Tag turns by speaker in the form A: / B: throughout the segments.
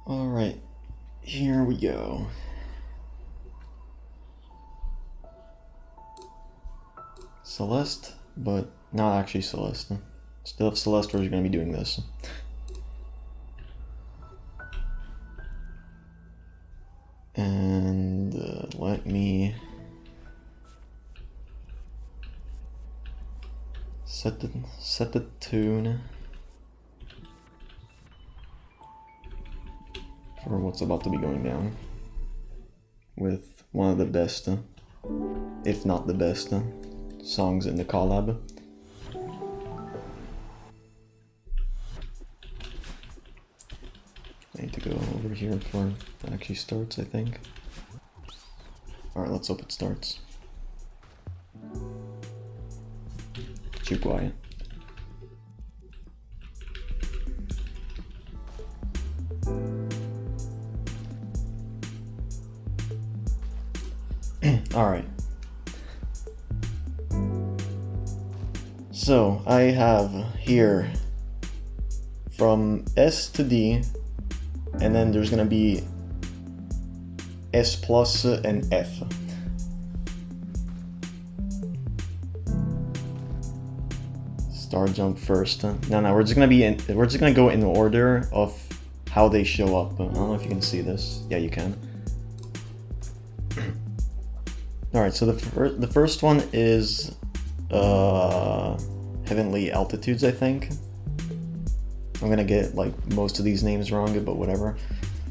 A: Alright, here we go. Celeste, but not actually Celeste. Still, if Celeste was going to be doing this. And let me set the tune for what's about to be going down with one of the best, if not the best, songs in the collab. I need to go over here before it actually starts, I think. Alright, let's hope it starts. Too quiet. Alright. So, I have here from S to D, and then there's gonna be S plus and F. Star jump first. No, we're just gonna go in order of how they show up. I don't know if you can see this. Yeah, you can. Alright, so the first one is Heavenly Altitudes, I think. I'm gonna get like most of these names wrong, but whatever.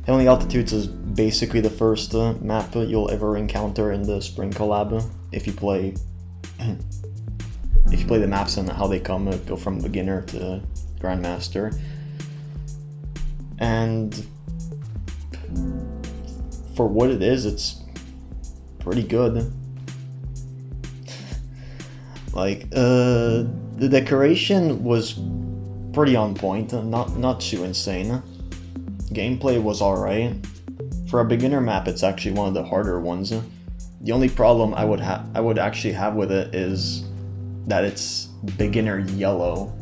A: Heavenly Altitudes is basically the first map you'll ever encounter in the Spring collab if you play the maps and how they come, go from beginner to grandmaster. And for what it is, it's pretty good. Like the decoration was pretty on point, not too insane. Gameplay was alright. For a beginner map, it's actually one of the harder ones. The only problem I would actually have with it is that it's beginner yellow.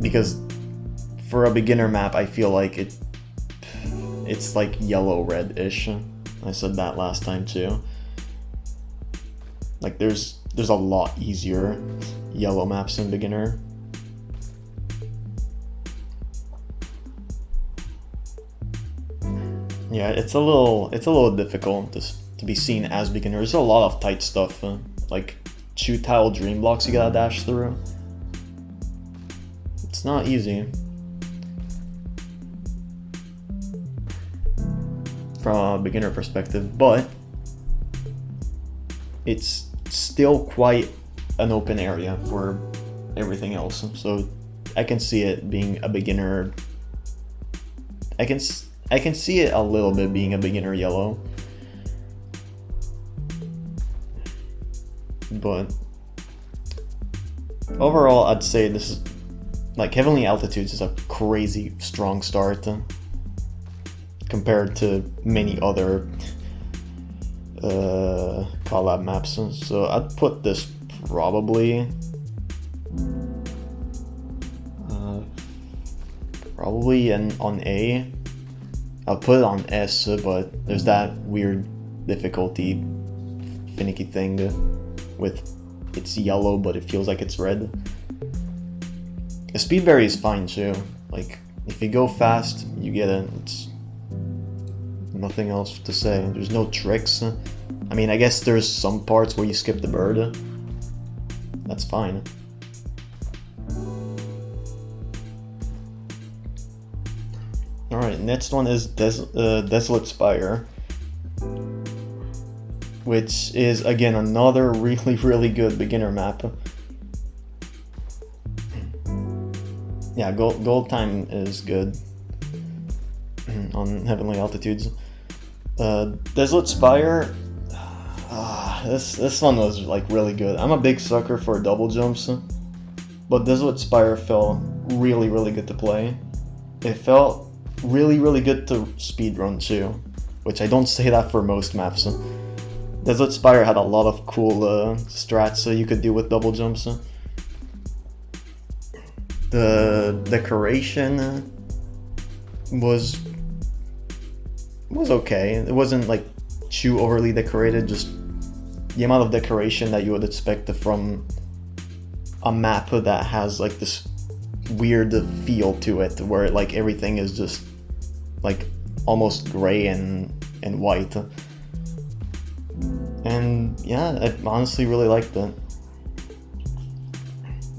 A: Because for a beginner map, I feel like it's like yellow red-ish. I said that last time too. Like there's a lot easier yellow maps in beginner. Yeah, it's a little difficult to be seen as beginner. There's a lot of tight stuff, like 2 tile dream blocks you gotta dash through. It's not easy. From a beginner perspective, but it's still quite an open area for everything else, so I can see it being a beginner. I can see it a little bit being a beginner yellow, but overall I'd say this is like Heavenly Altitudes is a crazy strong start compared to many other collab maps, so I'd put this probably on A. I'll put it on S, but there's that weird difficulty finicky thing with it's yellow but it feels like it's red. The speedberry is fine too, like if you go fast you get it. It's nothing else to say. There's no tricks. I mean, I guess there's some parts where you skip the bird. That's fine. Alright, next one is Desolate Spire, which is again another really good beginner map. Yeah, gold time is good on Heavenly Altitudes. Desolate Spire, this one was like really good. I'm a big sucker for double jumps, but Desolate Spire felt really good to play. It felt really good to speedrun too, which I don't say that for most maps. Desolate Spire had a lot of cool strats you could do with double jumps. The decoration was okay. It wasn't like too overly decorated, just the amount of decoration that you would expect from a map that has like this weird feel to it, where like everything is just like almost gray and white. And yeah, I honestly really liked it.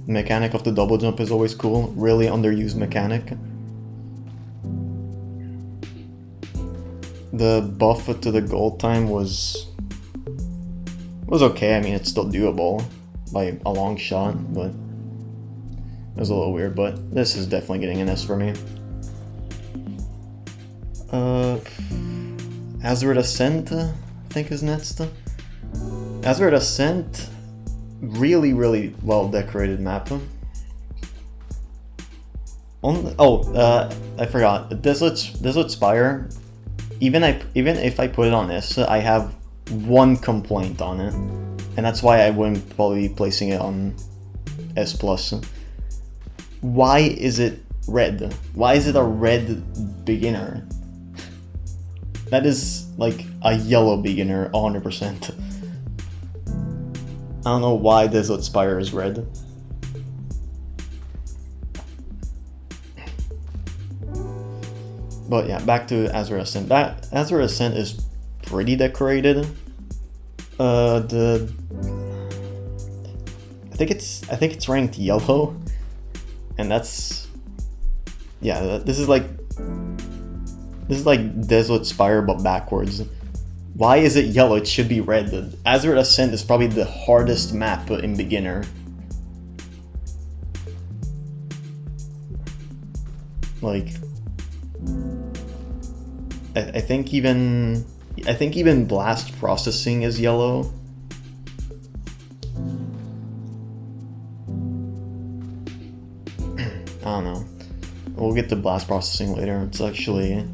A: Mechanic of the double jump is always cool. Really underused mechanic. The buff to the gold time was okay. I mean, it's still doable by a long shot, but it was a little weird. But this is definitely getting an S for me. Azeroth Ascent, I think is next. Azeroth Ascent, really well decorated map. I forgot. Desolate Spire. Even if I put it on S, I have one complaint on it, and that's why I wouldn't probably be placing it on S+. Why is it red? Why is it a red beginner? That is like a yellow beginner, 100%. I don't know why Desolate Spire is red. But yeah, back to Azeroth Ascent. Azeroth Ascent is pretty decorated. I think it's ranked yellow, and that's, yeah. This is like Desolate Spire but backwards. Why is it yellow? It should be red. Azeroth Ascent is probably the hardest map in beginner. Like, I think even blast processing is yellow. I don't know. We'll get to blast processing later. It's actually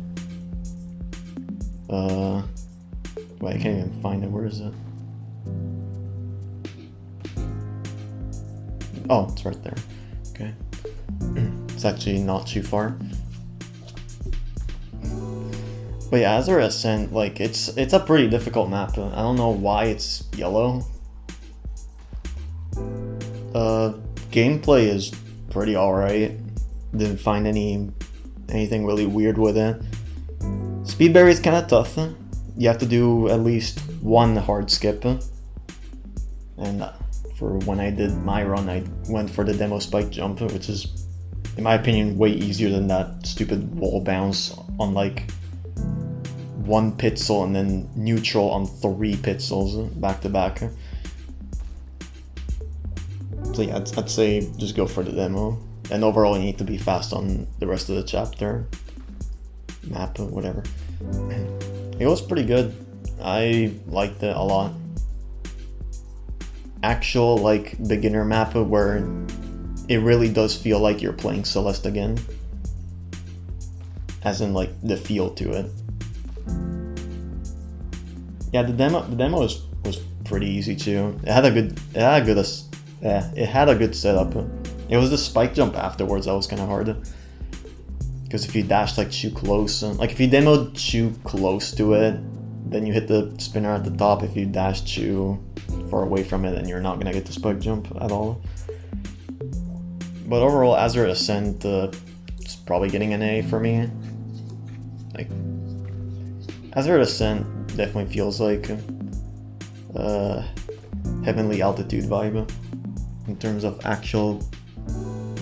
A: wait, I can't even find it. Where is it? Oh, it's right there. Okay. It's actually not too far. But yeah, Azeroth Ascent, like, it's a pretty difficult map. I don't know why it's yellow. Gameplay is pretty alright. Didn't find anything really weird with it. Speedberry is kind of tough. You have to do at least one hard skip. And for when I did my run, I went for the demo spike jump, which is, in my opinion, way easier than that stupid wall bounce on like 1 pixel and then neutral on 3 pixels back to back. So yeah, I'd say just go for the demo. And overall, you need to be fast on the rest of the chapter, map, whatever. It was pretty good. I liked it a lot. Actual like beginner map where it really does feel like you're playing Celeste again, as in like the feel to it. Yeah, the demo was pretty easy too. It had a good setup. It was the spike jump afterwards that was kind of hard, because if you dashed like too close, like if you demoed too close to it, then you hit the spinner at the top. If you dash too far away from it, then you're not gonna get the spike jump at all. But overall, Azeroth Ascent is probably getting an A for me. Like, Azeroth Ascent definitely feels like Heavenly Altitude vibe in terms of actual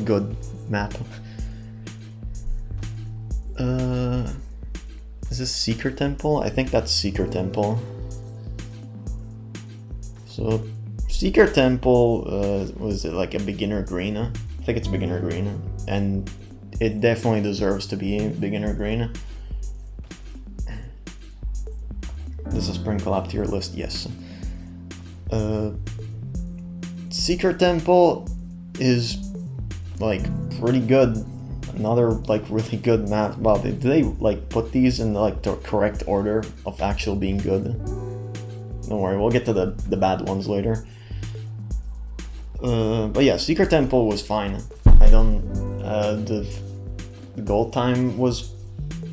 A: good map. Is this Seeker Temple? I think that's Seeker Temple. So Seeker Temple, was it like a beginner green? I think it's beginner green, and it definitely deserves to be beginner green. This is Spring Collab tier list, yes. Seeker Temple is like pretty good. Another like really good map. Wow, did they like put these in like the correct order of actual being good? Don't worry, we'll get to the bad ones later. But yeah, Seeker Temple was fine. I don't. The gold time was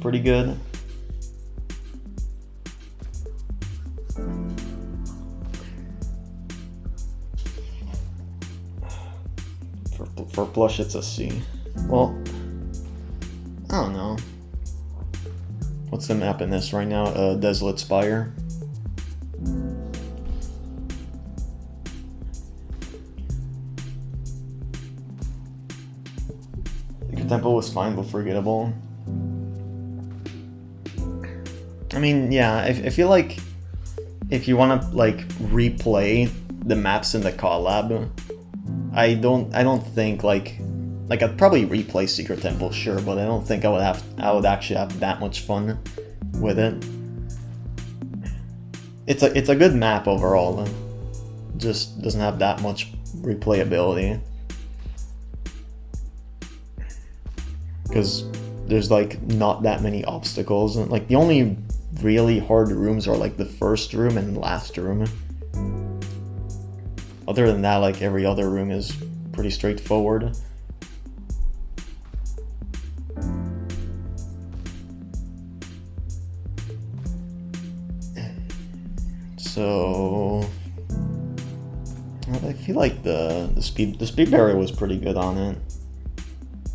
A: pretty good. For plush, it's a C. Well, I don't know. What's the map in this right now? Desolate Spire. The temple was fine but forgettable. I mean, yeah, I feel like if you want to like replay the maps in the collab, I don't think like I'd probably replay Secret Temple, sure, but I don't think I would actually have that much fun with it. It's a good map overall, just doesn't have that much replayability. Because there's like not that many obstacles, and like the only really hard rooms are like the first room and last room. Other than that, like every other room is pretty straightforward. So I feel like the speed barrier was pretty good on it.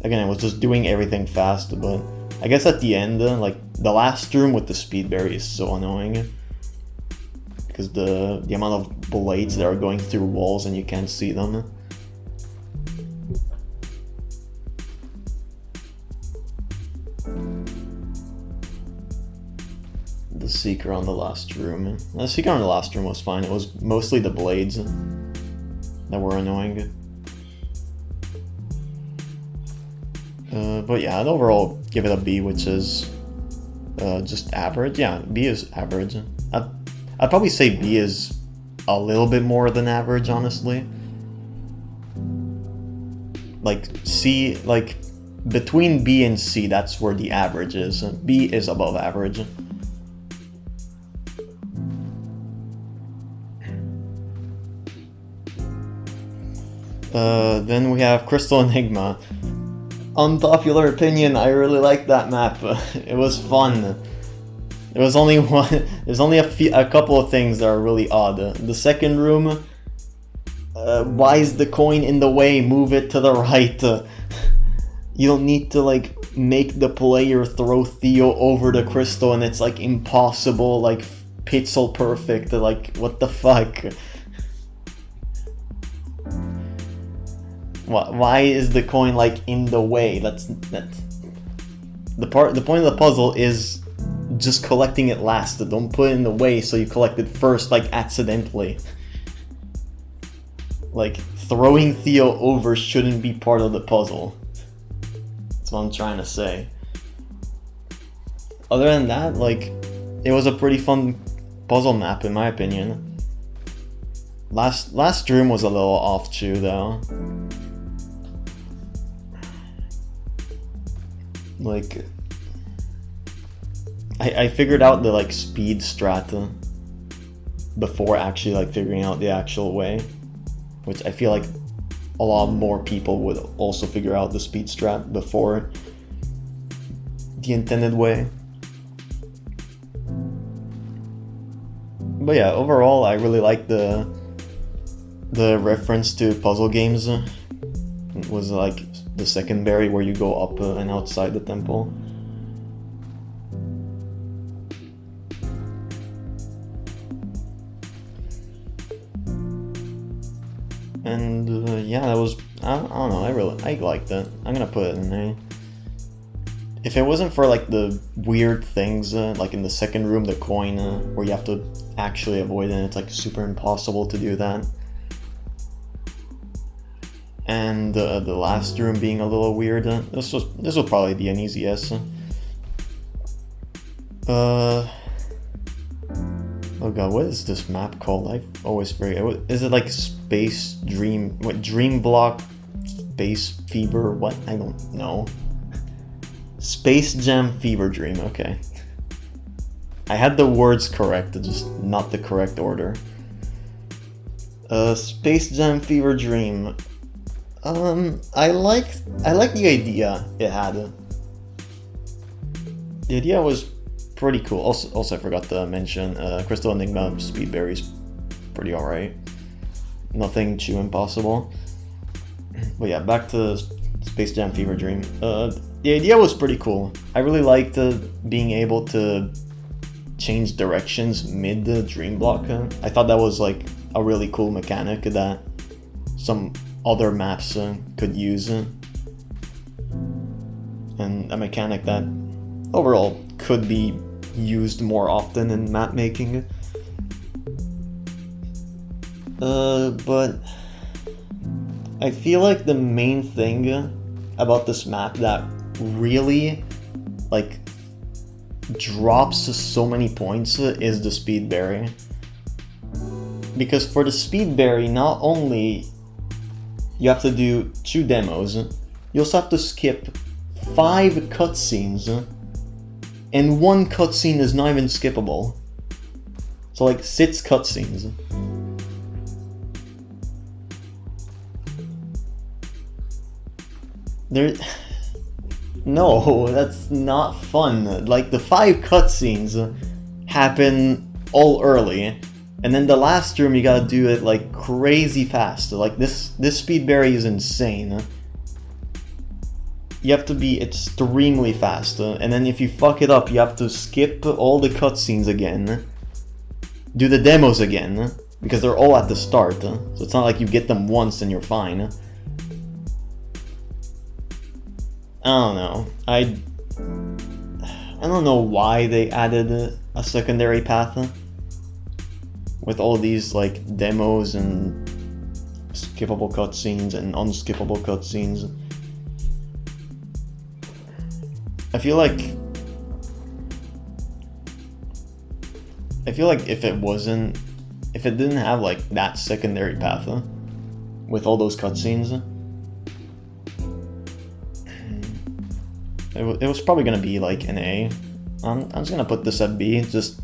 A: Again, it was just doing everything fast, but I guess at the end, like the last room with the speed barrier is so annoying. Because the amount of blades that are going through walls and you can't see them. The Seeker on the last room. The Seeker on the last room was fine. It was mostly the blades that were annoying. But yeah, I'd overall give it a B, which is just average. Yeah, B is average. I'd probably say B is a little bit more than average, honestly. Like C, like between B and C, that's where the average is. B is above average. Then we have Crystal Enigma. Unpopular opinion, I really liked that map. It was fun. There was only one. There's only a couple of things that are really odd. The second room. Why is the coin in the way? Move it to the right. You don't need to like make the player throw Theo over the crystal, and it's like impossible, like pixel perfect. Like what the fuck? Why is the coin like in the way? That's the point of the puzzle is just collecting it last. Don't put it in the way so you collect it first, like accidentally. Like throwing Theo over shouldn't be part of the puzzle. That's what I'm trying to say. Other than that, like it was a pretty fun puzzle map in my opinion. Last room was a little off too though. Like I figured out the like speed strat before actually like figuring out the actual way, which I feel like a lot more people would also figure out the speed strat before the intended way. But yeah, overall I really like the reference to puzzle games. It was like the secondary where you go up and outside the temple. And yeah, that was, I don't know, I liked it. I'm gonna put it in there. If it wasn't for like the weird things, like in the second room, the coin, where you have to actually avoid it, and it's like super impossible to do that. And the last room being a little weird, this will probably be an easy S. Oh god, what is this map called? I always forget. Is it like Space Dream? What, Dream Block? Space Fever? What? I don't know. Space Jam Fever Dream, okay. I had the words correct, just not the correct order. Space Jam Fever Dream. I like the idea it had. the idea was pretty cool. Also I forgot to mention, Crystal Enigma Speedberry's pretty alright. Nothing too impossible. But yeah, back to Space Jam Fever Dream. The idea was pretty cool. I really liked being able to change directions mid the dream block. I thought that was like a really cool mechanic that some other maps could use. And a mechanic that overall could be used more often in map making. But I feel like the main thing about this map that really like drops so many points is the speed berry. Because for the speed berry, not only you have to do 2 demos, you also have to skip 5 cutscenes, and 1 cutscene is not even skippable. So like 6 cutscenes. No, that's not fun. Like the 5 cutscenes happen all early, and then the last room you gotta do it like crazy fast. Like this speed berry is insane. You have to be extremely fast, and then if you fuck it up, you have to skip all the cutscenes again, do the demos again, because they're all at the start, so it's not like you get them once and you're fine. I don't know. I don't know why they added a secondary path with all these like demos and skippable cutscenes and unskippable cutscenes. I feel like if it didn't have like that secondary path with all those cutscenes, it was probably gonna be like an A. I'm just gonna put this at B, just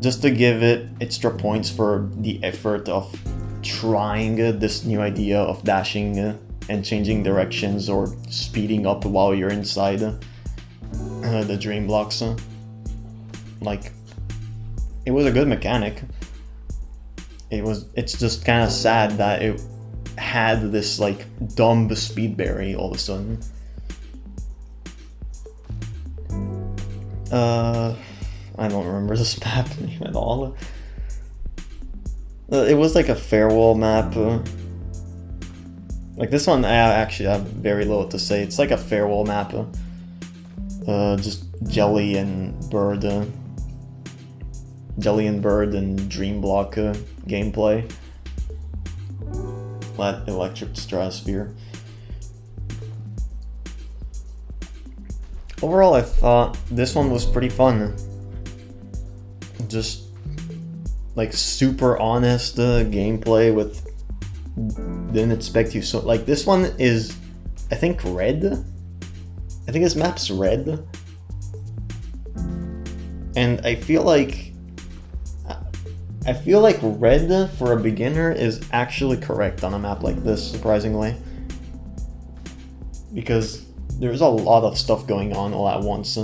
A: to give it extra points for the effort of trying this new idea of dashing and changing directions or speeding up while you're inside the dream blocks. Like, it was a good mechanic. It's just kind of sad that it had this like dumb speed berry all of a sudden. I don't remember this map name at all. It was like a farewell map. Like this one, I actually have very little to say. It's like a farewell map. Just Jelly and Bird and Dream Block gameplay. That Electric Stratosphere. Overall, I thought this one was pretty fun. Just like super honest gameplay with didn't expect you so like this one is I think red. I think this map's red. And I feel like red for a beginner is actually correct on a map like this, surprisingly. Because there's a lot of stuff going on all at once.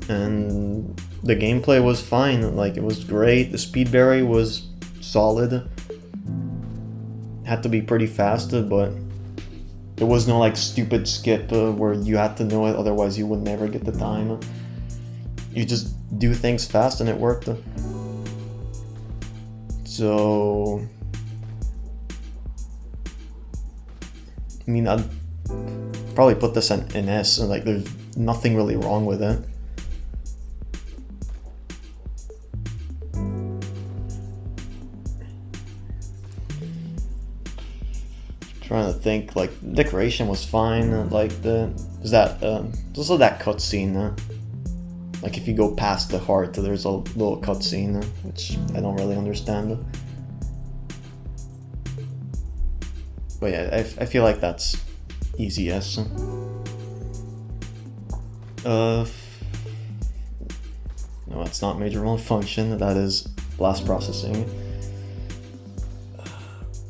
A: And the gameplay was fine, like it was great. The speed berry was solid. Had to be pretty fast, but there was no like stupid skip where you had to know it, otherwise you would never get the time. You just do things fast and it worked. So, I mean, I'd probably put this in S, and like there's nothing really wrong with it. Trying to think, like decoration was fine. Like there's also that cutscene. Like if you go past the heart, there's a little cutscene which I don't really understand. But yeah, I feel like that's easy S. No, that's not major malfunction. That is blast processing.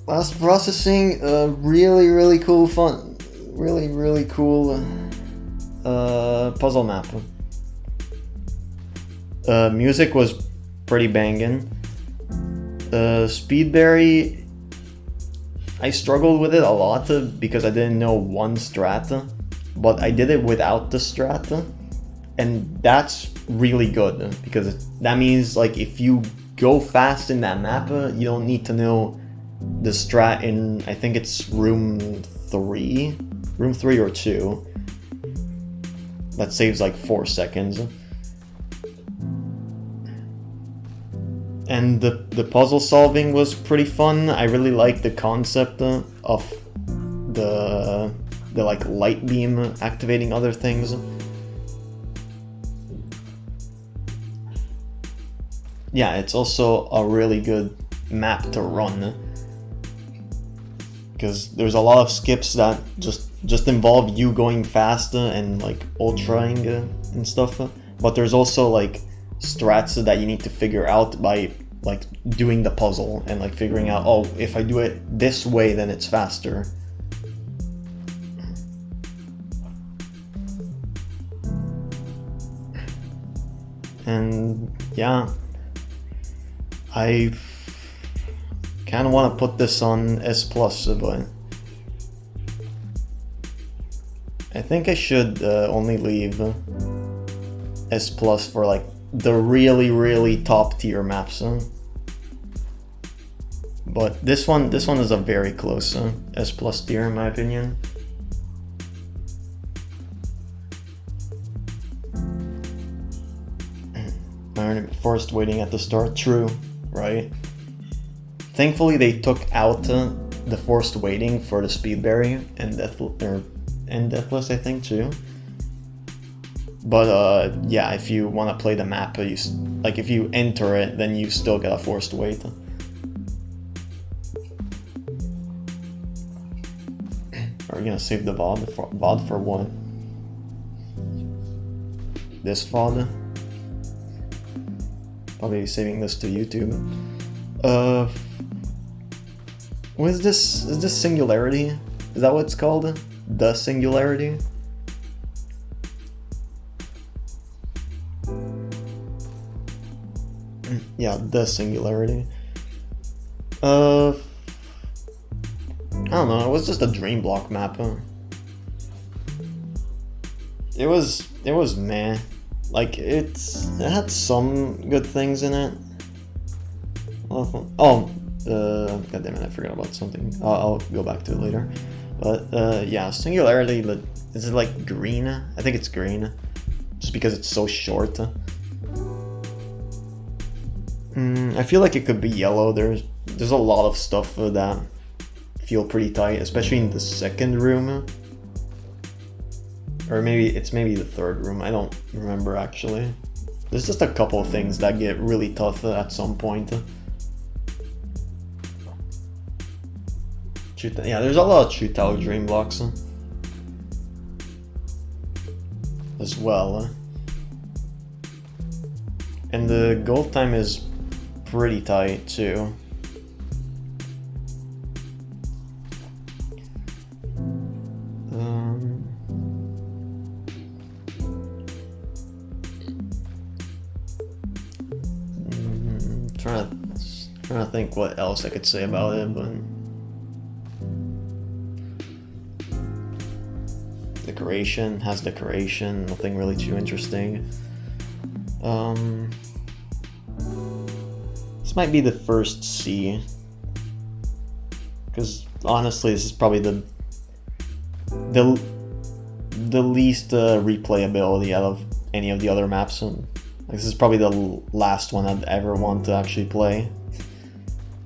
A: Blast processing, really cool fun. Really cool puzzle map. Music was pretty banging. Speedberry, I struggled with it a lot because I didn't know one strat, but I did it without the strat, and that's really good because that means like if you go fast in that map, you don't need to know the strat in, I think it's room 3 or 2. That saves like 4 seconds. And the puzzle solving was pretty fun. I really liked the concept of the like light beam activating other things. Yeah, it's also a really good map to run because there's a lot of skips that just involve you going fast and like ultraing and stuff, but there's also like strats that you need to figure out by like doing the puzzle and like figuring out, oh, if I do it this way then it's faster. And yeah, I kind of want to put this on S+, but I think I should only leave S+ for like the really top tier maps. But this one is a very close S+ tier in my opinion. Forced waiting at the start, true, right? Thankfully they took out the forced waiting for the Speedberry and Deathless, I think, too. But yeah, if you want to play the map, like if you enter it, then you still get a forced wait. Are we gonna save the VOD for what? This VOD? Probably saving this to YouTube. What is this? Is this Singularity? Is that what it's called? The Singularity? Yeah, the Singularity. I don't know, it was just a dream block map. It was meh. Like, it had some good things in it. God damn it, I forgot about something. I'll go back to it later. But yeah, Singularity, is it like green? I think it's green. Just because it's so short. I feel like it could be yellow. There's a lot of stuff that feel pretty tight, especially in the second room. Or maybe the third room, I don't remember actually. There's just a couple of things that get really tough at some point. Yeah, there's a lot of True Tower Dream blocks as well. And the gold time is pretty tight too. Trying to think what else I could say about it, but decoration, nothing really too interesting. This might be the first C, because honestly this is probably the least replayability out of any of the other maps. This is probably the last one I'd ever want to actually play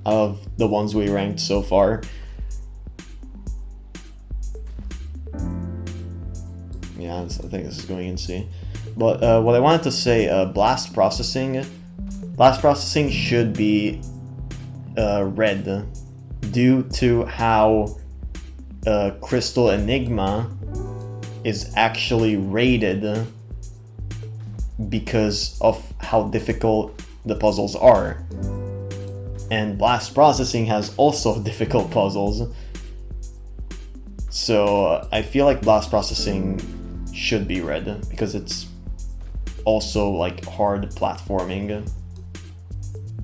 A: out of the ones we ranked so far. Yeah, I think this is going in C. But what I wanted to say, blast processing should be red due to how Crystal Enigma is actually rated because of how difficult the puzzles are. and blast processing has also difficult puzzles. So I feel like blast processing should be red because it's also like hard platforming.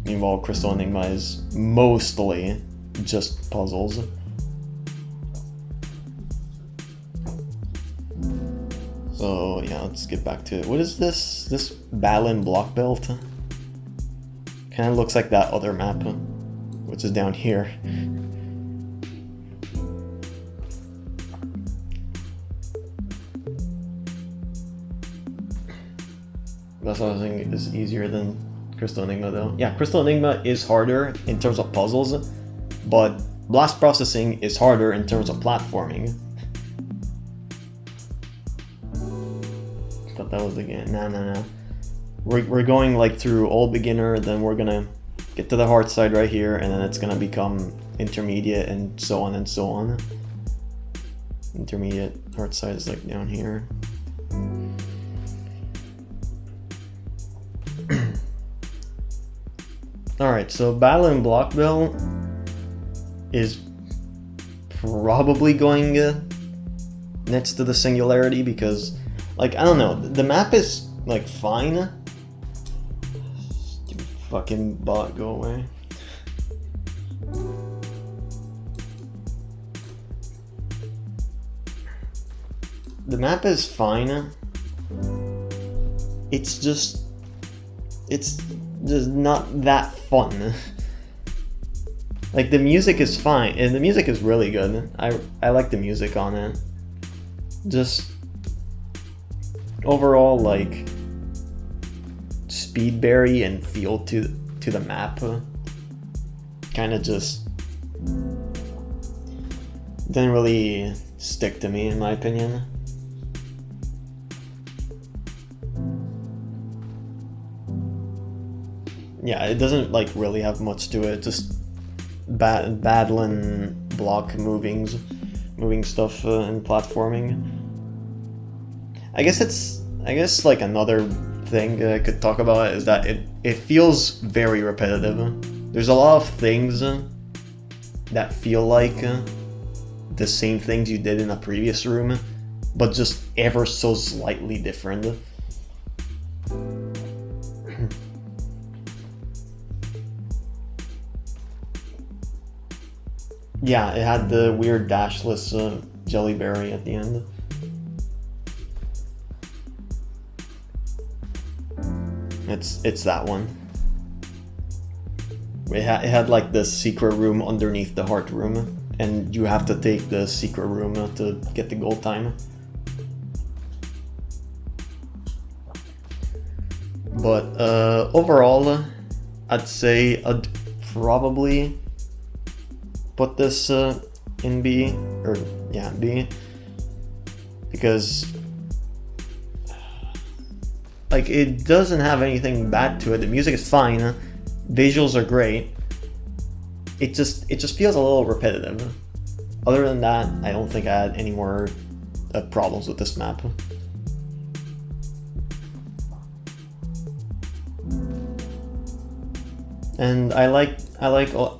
A: Meanwhile, Crystal Enigma is mostly just puzzles. So yeah, let's get back to it. What is this? This Balin block belt? Kind of looks like that other map, which is down here. Blast processing is easier than Crystal Enigma though. Yeah, Crystal Enigma is harder in terms of puzzles, but blast processing is harder in terms of platforming. Thought that was the game. Nah. We're going like through all beginner, then we're gonna get to the hard side right here, and then it's gonna become intermediate and so on and so on. Intermediate hard side is like down here. Alright, so Battle and Block Bell is probably going next to the Singularity because, like, I don't know, the map is, like, fine. Stupid fucking bot, go away. The map is fine. It's just not that fun. Like, the music is fine, and the music is really good. I like the music on it. Just overall, like, speedberry and feel to the map kind of just didn't really stick to me, in my opinion. Yeah, it doesn't like really have much to it. Just battling block moving stuff and platforming. I guess like another thing I could talk about is that it feels very repetitive. There's a lot of things that feel like the same things you did in a previous room, but just ever so slightly different. Yeah, it had the weird dashless jellyberry at the end. It's that one. It had like the secret room underneath the heart room, and you have to take the secret room to get the gold time. But overall, I'd say I'd probably put this in B, or yeah, B, because like it doesn't have anything bad to it. The music is fine, visuals are great. It just feels a little repetitive. Other than that, I don't think I had any more problems with this map. And I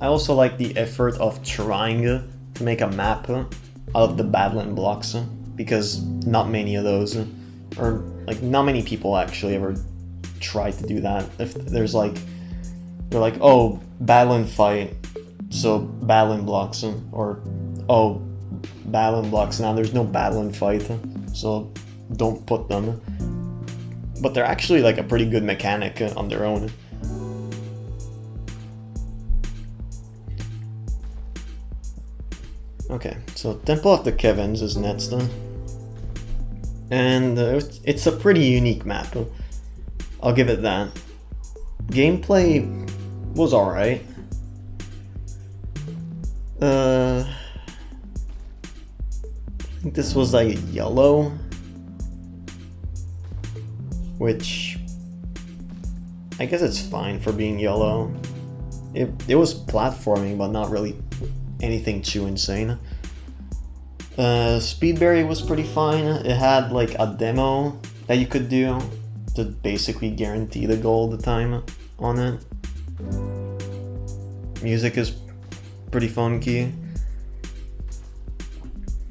A: also like the effort of trying to make a map out of the battling blocks, because not many of those, or like not many people actually ever try to do that. If there's like, they're like, oh, battling fight, so battling blocks, or oh, battling blocks, now there's no battling fight, so don't put them. But they're actually like a pretty good mechanic on their own. Okay, so Temple of the Kevins is next, and it's a pretty unique map. I'll give it that. Gameplay was alright. I think this was like yellow, which I guess it's fine for being yellow. It was platforming, but not really anything too insane. Speedberry was pretty fine. It had like a demo that you could do to basically guarantee the gold time on it. Music is pretty funky.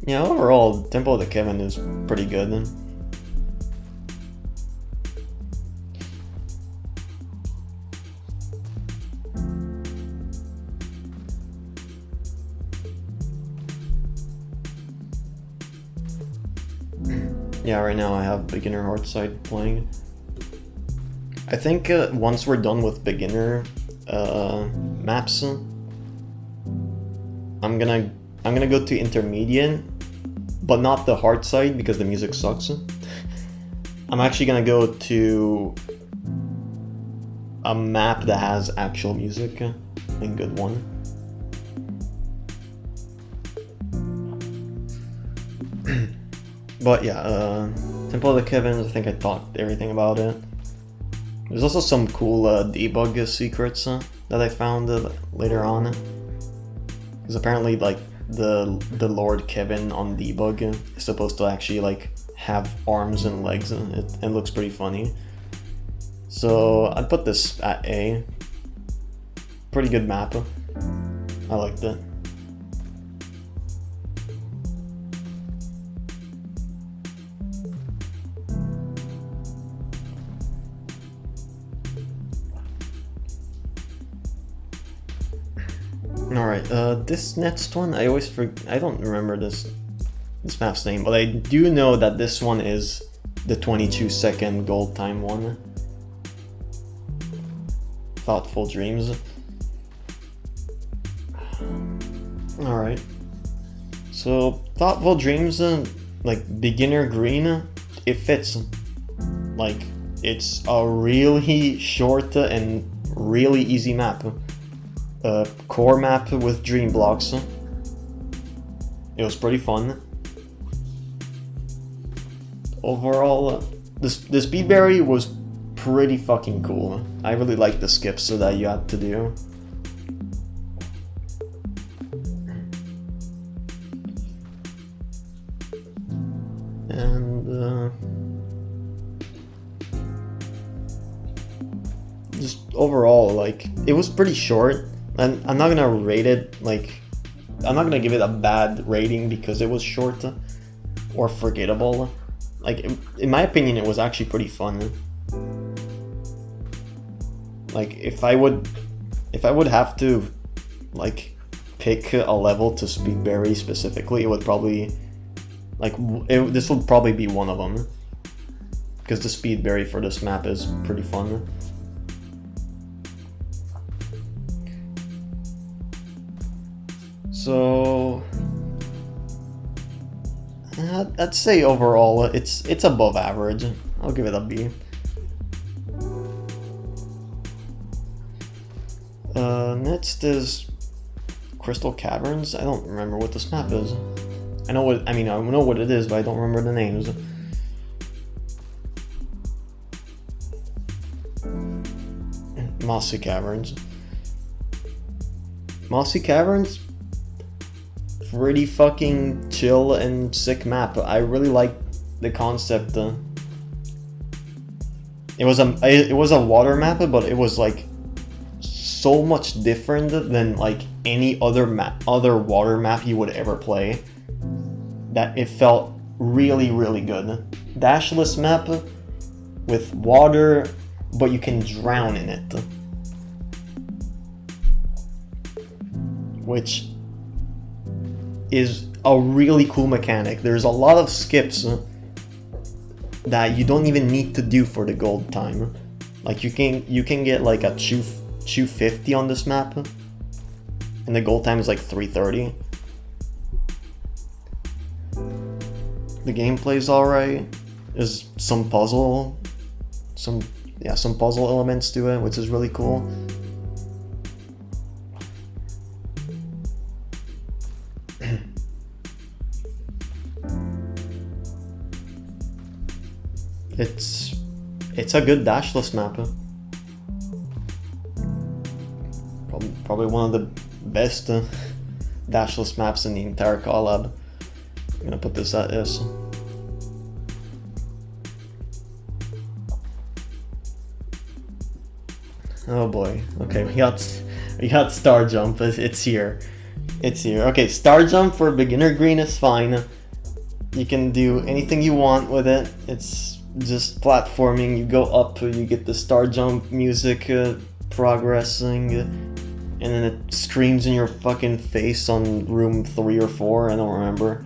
A: Yeah, overall, Temple of the Kevin is pretty good. Yeah, right now I have beginner hard side playing. I think once we're done with beginner maps, I'm gonna go to intermediate, but not the hard side because the music sucks. I'm actually gonna go to a map that has actual music, a good one. But yeah, Temple of the Kevins, I think I talked everything about it. There's also some cool debug secrets that I found later on. Because apparently, like, the Lord Kevin on debug is supposed to actually, like, have arms and legs, and it looks pretty funny. So I'd put this at A. Pretty good map. I liked it. Alright, this next one, I always forget, I don't remember this map's name, but I do know that this one is the 22-second gold time one. Thoughtful Dreams. Alright. So, Thoughtful Dreams, like, beginner green, it fits. Like, it's a really short and really easy map. Core map with dream blocks. It was pretty fun. Overall, the Speedberry was pretty fucking cool. I really liked the skips that you had to do. And just overall, like, it was pretty short. And I'm not gonna rate it, like, I'm not gonna give it a bad rating because it was short or forgettable. Like, in my opinion, it was actually pretty fun. Like, if I would have to, like, pick a level to Speedberry specifically, it would probably, like, this would probably be one of them. Because the Speedberry for this map is pretty fun. So I'd say overall it's above average. I'll give it a B. Next is Crystal Caverns. I don't remember what this map is. I know what it is, but I don't remember the names. Mossy Caverns. Mossy Caverns, pretty fucking chill and sick map. I really like the concept. It was a water map, but it was like so much different than like any other water map you would ever play, that it felt really, really good. Dashless map with water, but you can drown in it, which is a really cool mechanic. There's a lot of skips that you don't even need to do for the gold time. Like, you can get like a 250 on this map, and the gold time is like 330. The gameplay's alright. There's some puzzle elements to it, which is really cool. It's a good dashless map. Probably one of the best dashless maps in the entire collab. I'm gonna put this at S. Oh boy. Okay, we got We got Star Jump. It's here. It's here. Okay, Star Jump for beginner green is fine. You can do anything you want with it. It's just platforming. You go up, you get the Star Jump music progressing, and then it screams in your fucking face on room 3 or 4, I don't remember.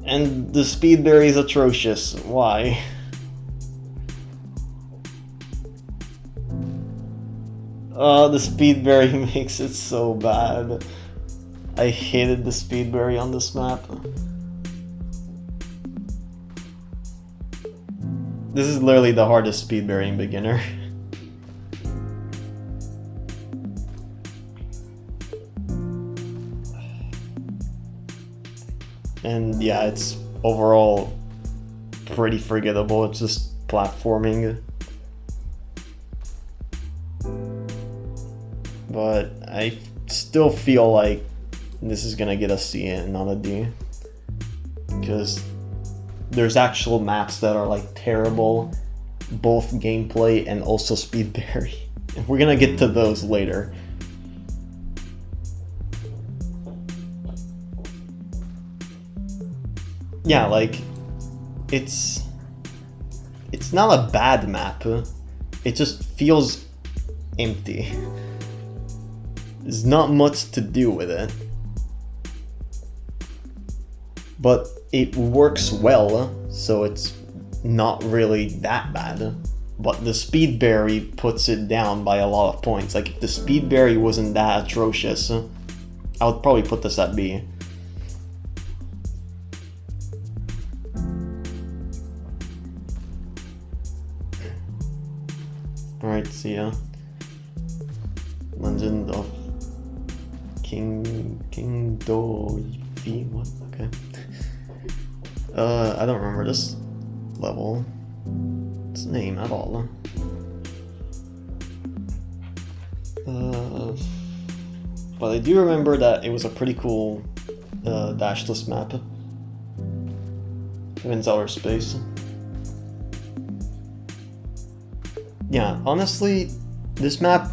A: And the speed berry is atrocious. Why? The speed berry makes it so bad. I hated the speed berry on this map. This is literally the hardest speed berry beginner. And yeah, it's overall pretty forgettable. It's just platforming. But I still feel like this is gonna get a C and not a D. Because there's actual maps that are like terrible, both gameplay and also speed berry. And we're gonna get to those later. Yeah, like, it's not a bad map. It just feels empty. There's not much to do with it. But it works well, so it's not really that bad. But the speed berry puts it down by a lot of points. Like, if the speed berry wasn't that atrocious, I would probably put this at B. Alright, see ya. Legend of King Do V. What? Okay. I don't remember this level. Its name at all. But I do remember that it was a pretty cool dashless map. In outer space. Yeah, honestly, this map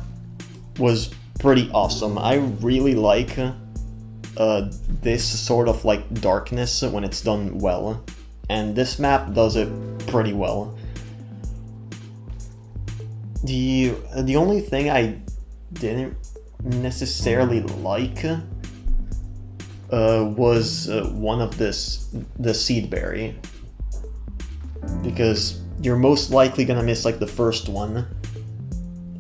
A: was pretty awesome. I really like this sort of like darkness when it's done well, and this map does it pretty well. The only thing I didn't necessarily like was one of the seed berry, because you're most likely gonna miss like the first one,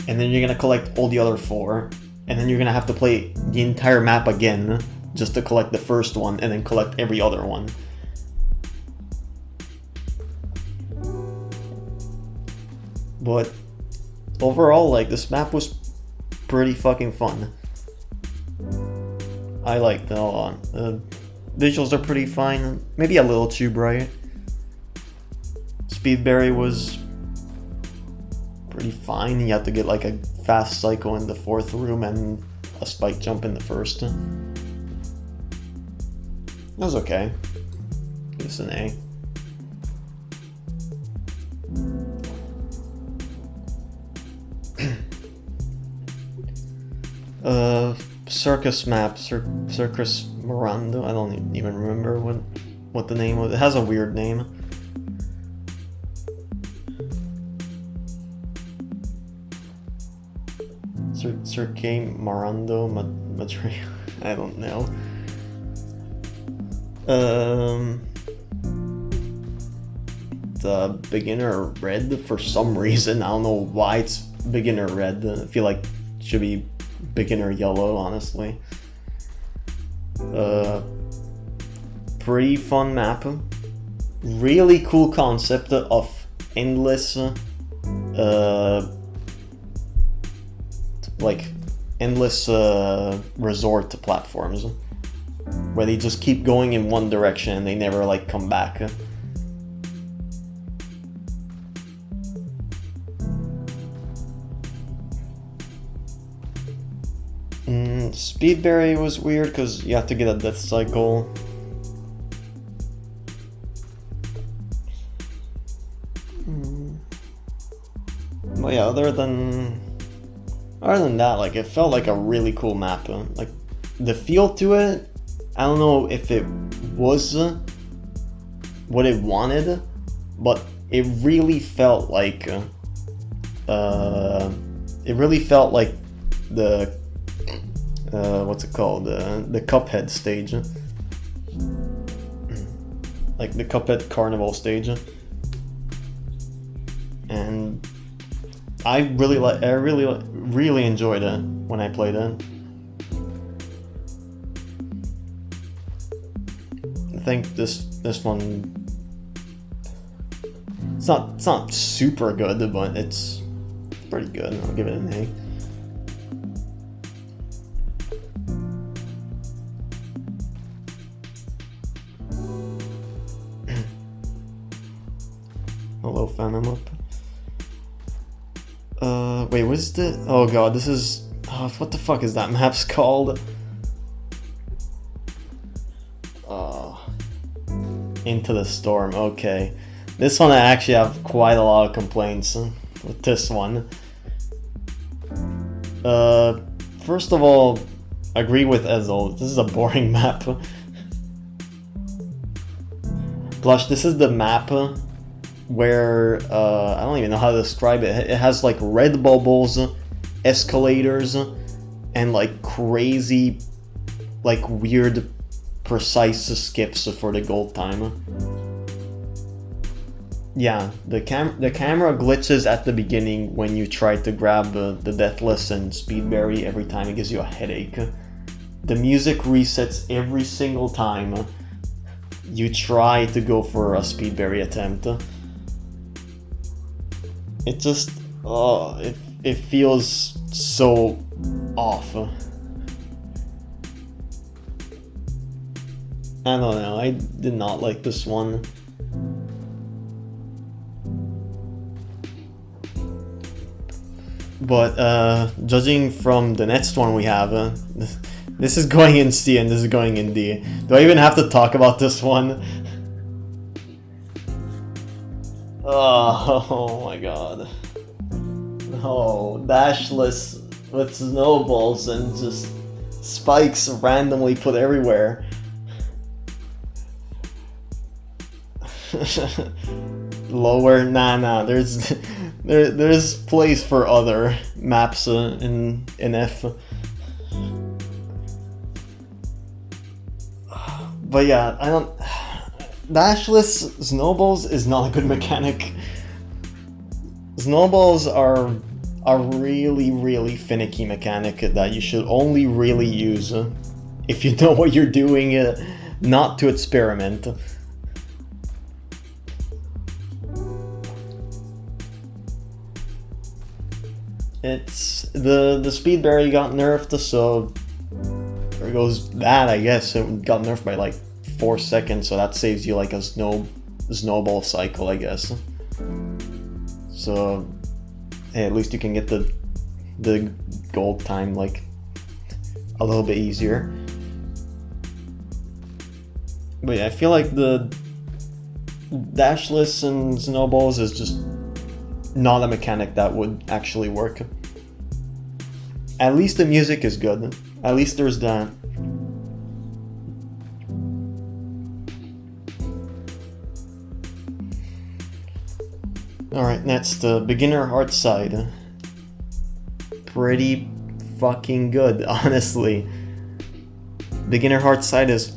A: and then you're gonna collect all the other 4, and then you're gonna have to play the entire map again just to collect the first one, and then collect every other one. But overall, like, this map was pretty fucking fun. I liked it a lot. Visuals are pretty fine, maybe a little too bright. Speedberry was pretty fine. You have to get like a fast cycle in the 4th room and a spike jump in the 1st. That was okay. It's an A. Circus map, Circus Miranda. I don't even remember what the name was. It has a weird name. Cirque Marando Madrid. I don't know. The beginner red for some reason. I don't know why it's beginner red. I feel like it should be beginner yellow, honestly. Pretty fun map. Really cool concept of endless resort platforms where they just keep going in one direction and they never like come back. Speedberry was weird because you have to get a death cycle. But yeah, other than other than that, like, it felt like a really cool map. Like, the feel to it, I don't know if it was what it wanted, but it really felt like the what's it called, the Cuphead stage, like the Cuphead Carnival stage, and I really enjoyed it when I played it. I think this one, it's not super good, but it's pretty good. I'll give it an A. Hello, fan, I'm up. Wait, what's the? Oh god, this is. What the fuck is that map's called? Into the Storm. Okay, this one I actually have quite a lot of complaints with this one. First of all, I agree with Ezel. This is a boring map. Plush, this is the map where I don't even know how to describe it. It has like red bubbles, escalators, and like crazy, like weird, precise skips for the gold time. Yeah, the camera glitches at the beginning when you try to grab the Deathless and Speedberry. Every time it gives you a headache. The music resets every single time you try to go for a Speedberry attempt. It just, it feels so off. I don't know, I did not like this one. But judging from the next one we have, this is going in C and this is going in D. Do I even have to talk about this one? Oh my god. Oh, dashless with snowballs and just spikes randomly put everywhere. Lower? Nah. There's place for other maps in F. But yeah, I don't. Dashless snowballs is not a good mechanic. Snowballs are a really finicky mechanic that you should only really use if you know what you're doing, not to experiment. It's the Speedberry got nerfed, so there goes that, I guess. It got nerfed by like 4 seconds, so that saves you like a snowball cycle, I guess. So hey, at least you can get the gold time like a little bit easier. But yeah, I feel like the dashless and snowballs is just not a mechanic that would actually work. At least the music is good. At least there's that. Alright, next, beginner heart side. Pretty fucking good, honestly. Beginner heart side is,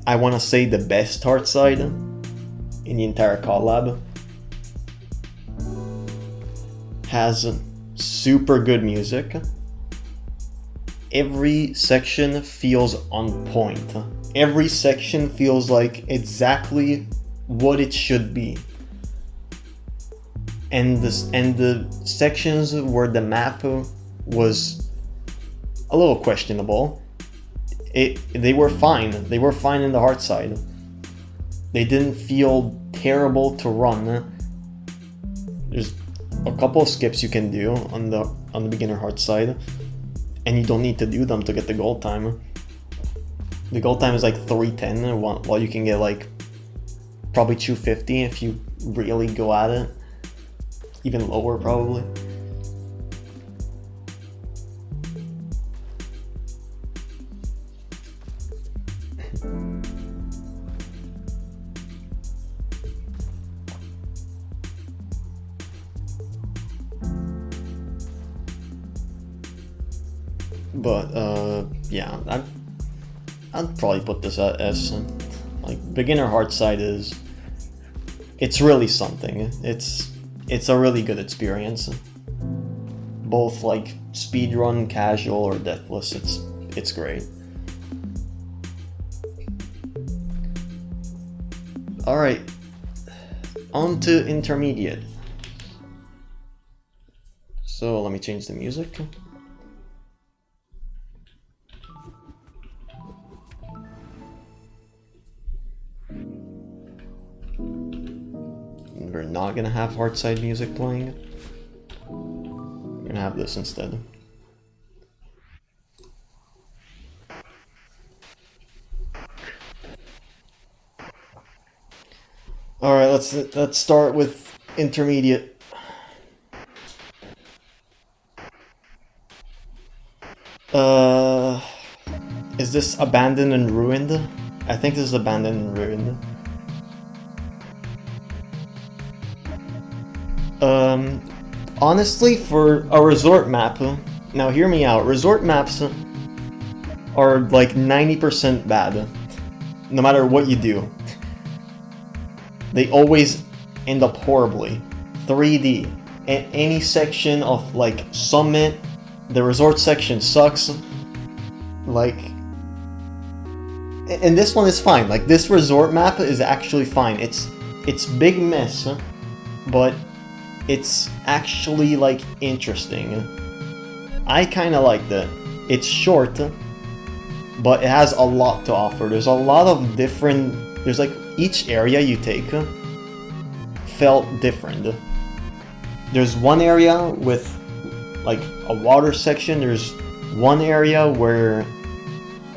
A: I want to say, the best heart side in the entire collab. Has super good music. Every section feels on point. Every section feels like exactly what it should be. And the sections where the map was a little questionable, they were fine. They were fine in the hard side. They didn't feel terrible to run. There's a couple of skips you can do on the beginner hard side, and you don't need to do them to get the gold time. The gold time is like 310, while you can get like probably 250 if you really go at it. Even lower, probably. But yeah, I'd probably put this at S. Like beginner hard side it's really something. It's a really good experience. Both like speedrun, casual, or deathless. It's great. All right, on to intermediate. So let me change the music. We're not gonna have hard side music playing. We're gonna have this instead. All right, let's start with intermediate. Is this abandoned and ruined? I think this is abandoned and ruined. Honestly, for a resort map, now hear me out. Resort maps are like 90% bad, no matter what you do. They always end up horribly. 3D. Any section of like Summit, the resort section sucks. Like, and this one is fine. Like this resort map is actually fine. It's big mess, but it's actually like interesting. I kind of liked it. It's short, but it has a lot to offer. There's a lot of different. There's like each area you take felt different. There's one area with like a water section. There's one area where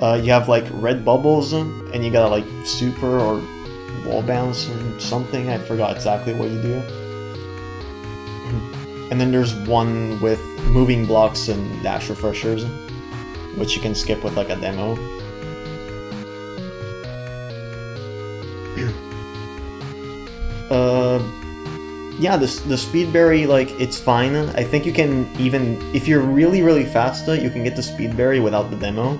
A: you have like red bubbles and you gotta like super or wall bounce or something. I forgot exactly what you do. And then there's one with moving blocks and dash refreshers, which you can skip with like a demo. Yeah, the Speedberry, like, it's fine. I think you can even, if you're really fast, you can get the Speedberry without the demo.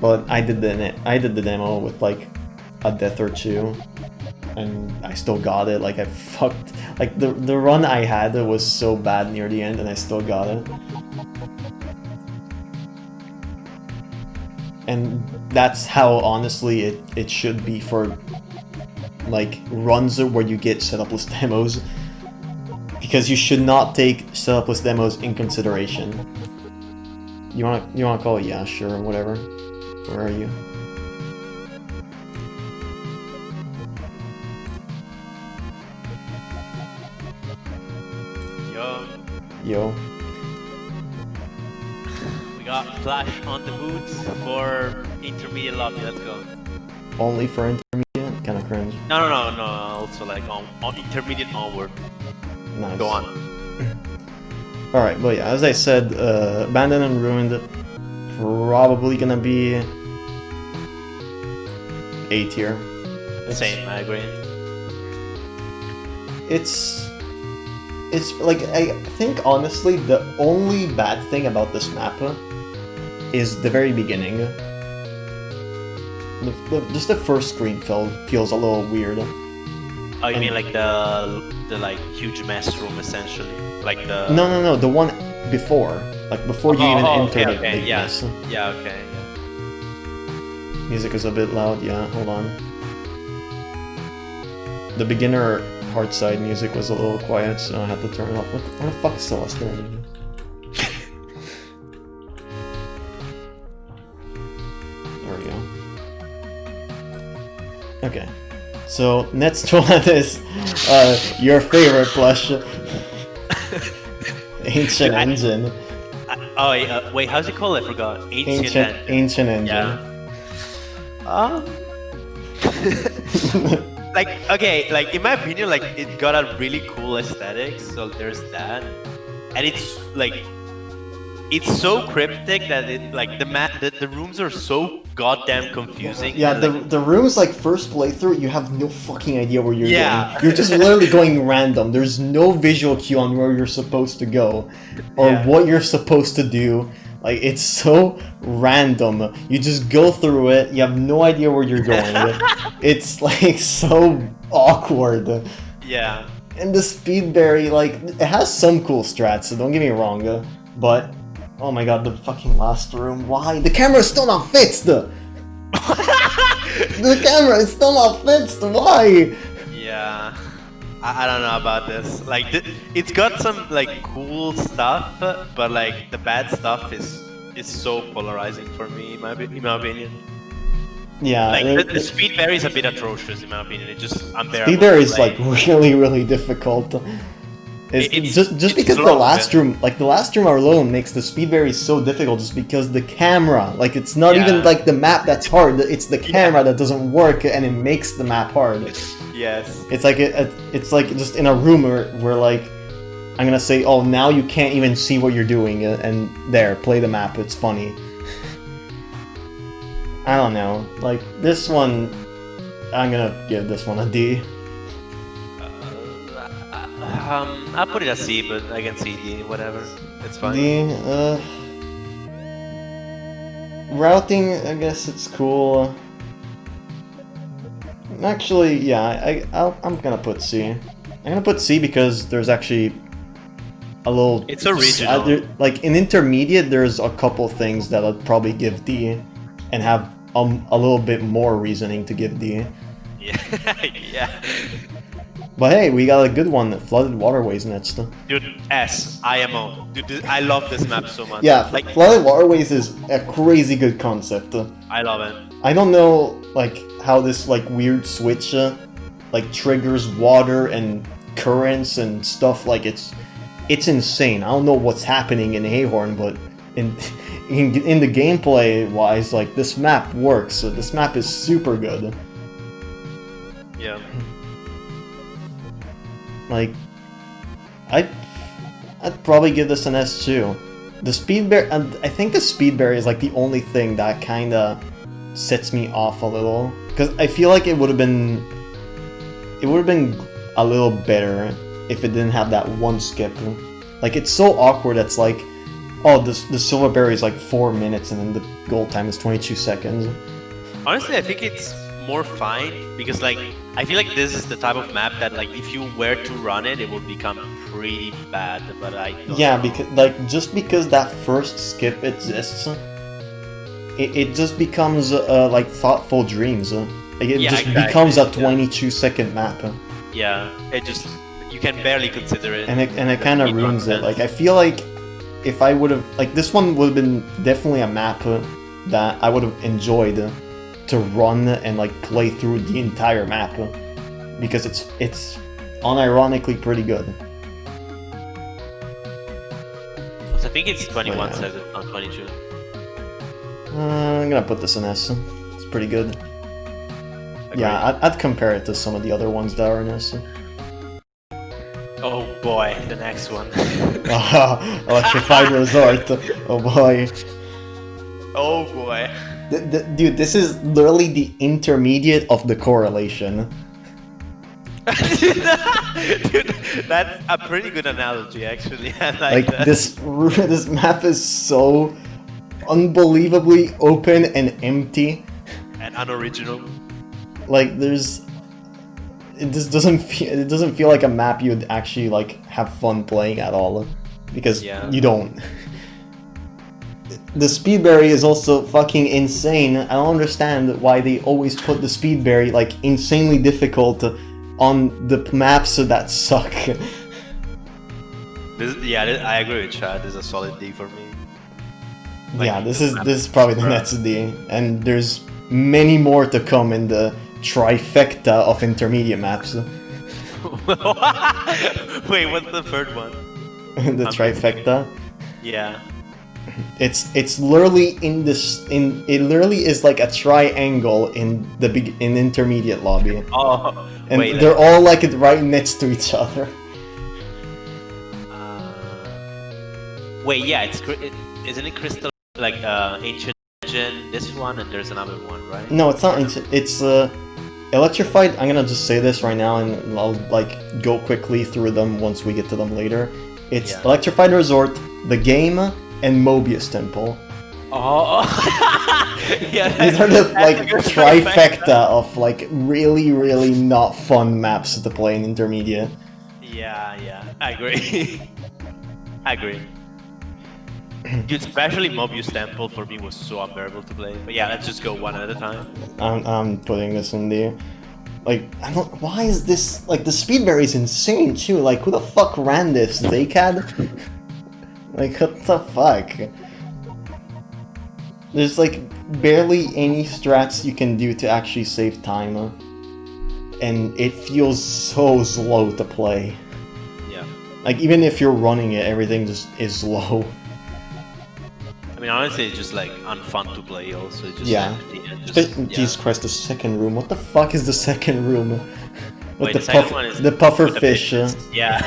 A: But I did the demo with like a death or two, and I still got it. Like I fucked, like the run I had was so bad near the end, and I still got it. And that's how honestly it should be for like runs where you get setupless demos, because you should not take setupless demos in consideration. You wanna call it? Yeah, sure, whatever. Where are you? Yo.
B: We got plush on the boots for intermediate lobby. Let's go.
A: Only for intermediate? Kind of cringe.
B: No. Also like on intermediate onward.
A: Nice.
B: Go on.
A: Alright, but yeah, as I said, Abandoned and Ruined, probably gonna be A tier.
B: Same, I agree.
A: It's like, I think honestly the only bad thing about this map is the very beginning. Just the first screen feels a little weird.
B: Oh, you mean like the like huge mess room essentially, like the
A: No, the one before, like before you even enter the big mess.
B: Yeah, okay. Yeah.
A: Music is a bit loud. Yeah, hold on. The beginner hard side music was a little quiet, so I had to turn it off. Where the fuck is Celeste doing? There we go. Okay. So next one is your favorite plush, Ancient Engine.
B: Wait, how's it called? I forgot.
A: Ancient Engine.
B: Yeah. Like, okay, like in my opinion, like it got a really cool aesthetic. So there's that, and it's like it's so cryptic that it like the rooms are so goddamn confusing.
A: Yeah,
B: and,
A: the rooms, like first playthrough, you have no fucking idea where you're
B: Yeah.
A: going. You're just literally going random. There's no visual cue on where you're supposed to go, or
B: Yeah.
A: what you're supposed to do. Like, it's so random. You just go through it, you have no idea where you're going. It's, like, so awkward.
B: Yeah.
A: And the Speedberry, like, it has some cool strats, so don't get me wrong, but, oh my god, the fucking last room, why? The camera is still not fixed! The camera is still not fixed, why?
B: Yeah. I don't know about this. Like, it's got some like cool stuff, but like the bad stuff is so polarizing for me, in my opinion.
A: Yeah,
B: like the Speedberry is a bit atrocious in my opinion. It's just unbearable.
A: Speedberry is like really difficult. It's just because the last room alone makes the Speedberry so difficult, just because the camera, like, it's not even like the map that's hard, it's the camera that doesn't work and it makes the map hard.
B: Yes.
A: It's like just in a room where like, I'm gonna say, oh, now you can't even see what you're doing, and there, play the map, it's funny. I don't know, like, this one, I'm gonna give this one a D.
B: I'll put it a C, but I can see D, whatever. It's fine.
A: D, routing, I guess it's cool. Actually, yeah, I'm gonna put C. I'm gonna put C because there's actually a little...
B: It's original.
A: Like, in intermediate, there's a couple things that I'd probably give D, and have a little bit more reasoning to give D.
B: Yeah, yeah.
A: But hey, we got a good one, Flooded Waterways next.
B: Dude, S, IMO. Dude, I love this map so much.
A: Yeah,
B: like,
A: Flooded Waterways is a crazy good concept.
B: I love it.
A: I don't know, like, how this, like, weird switch, like, triggers water and currents and stuff. Like, it's insane. I don't know what's happening in Ahorn, but in the gameplay wise, like, this map works. So this map is super good.
B: Yeah.
A: Like, I'd probably give this an S too. The Speedberry, I think the Speedberry is like the only thing that kind of sets me off a little, because I feel like it would have been a little better if it didn't have that one skip. Like, it's so awkward. It's like, oh, the Silverberry is like 4 minutes and then the gold time is 22 seconds.
B: Honestly, I think it's more fine because, like, I feel like this is the type of map that, like, if you were to run it, it would become pretty bad. But I don't know.
A: Because, like, just because that first skip exists, it just becomes like Thoughtful Dreams. Like, it just becomes a 22-second map.
B: Yeah, it just, you can barely consider it.
A: And it kind of ruins it. Like, I feel like if I would have, like, this one would have been definitely a map that I would have enjoyed to run and, like, play through the entire map, because it's unironically pretty good.
B: So I think it's 21 seconds, not 22.
A: I'm gonna put this in S. It's pretty good. Agreed. Yeah, I'd compare it to some of the other ones that are in S.
B: Oh boy, the next one.
A: Electrified Resort. Oh boy.
B: Oh boy.
A: Dude, this is literally the intermediate of the correlation.
B: Dude, that's a pretty good analogy, actually. I like that.
A: This map is so unbelievably open and empty
B: and unoriginal.
A: Like, it just doesn't feel like a map you'd actually, like, have fun playing at all, because you don't. The Speedberry is also fucking insane. I don't understand why they always put the Speedberry, like, insanely difficult on the maps that suck.
B: I agree with Chad. This is a solid D for me.
A: Like, yeah, this is probably the next D, and there's many more to come in the trifecta of intermediate maps.
B: Wait, what's the third one?
A: The trifecta?
B: Yeah.
A: It's literally it literally is like a triangle in intermediate lobby.
B: Oh,
A: and wait, they're all like right next to each other.
B: Wait, yeah, isn't it Crystal, like, Ancient Legend, this one, and there's another one, right?
A: No, it's not Ancient. It's Electrified. I'm gonna just say this right now, and I'll, like, go quickly through them once we get to them later. It's Electrified Resort, the game, and Mobius Temple.
B: Oh, yeah.
A: These are the like
B: a good
A: trifecta of like really not fun maps to play in intermediate.
B: Yeah, I agree. I agree. Dude, especially Mobius Temple for me was so unbearable to play. But yeah, let's just go one at a time.
A: I'm putting this in there. Like, I don't. Why is this like the Speedberry is insane too? Like, who the fuck ran this? Zaycad? Like, what the fuck? There's like barely any strats you can do to actually save time, and it feels so slow to play.
B: Yeah.
A: Like, even if you're running it, everything just is slow.
B: I mean, honestly, it's just like unfun to play. Also, it's just
A: Yeah.
B: empty and just,
A: Jesus Christ, the second room. What the fuck is the second room? With
B: Wait, the second one is
A: the puffer
B: with the
A: fish.
B: fishes. Yeah.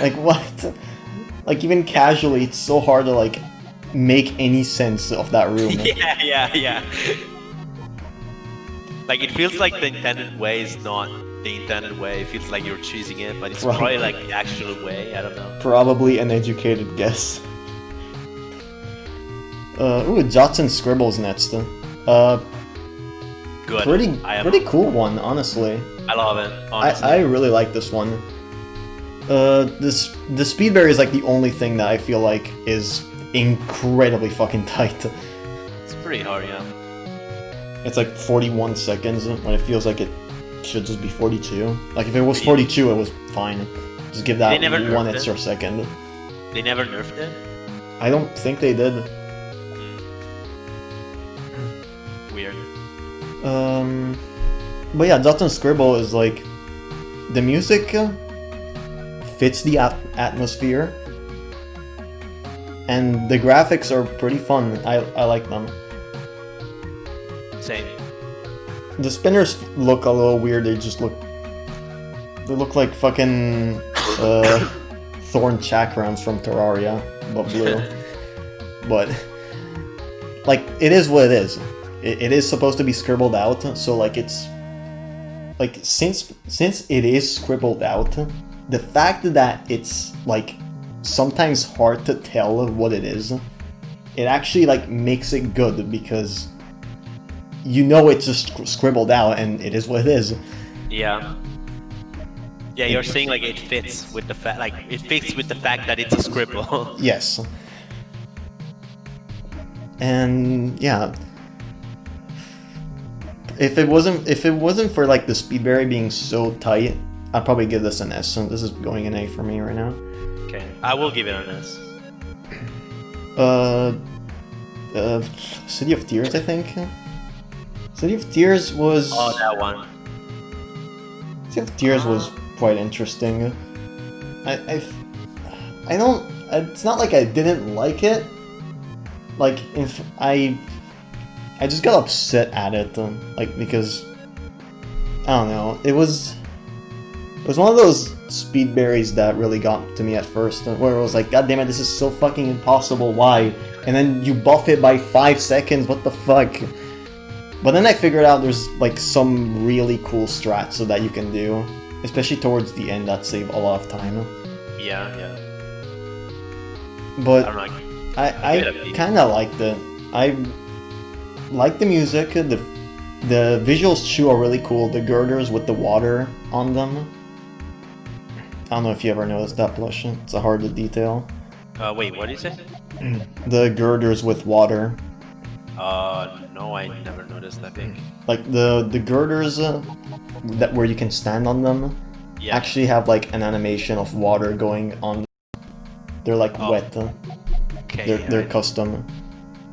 A: Like, what? Like, even casually, it's so hard to like make any sense of that room.
B: yeah. Like, it feels like the intended way is not the intended way. It feels like you're choosing it, but it's probably like the actual way. I don't know.
A: Probably an educated guess. Ooh, Jots and Scribbles next.
B: Good.
A: Pretty cool one, honestly.
B: I love it. Honestly.
A: I really like this one. The Speedberry is like the only thing that I feel like is incredibly fucking tight.
B: It's pretty hard, yeah.
A: It's like 41 seconds when it feels like it should just be 42. Like if it was 42, it was fine. Just give that one extra second.
B: They never nerfed it?
A: I don't think they did.
B: Weird.
A: But yeah, Dot and Scribble is like the music fits the atmosphere, and the graphics are pretty fun. I like them.
B: Same.
A: The spinners look a little weird. They look like fucking thorn chakrams from Terraria, but blue. But like, it is what it is. It is supposed to be scribbled out, so like it's like since it is scribbled out, the fact that it's like sometimes hard to tell what it is, it actually like makes it good because you know it's just scribbled out and it is what it is.
B: Yeah. Yeah, you're saying like it fits with the fact, like it fits with the fact that it's a scribble.
A: Yes. And yeah, if it wasn't for like the Speedberry being so tight, I'd probably give this an S. This is going an A for me right now.
B: Okay, I will give it an S.
A: City of Tears, I think. City of Tears was.
B: Oh, that one.
A: City of Tears was quite interesting. I don't. It's not like I didn't like it. Like, if I just got upset at it, like, because I don't know. It was one of those Speedberries that really got to me at first, where it was like, God damn it, this is so fucking impossible. Why? And then you buff it by 5 seconds. What the fuck? But then I figured out there's like some really cool strats so that you can do, especially towards the end, that save a lot of time.
B: Yeah.
A: But
B: I don't know.
A: I kind of liked it. I like the music. The visuals too are really cool. The girders with the water on them. I don't know if you ever noticed that, Plush. It's hard to detail.
B: Wait, what did you say?
A: The girders with water.
B: No, I never noticed that big.
A: Like the girders that where you can stand on them actually have like an animation of water going on. They're like wet.
B: Okay.
A: They're custom.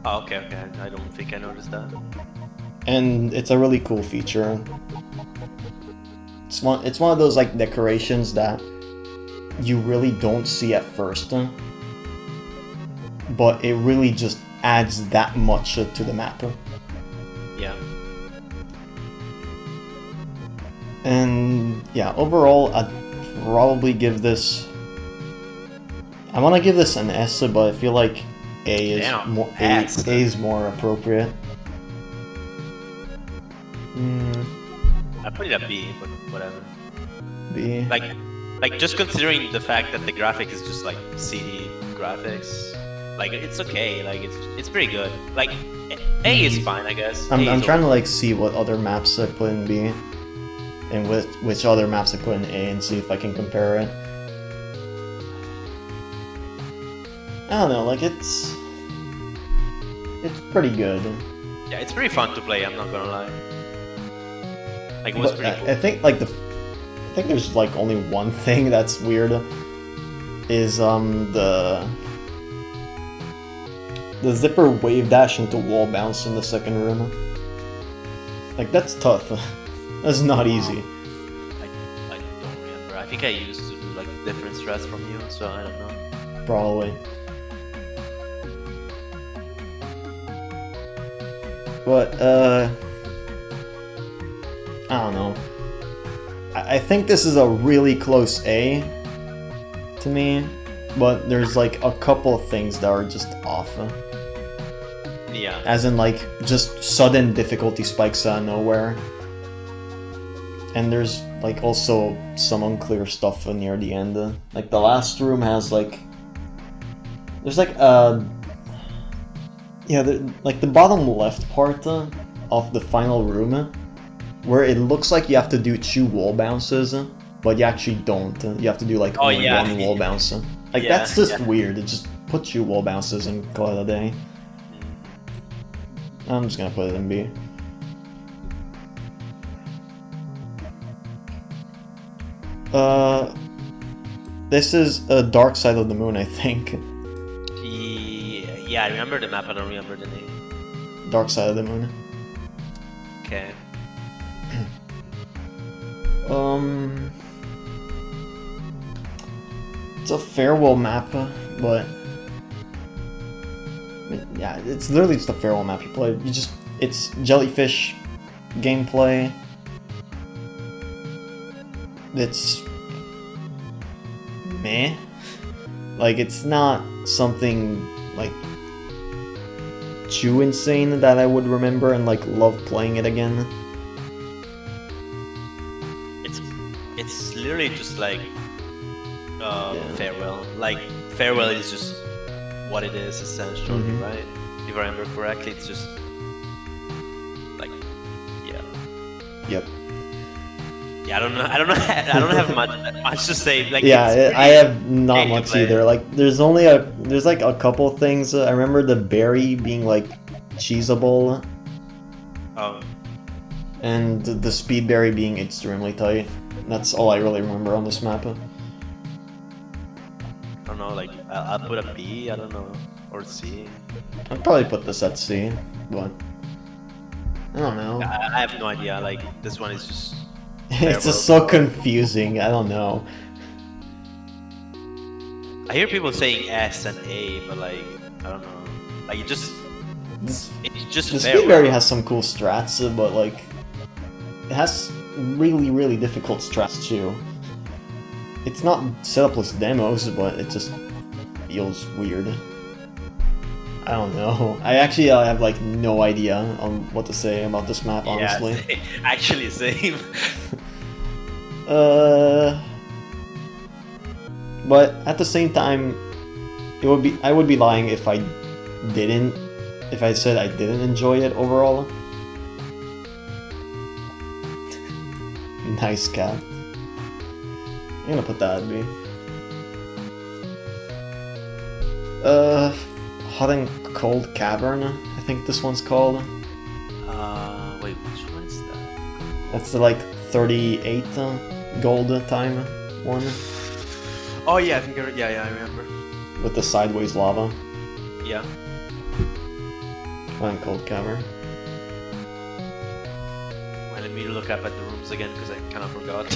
B: Oh, okay. I don't think I noticed that.
A: And it's a really cool feature. It's one of those like decorations that you really don't see at first, but it really just adds that much to the map.
B: Yeah.
A: And yeah, overall, I'd probably give this. I want to give this an S, but I feel like A is more appropriate.
B: I put it at B, but whatever.
A: B.
B: Like just considering the fact that the graphic is just like CD graphics, Like it's okay. Like it's pretty good. Like A is fine, I guess.
A: I'm trying to like see what other maps I put in B, and which other maps I put in A, and see if I can compare it. I don't know, like it's pretty good.
B: Yeah, it's pretty fun to play. I'm not gonna lie. Like it was pretty cool.
A: I think like I think there's like only one thing that's weird. Is the zipper wave dash into wall bounce in the second room. Like that's tough. That's not easy.
B: I don't remember. I think I used to do like different strats from you, so I don't know.
A: Probably. But I don't know. I think this is a really close A to me, but there's like a couple of things that are just off.
B: Yeah.
A: As in like just sudden difficulty spikes out of nowhere. And there's like also some unclear stuff near the end. Like the last room has like there's like like the bottom left part of the final room where it looks like you have to do 2 wall bounces, but you actually don't. You have to do like only 1 wall bounce. Like that's just weird. It just put 2 wall bounces and call it a day. I'm just gonna put it in B. This is a Dark Side of the Moon, I think.
B: Yeah, I remember the map. I don't remember the name.
A: Dark Side of the Moon.
B: Okay.
A: It's a farewell map, but yeah, it's literally just a farewell map you play. It's jellyfish gameplay. It's meh. Like it's not something like too insane that I would remember and like love playing it again.
B: It's literally just like farewell. Like farewell is just what it is essentially, right? If I remember correctly, it's just like
A: Yep.
B: Yeah, I don't know. I don't have much to say. Like
A: yeah, I have not much either. Like there's like a couple things. I remember the berry being like cheesable.
B: Oh.
A: And the speed berry being extremely tight. That's all I really remember on this map.
B: I don't know, like, I'll put a B, I don't know, or C.
A: I'd probably put this at C, but I don't know.
B: I have no idea, like, this one is just...
A: It's just so confusing, I don't know.
B: I hear people saying S and A, but like, I don't know. Like, it's just
A: the speed berry has some cool strats, but like, it has really, really difficult strats too. It's not set up with demos, but it just feels weird. I don't know. I actually have like no idea on what to say about this map, honestly.
B: Yeah, actually same.
A: But at the same time, I would be lying if I said I didn't enjoy it overall. Nice cat. I'm gonna put that at B. Hot and Cold Cavern, I think this one's called.
B: Wait, which one is that?
A: That's the like 38 gold time one.
B: Oh yeah, I think I remember.
A: With the sideways lava.
B: Yeah.
A: Hot and Cold Cavern.
B: Well, let me look up at the rooms again because I kind of forgot.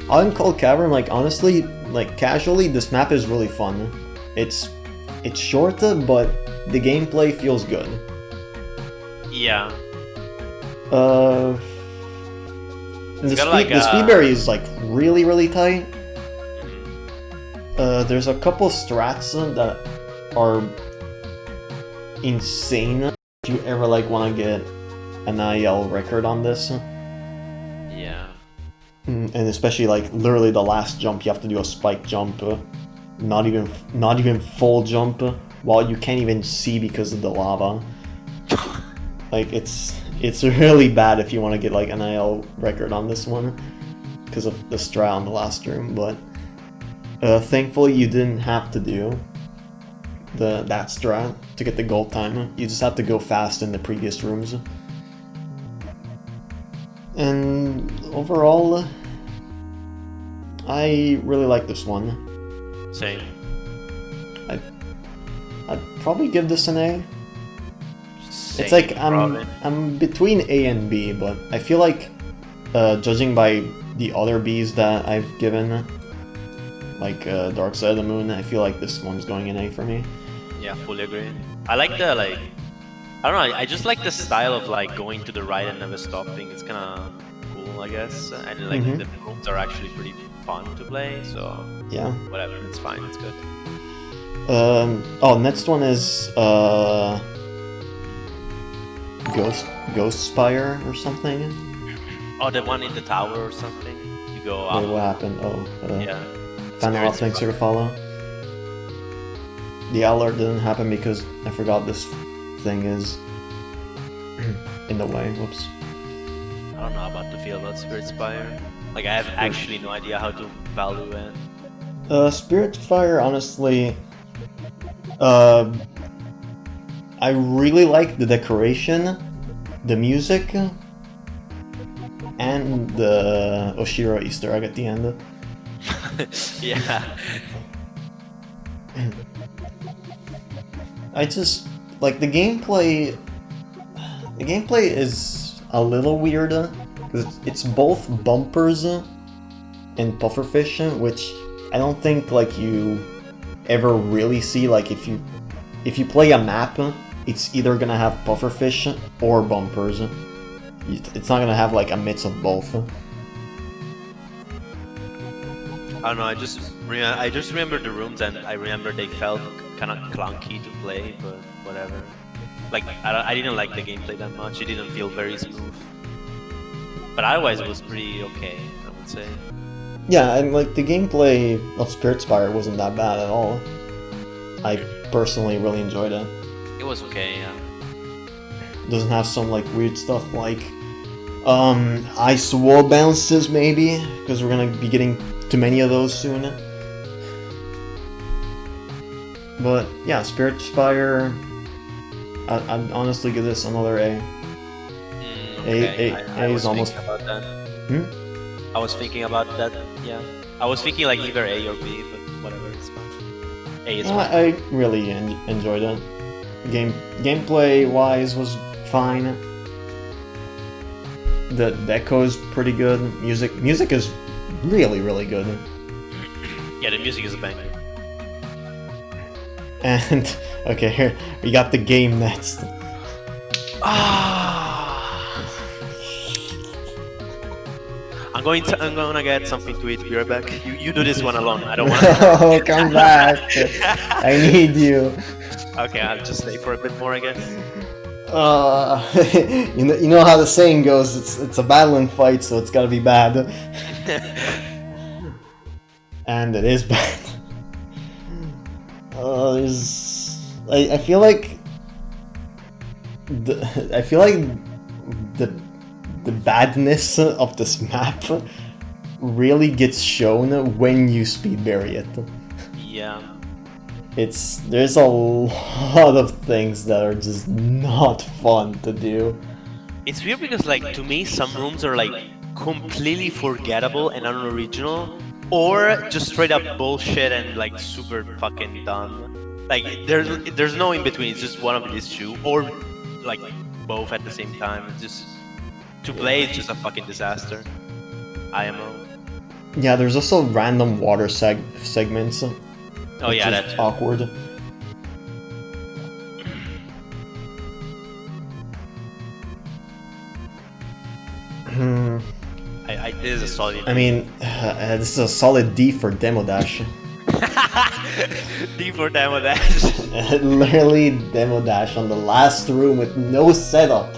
A: Hot and Cold Cavern, like honestly, like casually, this map is really fun. It's short, but the gameplay feels good.
B: Yeah.
A: The speed berry is like really, really tight. There's a couple strats that are insane if you ever like want to get an IL record on this.
B: Yeah.
A: And especially like literally the last jump, you have to do a spike jump, not even full jump, while you can't even see because of the lava. Like it's really bad if you want to get like an IL record on this one because of the strat on the last room. But thankfully you didn't have to do that strat to get the gold time. You just have to go fast in the previous rooms. And overall, I really like this one.
B: Same.
A: I'd probably give this an A.
B: Same,
A: It's like
B: probably.
A: I'm between A and B, but I feel like judging by the other Bs that I've given, like Dark Side of the Moon, I feel like this one's going in A for me.
B: Yeah, fully agree. I like the like. I don't know. I just like the style of like going to the right and never stopping. It's kind of cool, I guess. And like the rooms are actually pretty fun to play. So
A: Yeah.
B: whatever, it's fine. It's good.
A: Next one is Ghost Spire or something.
B: Oh, the one in the tower or something. You go up.
A: Wait, what happened?
B: Yeah.
A: Final off, thanks for the follow. The alert didn't happen because I forgot this thing is in the way. Whoops.
B: I don't know about the feel about Spirit Spire. Like I have actually no idea how to value it.
A: Spirit Fire, honestly, I really like the decoration, the music, and the Oshiro Easter egg at the end.
B: Yeah.
A: I just like the gameplay. The gameplay is a little weird because it's both bumpers and pufferfish, which I don't think like you ever really see. Like if you play a map, it's either gonna have pufferfish or bumpers. It's not gonna have like a mix of both.
B: I don't know. I just remember the rooms, and I remember they felt kind of clunky to play, but whatever. Like I didn't like the gameplay that much. It didn't feel very smooth. But otherwise, it was pretty okay, I would say.
A: Yeah, and like the gameplay of Spirit Spire wasn't that bad at all. I personally really enjoyed it.
B: It was okay, yeah.
A: It doesn't have some like weird stuff like ice wall bounces maybe, because we're gonna be getting too many of those soon. But yeah, Spirit Spire, I'd honestly give this another A.
B: Okay.
A: A is almost.
B: About that.
A: Hmm?
B: I was thinking about that. Yeah. I was thinking like either A or B, but whatever, it's fine. A is fine.
A: I really enjoyed it. Gameplay wise was fine. The deco is pretty good. Music is really good.
B: Yeah, the music is a banger.
A: And okay, here we got the game next.
B: I'm gonna get something to eat. Be right back. You do this one alone. I don't want.
A: Oh, come back! I need you.
B: Okay, I'll just stay for a bit more, I guess.
A: You know how the saying goes. It's a battle and fight, so it's gotta be bad. And it is bad. I feel like the badness of this map really gets shown when you speed bury it.
B: Yeah.
A: There's a lot of things that are just not fun to do.
B: It's weird because like to me some rooms are like completely forgettable and unoriginal, or just straight up bullshit and like super fucking dumb. Like there's no in between. It's just one of these two, or like both at the same time. It's just to play. It's just a fucking disaster. IMO.
A: Yeah, there's also random water segments.
B: Oh yeah,
A: that's
B: that's
A: awkward.
B: this is a solid.
A: I mean, this is a solid D for Demo Dash.
B: D for Demo Dash.
A: Literally Demo Dash on the last room with no setup.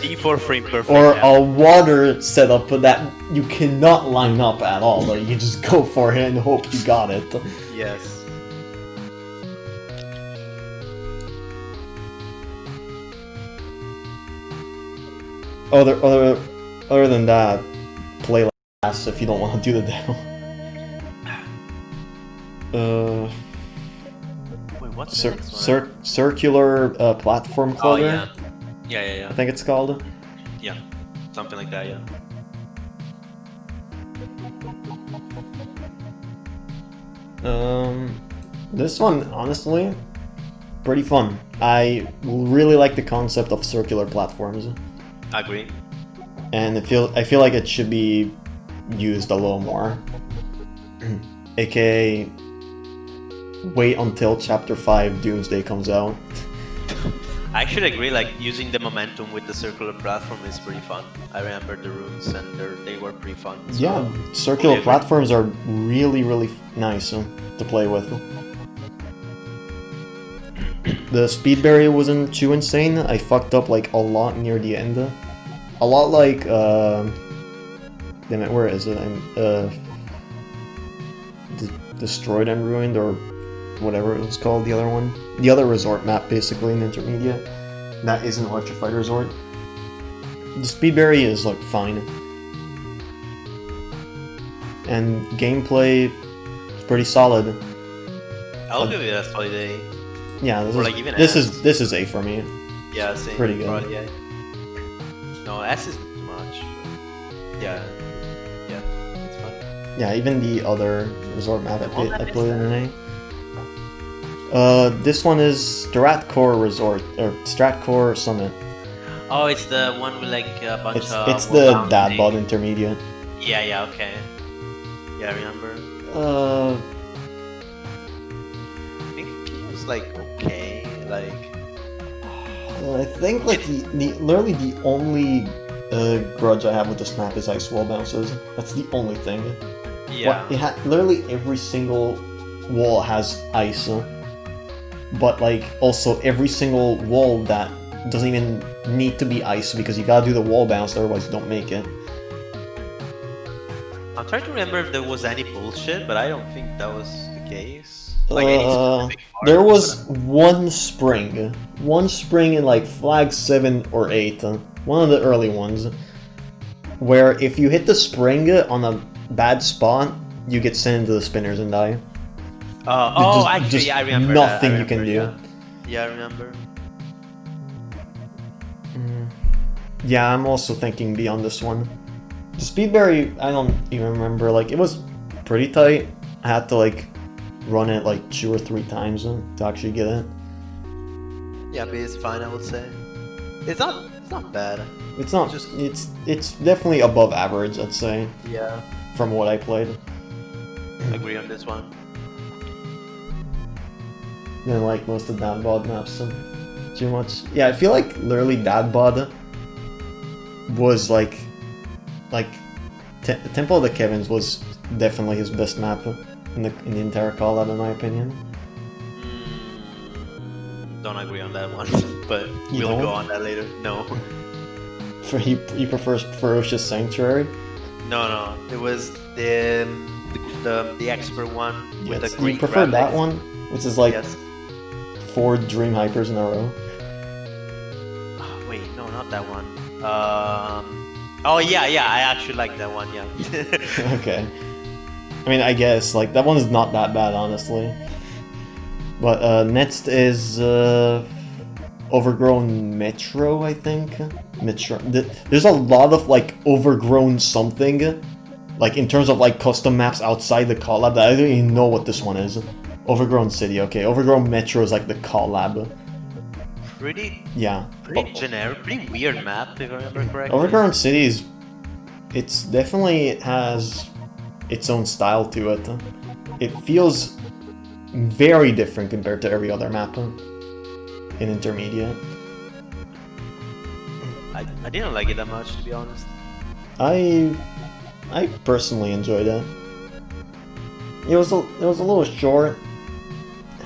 B: D4 frame perfect.
A: Or
B: yeah.
A: a water setup that you cannot line up at all. Like, you just go for it and hope you got it.
B: Yes.
A: Other than that, play like ass if you don't want to do the demo.
B: Wait, what's the next one?
A: Circular platform
B: Oh
A: clutter.
B: yeah. Yeah.
A: I think it's called.
B: Yeah, something like that. Yeah.
A: This one, honestly, pretty fun. I really like the concept of circular platforms,
B: I agree.
A: and I feel like it should be used a little more. AKA, wait until Chapter 5 Doomsday comes out.
B: I actually agree. Like using the momentum with the circular platform is pretty fun. I remember the rooms and they were pretty fun. So
A: Yeah, circular platforms are really nice to play with. The speed barrier wasn't too insane. I fucked up like a lot near the end. A lot like damn it, where is it? Destroyed and Ruined, or whatever it was called, the other one. The other resort map, basically, in Intermediate. That isn't Electrified Resort. The speed barrier is like fine. And gameplay is pretty solid.
B: I'll give it a solid A.
A: Yeah,
B: Or like even
A: this
B: S.
A: is A for me.
B: Yeah, same.
A: Pretty good.
B: Probably, yeah. No, S is too much. Yeah, it's fun.
A: Yeah, even the other resort map I played in an A. This one is Stratcore Resort, or Stratcore Summit.
B: Oh, it's the one with like a bunch of.
A: It's the
B: bounty.
A: Dadbot Intermediate.
B: Yeah, okay. Yeah, I remember. I think it was like okay, like.
A: I think like literally the only grudge I have with this map is ice wall bounces. That's the only thing.
B: Yeah.
A: Literally every single wall has ice, but like also every single wall that doesn't even need to be ice because you gotta do the wall bounce, otherwise you don't make it.
B: I'm trying to remember if there was any bullshit, but I don't think that was the case. Like any specific part,
A: there was one spring in like flag 7 or 8, one of the early ones, where if you hit the spring on a bad spot, you get sent into the spinners and die.
B: Actually, yeah, I remember.
A: Nothing you can do.
B: Yeah, I remember.
A: Yeah, I'm also thinking beyond this one. The speed barrier, I don't even remember. Like, it was pretty tight. I had to like run it like 2 or 3 times to actually get it.
B: Yeah, but it's fine, I would say. It's not bad.
A: It's not just it's definitely above average, I'd say.
B: Yeah.
A: From what I played.
B: I agree on this one.
A: Didn't like most of Dadbod maps too much. Yeah, I feel like literally Dadbod was like Temple of the Kevins was definitely his best map in the entire collab, in my opinion.
B: Don't agree on that one, but
A: You
B: we'll
A: don't?
B: go on that later. No.
A: He prefers Ferocious Sanctuary.
B: No, it was the expert one with the green.
A: You prefer that
B: graphics.
A: one, which is like
B: Yes.
A: 4 Dream Hypers in a row.
B: Oh, wait, no, not that one. Oh yeah, I actually like that one. Yeah.
A: Okay. I mean, I guess like that one's not that bad, honestly. But next is Overgrown Metro, I think. Metro. There's a lot of like overgrown something, like in terms of like custom maps outside the collab that I don't even know what this one is. Overgrown City, okay. Overgrown Metro is like the collab.
B: Pretty
A: Yeah.
B: generic, pretty weird map if I remember correctly.
A: Overgrown City is, it's definitely has its own style to it. It feels very different compared to every other map in Intermediate.
B: I didn't like it that much, to be honest.
A: I personally enjoyed it. It was a little short.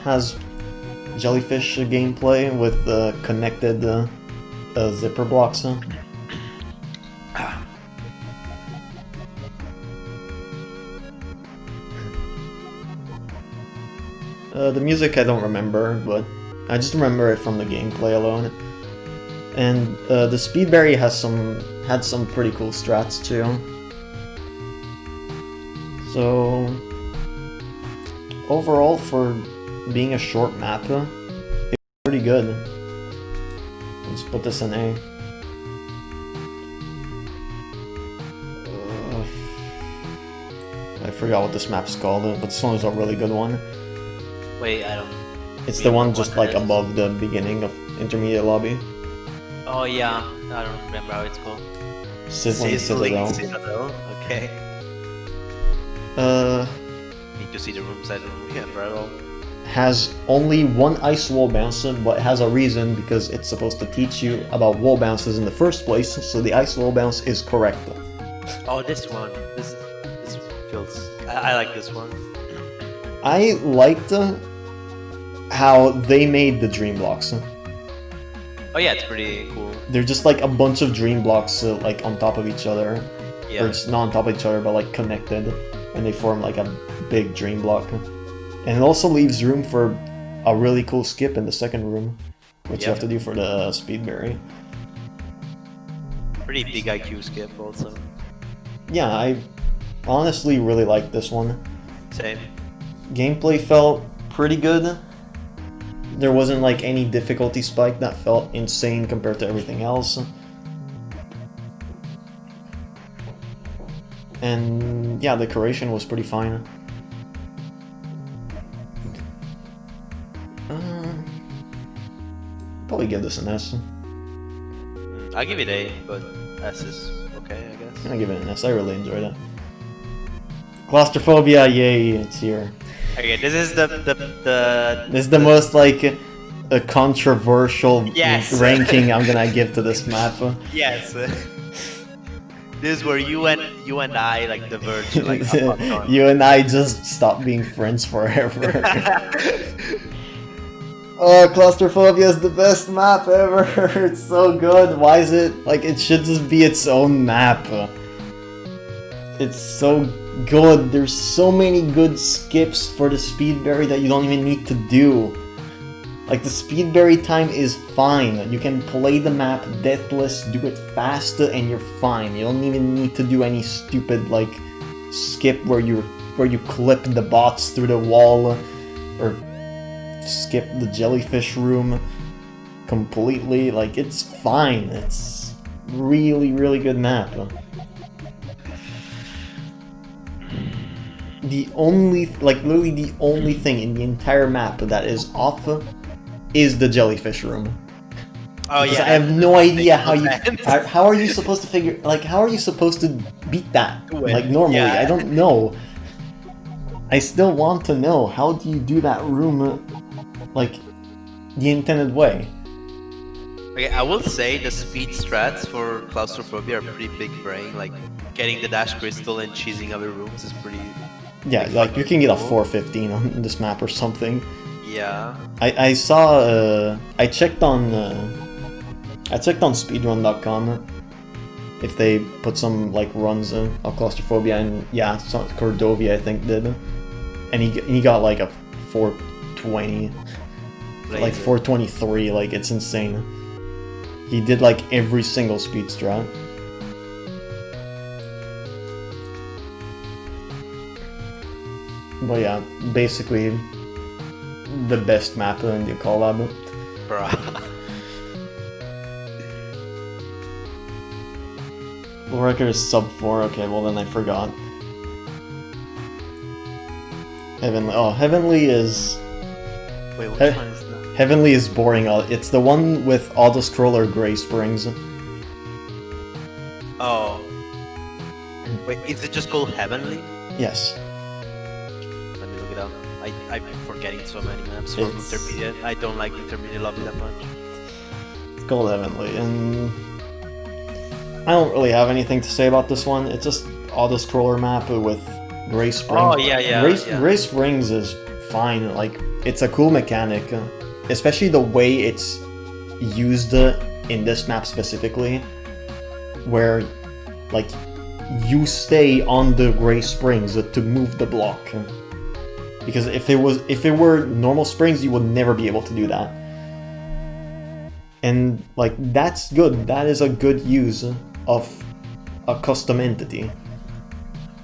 A: Has jellyfish gameplay with connected zipper blocks. The music I don't remember, but I just remember it from the gameplay alone. And the Speedberry had some pretty cool strats too. So overall, for being a short map, it's pretty good. Let's put this in A. I forgot what this map's called, but this one is a really good one.
B: Wait, I don't...
A: It's the one just like above the beginning of intermediate lobby.
B: Oh yeah, I don't remember how it's called.
A: Citadel.
B: Okay. Need to see the rooms, I don't remember at all.
A: Has only one ice wall bounce, but it has a reason because it's supposed to teach you about wall bounces in the first place, so the ice wall bounce is correct.
B: Oh, this one. This feels... I like this one.
A: I liked how they made the dream blocks.
B: Oh yeah, it's pretty cool.
A: They're just like a bunch of dream blocks like on top of each other.
B: Yeah.
A: Or it's not on top of each other, but like connected, and they form like a big dream block. And it also leaves room for a really cool skip in the second room, which you have to do for the Speedberry.
B: Pretty big IQ skip also.
A: Yeah, I honestly really like this one.
B: Same.
A: Gameplay felt pretty good. There wasn't like any difficulty spike that felt insane compared to everything else. And yeah, the decoration was pretty fine. Probably give this an S.
B: I'll give it A, but S is okay, I guess.
A: I'll give it an S. I really enjoyed it. Claustrophobia, yay, it's here.
B: Okay, this is the
A: This is the most like a controversial ranking I'm gonna give to this map.
B: Yes. This is where you and I like diverge like
A: you and I just stop being friends forever. Oh, Claustrophobia is the best map ever. It's so good. Why is it like it should just be its own map? It's so good. There's so many good skips for the Speedberry that you don't even need to do. Like the Speedberry time is fine. You can play the map deathless, do it fast, and you're fine. You don't even need to do any stupid like skip where you clip the bots through the wall or skip the jellyfish room completely. Like it's fine. It's really good map. The only, like literally the only thing in the entire map that is off is the jellyfish room.
B: Oh
A: because
B: yeah.
A: I have no idea how are you supposed to figure, like how are you supposed to beat that? Like normally,
B: yeah.
A: I don't know. I still want to know, how do you do that room like the intended way?
B: Okay, I will say the speed strats for Claustrophobia are pretty big brain, like getting the dash crystal and cheesing other rooms is pretty...
A: Yeah, like you can get a 415 on this map or something.
B: Yeah.
A: I saw, I checked on speedrun.com if they put some like runs of Claustrophobia, and yeah, Cordovia I think did, and he got like a 420, like 423, like it's insane. He did like every single speed strat. But yeah, basically the best map in the collab.
B: Bruh.
A: Record is sub 4, okay, well then I forgot. Heavenly, oh, Heavenly is...
B: Wait, which one is that?
A: Heavenly is boring, it's the one with auto-scroller Gray Springs.
B: Oh. Wait, is it just called Heavenly?
A: Yes.
B: Let me look it up. I'm forgetting so many maps from Intermediate. I don't like Intermediate lobby that much.
A: It's called Heavenly, and... I don't really have anything to say about this one. It's just auto-scroller map with Gray Springs.
B: Oh, yeah.
A: Gray Springs is fine, like, it's a cool mechanic. Especially the way it's used in this map specifically, where, like, you stay on the Gray Springs to move the block. Because if it were normal springs, you would never be able to do that. And like that's good. That is a good use of a custom entity.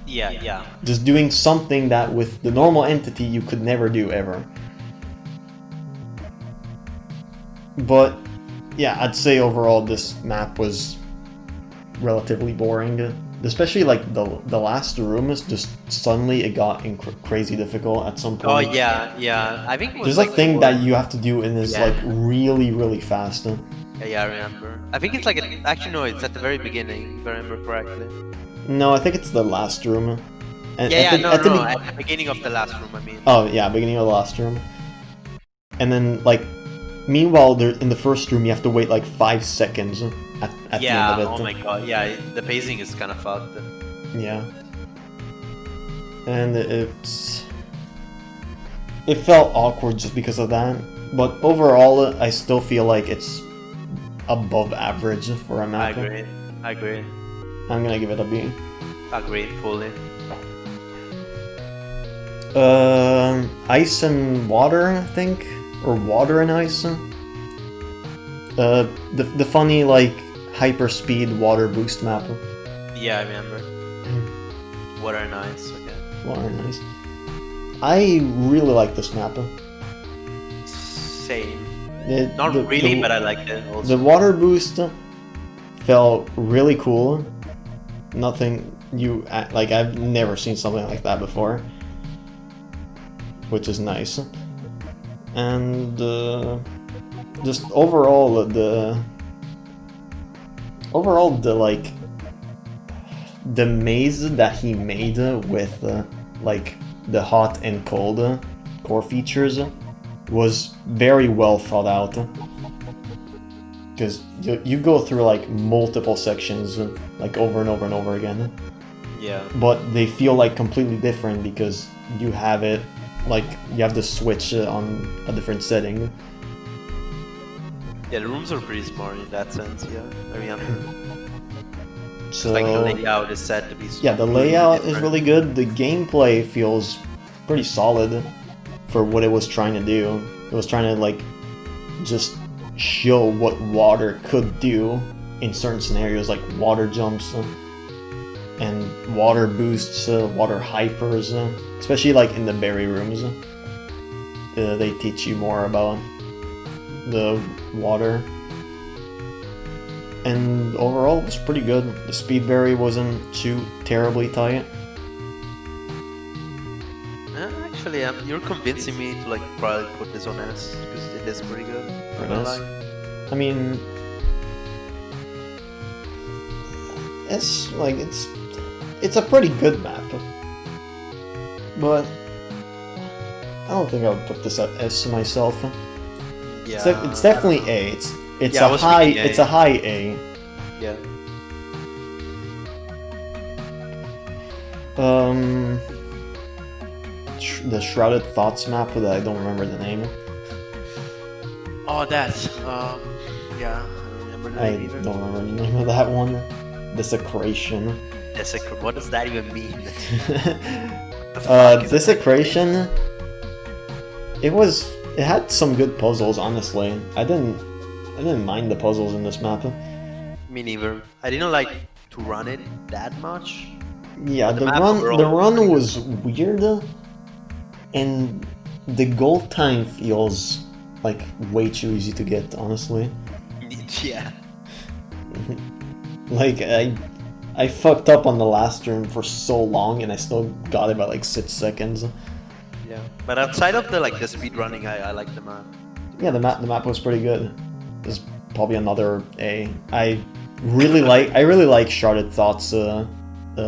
B: Yeah.
A: Just doing something that with the normal entity you could never do ever. But yeah, I'd say overall this map was relatively boring. Especially like the last room is just suddenly it got crazy difficult at some point.
B: Oh yeah. I think it was
A: There's
B: like
A: a thing that you have to do and it's
B: Yeah.
A: like really fast.
B: Yeah, I remember. I think it's like actually no, it's at the very beginning, if I remember correctly.
A: No, I think it's the last room. And
B: Yeah,
A: at the
B: at the beginning of the last room, I mean.
A: Oh yeah, beginning of the last room. And then like, meanwhile, there in the first room you have to wait like 5 seconds at the end of it.
B: Oh my god, yeah, the pacing is kind of fucked.
A: Yeah. And it felt awkward just because of that. But overall, I still feel like it's above average for a map.
B: I agree.
A: I'm gonna give it a B.
B: Agree fully.
A: Ice and water, I think, or water and ice. The funny like hyper speed water boost map.
B: Yeah, I remember. Water and ice. Okay.
A: Water and ice. I really like this map.
B: Same. Not really, but I liked it also.
A: The water boost felt really cool. Nothing like I've never seen something like that before, which is nice. And just overall the like the maze that he made with like the hot and cold core features was very well thought out. Because you go through like multiple sections like over and over and over again.
B: Yeah.
A: But they feel like completely different because you have it like you have the switch on a different setting.
B: Yeah, the rooms are pretty smart in that sense. Yeah, I remember.
A: So
B: like the layout is set to be.
A: Yeah, the layout is really good. The gameplay feels pretty solid for what it was trying to do. It was trying to like just show what water could do in certain scenarios, like water jumps and water boosts, water hypers, especially like in the berry rooms. They teach you more about the water. And overall, it was pretty good. The speed berry wasn't too terribly tight.
B: Actually, you're convincing me to like probably put this on S because it is pretty good.
A: I mean, it's a pretty good map, but I don't think I would put this at S myself.
B: Yeah,
A: it's definitely A. It's a high A.
B: Yeah.
A: The Shrouded Thoughts map that I don't remember the name.
B: Oh, that. Yeah, I don't remember the name either.
A: Don't remember the name of that one. Desecration.
B: What does that even mean?
A: Desecration. It had some good puzzles, honestly. I didn't mind the puzzles in this map.
B: Me neither. I didn't like to run it that much.
A: Yeah, the run was weird, and the gold time feels like way too easy to get, honestly.
B: Yeah.
A: Like I fucked up on the last room for so long, and I still got it by like 6 seconds.
B: Yeah, but outside of the speed running, I like the map.
A: Yeah, the map was pretty good. It's probably another A. I really like Shrouded Thoughts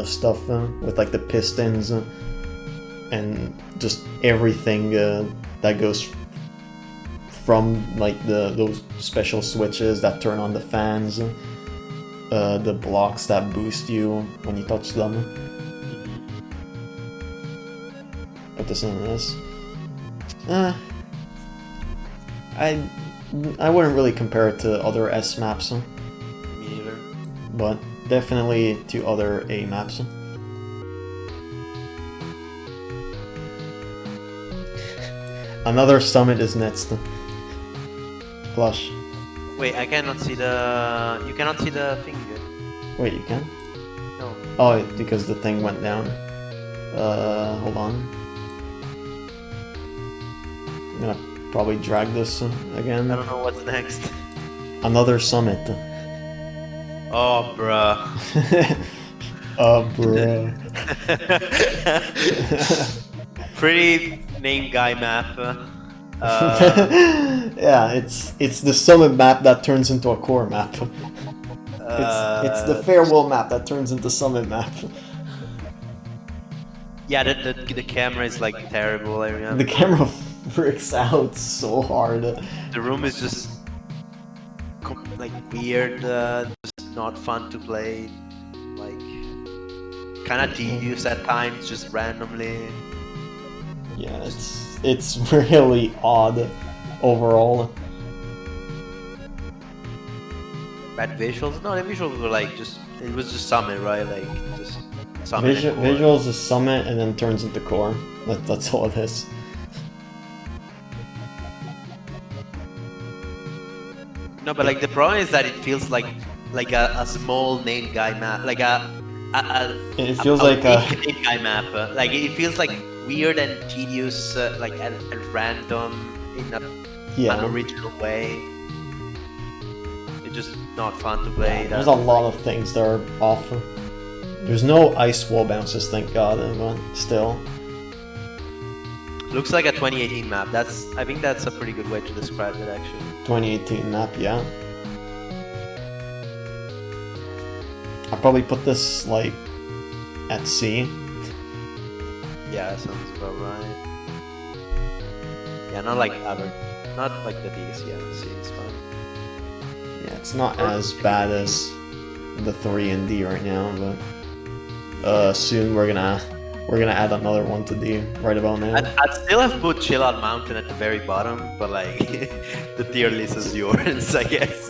A: stuff with like the pistons and just everything that goes from like those special switches that turn on the fans, the blocks that boost you when you touch them. Put this in this. I wouldn't really compare it to other S maps.
B: Me neither.
A: But definitely to other A maps. Another summit is next. Plush.
B: Wait, I cannot see the. You cannot see the thing.
A: Wait, you can?
B: No.
A: Oh, because the thing went down. Hold on. I'm gonna probably drag this again.
B: I don't know what's next.
A: Another summit.
B: Oh, bruh.
A: Oh, bruh.
B: Pretty name guy map.
A: Yeah, it's the summit map that turns into a core map. It's the farewell map that turns into summit map.
B: Yeah, the camera is like terrible. I remember.
A: The camera freaks out so hard.
B: The room is just like weird, just not fun to play. Like kind of tedious at times, just randomly.
A: Yeah, it's really odd overall.
B: Bad visuals? No, the visuals were like just. It was just summit, right? Like just summit.
A: Visuals is summit and then turns into core. That's all it is.
B: No, but like the problem is that it feels like a small name guy map, like
A: It feels like a
B: name guy map. Like it feels like weird and tedious, like and random in an original way. It's just not fun to play.
A: Yeah, there's a lot of things that are off. There's no ice wall bounces, thank God, but still.
B: Looks like a 2018 map. I think that's a pretty good way to describe it, actually.
A: 2018 map, yeah. I'll probably put this like at C.
B: Yeah, that sounds about right. Yeah, not like the DC. Yeah, C is fine.
A: Yeah, it's not as bad as the 3 and D right now, but soon we're gonna add another one to D right about now.
B: I'd still have put Chill Out Mountain at the very bottom, but like the tier list is yours, I guess.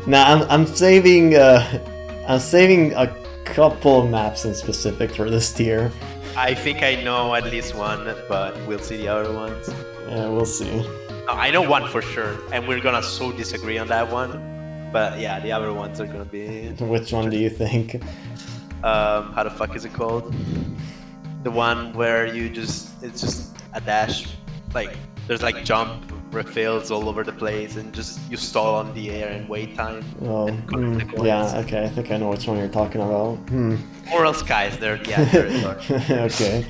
A: Nah, I'm saving a couple of maps in specific for this tier.
B: I think I know at least one, but we'll see the other ones.
A: Yeah, we'll see.
B: I know one for sure, and we're gonna so disagree on that one. But yeah, the other ones are gonna be.
A: Which one do you think?
B: How the fuck is it called? The one where it's just a dash, like there's like jump refills all over the place, and just you stall on the air and wait time.
A: Oh, yeah, okay, I think I know which one you're talking about.
B: Moral Skies, there is.
A: Okay.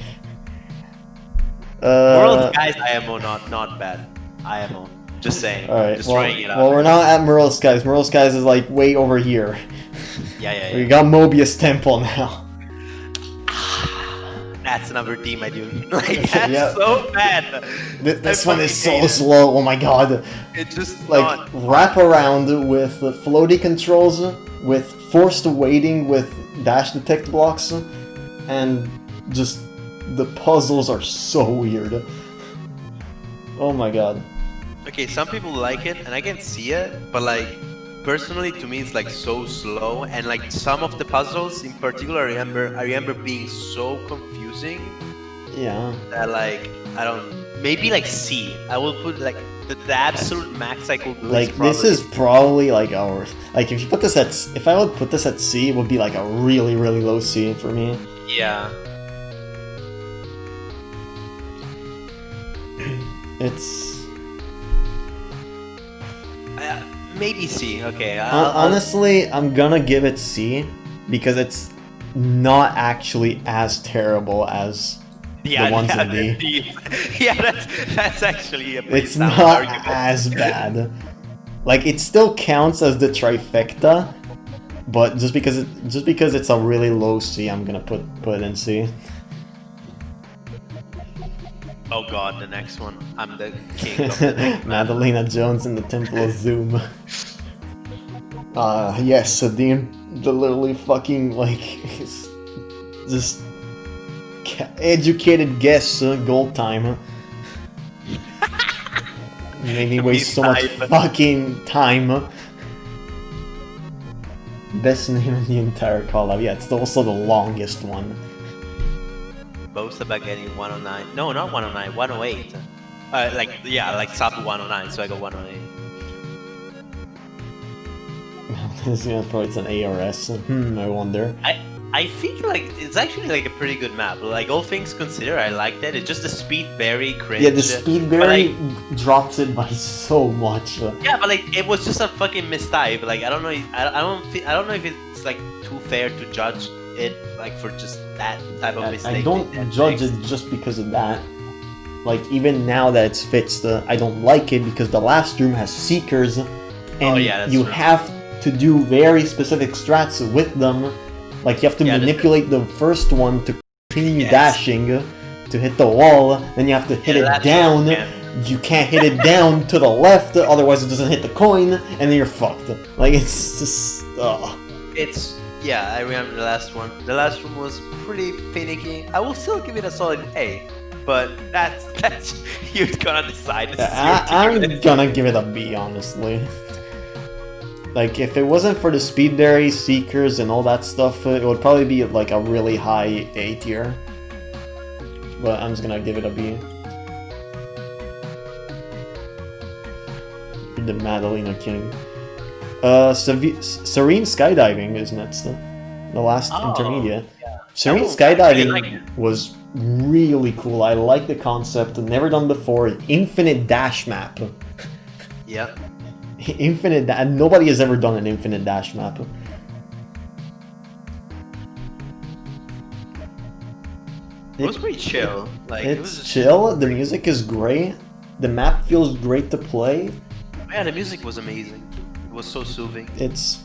B: Moral Skies IMO not bad. IMO. Just saying.
A: Alright,
B: Just throwing it out.
A: Well, we're not at Moral Skies. Moral Skies is like way over here.
B: Yeah.
A: We got Mobius Temple now.
B: That's another theme I do. Like, that's so bad.
A: This one is so slow, oh my god.
B: It's just
A: like wrap around with floaty controls, with forced waiting with dash detect blocks, and just the puzzles are so weird. Oh my god.
B: Okay, some people like it, and I can see it, but like, personally to me it's like so slow, and like some of the puzzles in particular I remember being so confusing.
A: Yeah.
B: That like, I don't, maybe like C. I will put like the absolute max I could do.
A: Like this is probably like ours. Like if I would put this at C, it would be like a really low C for me.
B: Yeah.
A: It's
B: maybe C. Okay.
A: Honestly, I'm gonna give it C because it's not actually as terrible as the ones in D.
B: Yeah, that's actually a pretty
A: It's not
B: argument.
A: as bad. Like it still counts as the trifecta, but just because it's a really low C, I'm gonna put it in C.
B: Oh god, the next one. I'm the king of the next
A: Madalena Jones in the Temple of Zoom. Yes, the literally fucking like just educated guess gold time. Made me waste so much fucking time. Best name in the entire collab. Yeah, it's also the longest one.
B: boast about getting 109. No, not 109, 108. Like sub 109, so I got 108.
A: It's an ARS. I wonder.
B: I think like it's actually like a pretty good map. Like all things considered, I liked it. It's just the speed very cringe.
A: Yeah, the speed berry drops it by so much.
B: Yeah, but like it was just a fucking mistype. Like I don't know. I don't know if it's like too fair to judge it like for just that type of mistake.
A: I don't judge it just because of that. Like even now that it's fixed, I don't like it because the last room has seekers, and you have to do very specific strats with them. Like you have to manipulate the first one to continue dashing to hit the wall, then you have to hit it down. You can't hit it down to the left, otherwise it doesn't hit the coin, and then you're fucked. Like it's just
B: I remember the last one. The last one was pretty finicky. I will still give it a solid A, but that's you're gonna decide.
A: I'm gonna give it a B, honestly. Like, if it wasn't for the speedberry, seekers, and all that stuff, it would probably be like a really high A tier. But I'm just gonna give it a B. The Madalena King. Serene Skydiving is next. The last intermediate.
B: Yeah.
A: Serene Skydiving was really cool. I like the concept. Never done before. Infinite dash map.
B: Yeah.
A: Infinite, and nobody has ever done an infinite dash map.
B: It was pretty chill. Like
A: it's
B: it was
A: chill. The music is great. The map feels great to play.
B: Yeah, the music was amazing. It was so soothing.
A: It's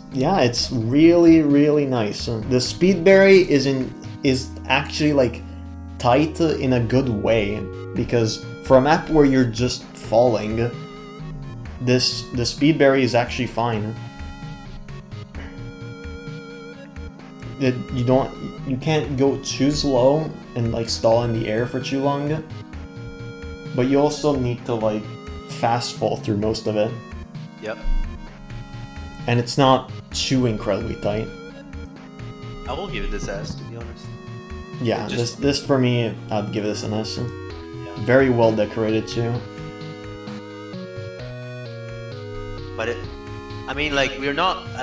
A: really really nice. The speedberry is actually like tight in a good way, because for a map where you're just falling, the speedberry is actually fine. You can't go too slow and like stall in the air for too long, but you also need to like fast fall through most of it.
B: Yep.
A: And it's not too incredibly tight.
B: I will give it this S, to be honest.
A: Yeah, this for me, I'd give this an S. Yeah. Very well decorated too.
B: But I mean, like, I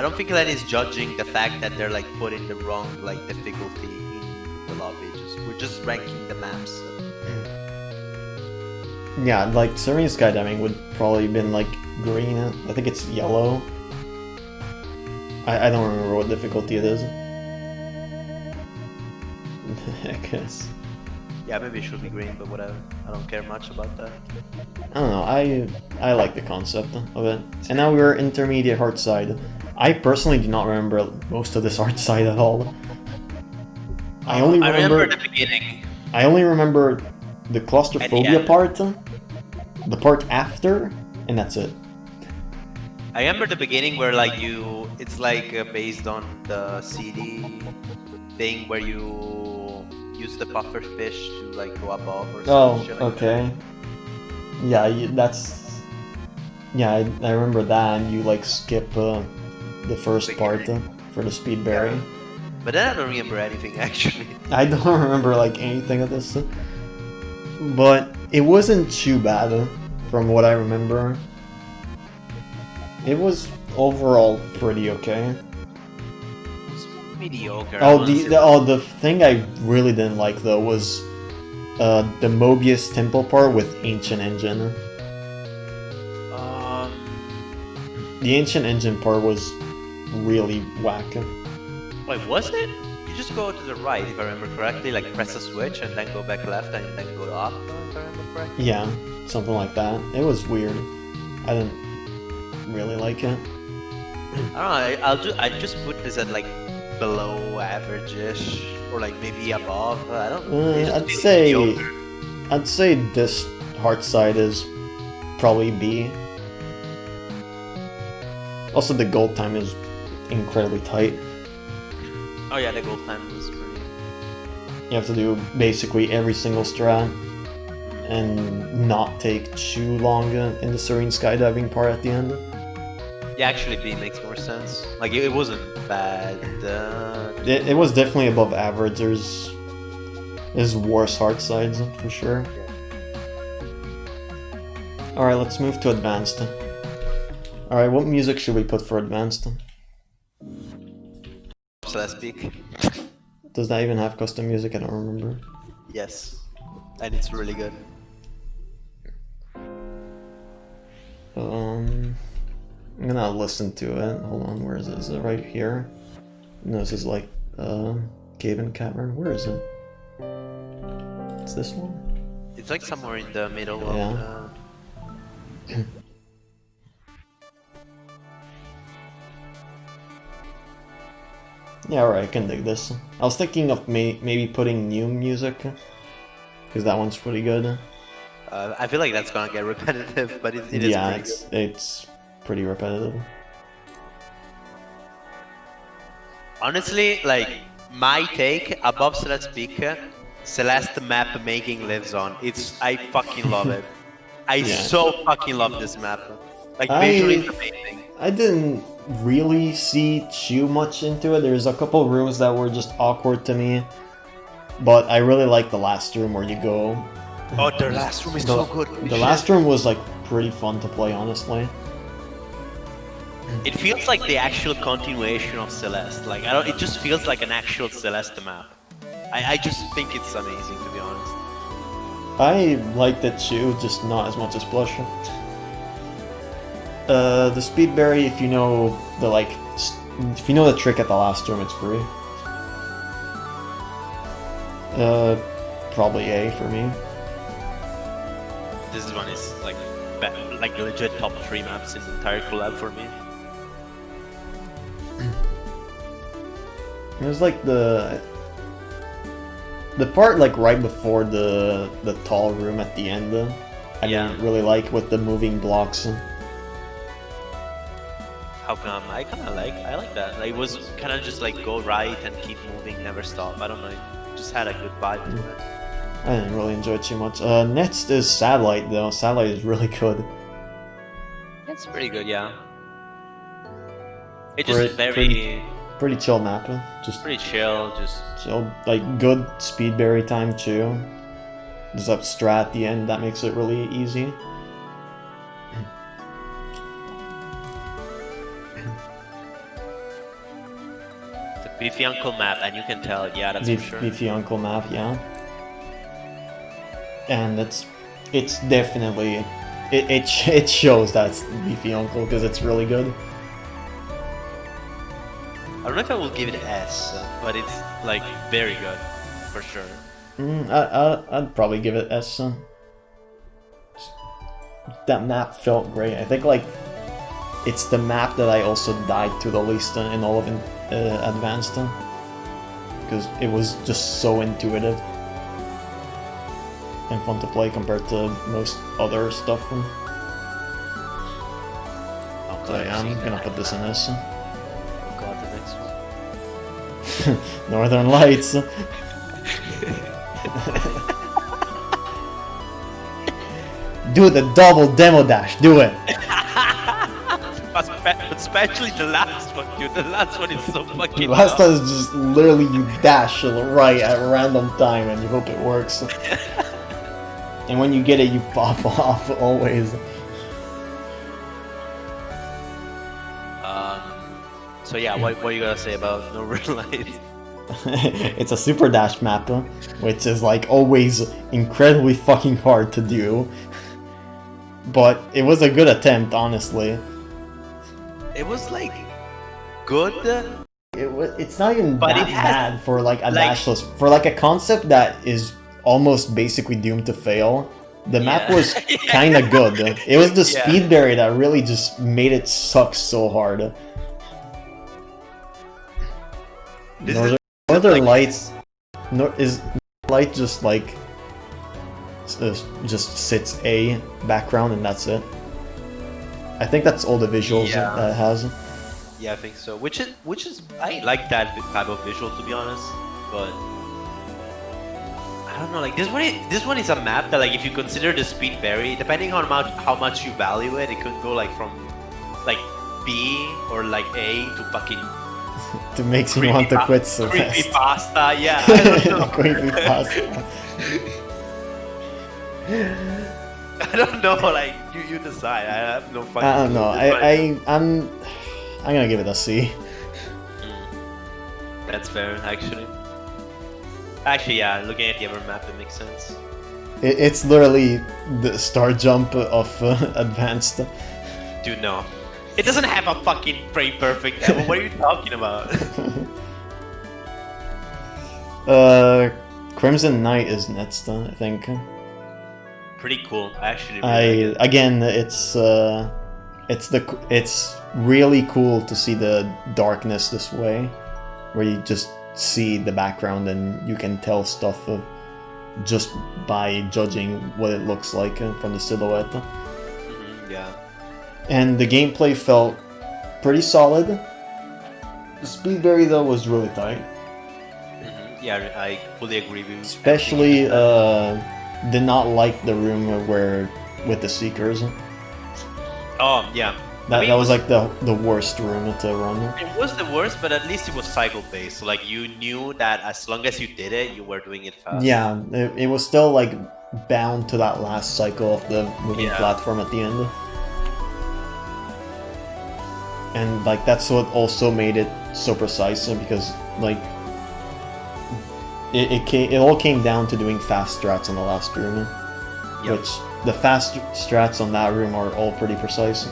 B: don't think that is judging the fact that they're like putting the wrong like difficulty in the lobby. We're just ranking the maps. So.
A: Yeah, like Serene Skydiving would probably been like green. I think it's yellow. I don't remember what difficulty it is. I guess.
B: Yeah, maybe it should be green, but whatever. I don't care much about that.
A: I don't know, I like the concept of it. And now we're intermediate hard side. I personally do not remember most of this hard side at all. I remember
B: the beginning.
A: I only remember the claustrophobia part, the part after, and that's it.
B: I remember the beginning where like it's like based on the CD thing where you use the puffer fish to like go above or something.
A: Oh, okay. Yeah, I remember that, and you like skip the first part for the speedberry.
B: Yeah. But then I don't remember anything actually.
A: I don't remember like anything of this, but it wasn't too bad from what I remember. It was overall pretty okay.
B: It's mediocre.
A: The thing I really didn't like though was the Mobius Temple part with Ancient Engine. The Ancient Engine part was really whack.
B: Wait, was it? You just go to the right, if I remember correctly, like press a switch and then go back left and then go up, if I remember correctly?
A: Yeah, something like that. It was weird. I didn't really like it.
B: I don't know, I just put this at like below average-ish, or like maybe above, I don't know.
A: I'd say this hard side is probably B. Also, the gold time is incredibly tight.
B: Oh yeah, the gold time was pretty...
A: You have to do basically every single strat and not take too long in the Serene Skydiving part at the end.
B: Yeah, actually B makes more sense. Like, it wasn't bad.
A: It was definitely above average. This is worse hard sides for sure. Alright, let's move to advanced. Alright, what music should we put for advanced?
B: Celeste speak.
A: Does that even have custom music? I don't remember.
B: Yes. And it's really good.
A: I'm gonna listen to it. Hold on, where is it? Is it right here? No, this is like Cave and Cavern. Where is it? It's this one?
B: It's like somewhere in the middle
A: Yeah.
B: of
A: Yeah, alright, I can dig this. I was thinking of maybe putting new music, because that one's pretty good.
B: I feel like that's gonna get repetitive, but it is
A: Yeah,
B: pretty good.
A: it's pretty repetitive.
B: Honestly, like, my take above Celeste Peak, Celeste map making lives on. I fucking love it. I
A: Yeah.
B: so fucking love this map. Like, visually it's amazing.
A: I didn't really see too much into it. There's a couple rooms that were just awkward to me, but I really like the last room where you go.
B: Oh, the last room is so good.
A: The last room was like pretty fun to play, honestly.
B: It feels like the actual continuation of Celeste. Like, it just feels like an actual Celeste map. I just think it's amazing, to be honest.
A: I liked it too, just not as much as Plush. The Speedberry, if you know the trick at the last room, it's free. Probably A for me.
B: This one is like legit top 3 maps in the entire collab for me.
A: It was like the part like right before the tall room at the end. I didn't really like with the moving blocks.
B: How come? I like that. Like, it was kind of just like go right and keep moving, never stop. I don't know. It just had a good vibe to it.
A: I didn't really enjoy it too much. Next is Satellite though. Satellite is really good.
B: It's pretty good, yeah. It just
A: pretty chill map. Just
B: pretty chill, just
A: chill, like good Speedberry time too. There's up strat at the end that makes it really easy.
B: the beefy uncle map, and you can tell, yeah, that's for sure.
A: Beefy Uncle map, yeah. And it's definitely it shows that's Beefy Uncle because it's really good.
B: I don't know if I will give it S, but it's like very good, for sure.
A: I'd probably give it S. That map felt great. I think like it's the map that I also died to the least in all of Advanced, because it was just so intuitive and fun to play compared to most other stuff. So yeah, I'm gonna put this in this.
B: Oh god, the next one.
A: Northern Lights. Do the double demo dash, do it!
B: Especially the last one, dude. The last one is so fucking
A: The last one is just literally you dash right at random time and you hope it works. And when you get it, you pop off always.
B: So yeah, what are you gonna say about Northern Lights?
A: It's a super dash map, which is like always incredibly fucking hard to do. But it was a good attempt, honestly.
B: It was like good.
A: It's not even
B: But
A: that
B: it has,
A: bad for like a dashless, for like a concept that is almost basically doomed to fail. The map was kind of good. It was the Speedberry that really just made it suck so hard. Northern Lights is Light just like just sits A background and that's it. I think that's all the visuals that it has.
B: Yeah, I think so. Which is I like that type of visual, to be honest, but I don't know. Like this one is a map that, like, if you consider the Speedberry, depending on how much you value it, it could go like from like B or like A to fucking
A: It makes me want to quit so
B: Creepy
A: fast.
B: pasta, yeah. I don't know.
A: Creepy pasta.
B: I don't know. Like you decide. I have no fucking.
A: I don't know. I'm gonna give it a C.
B: That's fair, actually. Actually, yeah. Looking at the other map, it makes sense.
A: It's literally the star jump of advanced.
B: Dude, no. It doesn't have a fucking frame perfect level. What are you talking about?
A: Crimson Knight is next, I think.
B: Pretty cool. I actually really like it.
A: Again, it's really cool to see the darkness this way, where you just see the background and you can tell stuff just by judging what it looks like from the silhouette.
B: Yeah.
A: And the gameplay felt pretty solid. The speed vary though was really tight.
B: Yeah, I fully agree with you.
A: Especially, did not like the room where with the Seekers.
B: Oh yeah.
A: That was like the worst room to run.
B: It was the worst, but at least it was cycle based. So like you knew that as long as you did it, you were doing it fast.
A: Yeah, it was still like bound to that last cycle of the moving platform at the end. And like that's what also made it so precise, because like it all came down to doing fast strats on the last room, which the fast strats on that room are all pretty precise.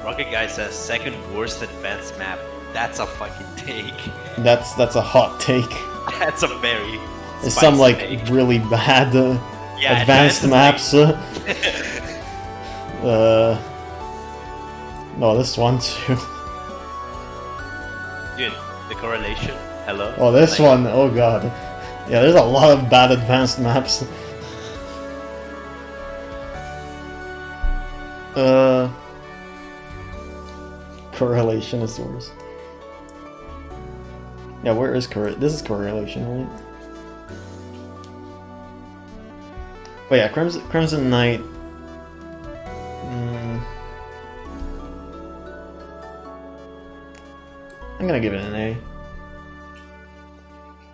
B: Rocket Guy says second worst advanced map. That's a fucking take.
A: That's a hot take.
B: That's a very.
A: It's some like
B: take.
A: really bad advanced maps. No, this one too.
B: Dude, the correlation. Hello.
A: Oh, this one. Oh god. Yeah, there's a lot of bad advanced maps. Correlation is worse. Yeah, where is this is correlation, right? But yeah, Crimson Knight. I'm gonna give it an A.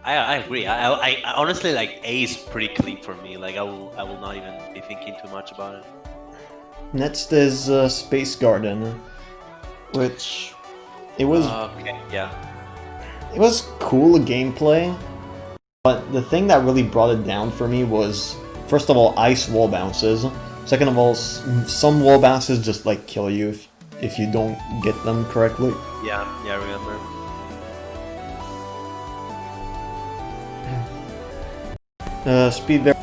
B: I agree. I honestly like A is pretty clean for me. Like I will not even be thinking too much about it.
A: Next is Space Garden, which it was
B: okay, yeah.
A: It was cool gameplay, but the thing that really brought it down for me was, first of all, ice wall bounces. Second of all, some wall bounces just like kill you if you don't get them correctly.
B: Yeah, I remember.
A: Speed was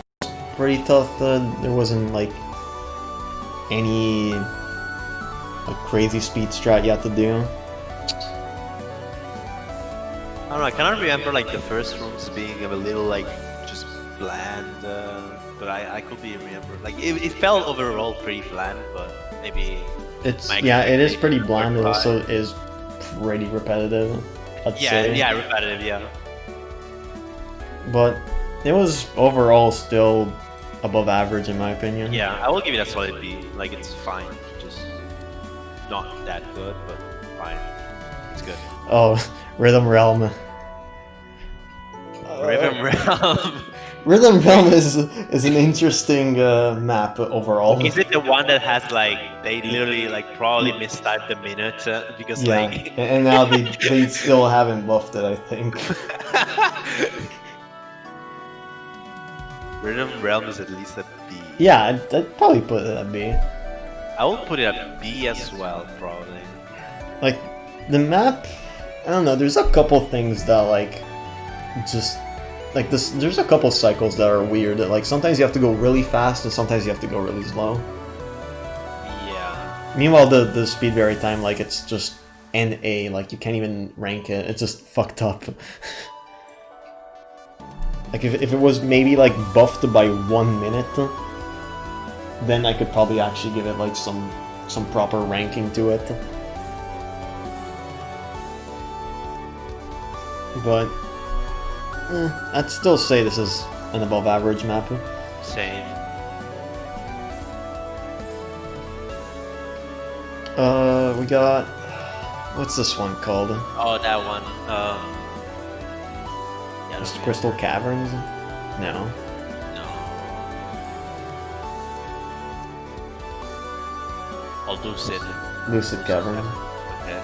A: pretty tough. There wasn't like any crazy speed strat you had to do.
B: I don't know, I cannot remember like the first rooms being a little like just bland, but I could be remember like it felt overall pretty bland, but maybe
A: it is pretty bland. It also is pretty repetitive. I'd say.
B: Yeah, repetitive, yeah.
A: But it was overall still above average in my opinion.
B: Yeah, I will give it a solid B. Like it's fine, just not that good, but fine. It's good.
A: Oh, Rhythm Realm.
B: Rhythm Realm.
A: Rhythm Realm is an interesting map overall.
B: Is it the one that has like they literally like probably mistyped the minute because like
A: and now they still haven't buffed it, I think.
B: Rhythm Realm is at least a B.
A: Yeah, I'd probably put it at B.
B: I will put it at B as well, probably.
A: Like the map, I don't know. There's a couple things that like just. Like this, there's a couple cycles that are weird. Like sometimes you have to go really fast, and sometimes you have to go really slow.
B: Yeah.
A: Meanwhile, the speed vary time, like it's just NA. Like you can't even rank it. It's just fucked up. Like if it was maybe like buffed by 1 minute, then I could probably actually give it like some proper ranking to it. But. I'd still say this is an above average map.
B: Same.
A: We got What's this one called?
B: Oh, that one. Yeah,
A: Just Crystal Caverns? No.
B: No. I'll do Sid.
A: Lucid Caverns.
B: Okay.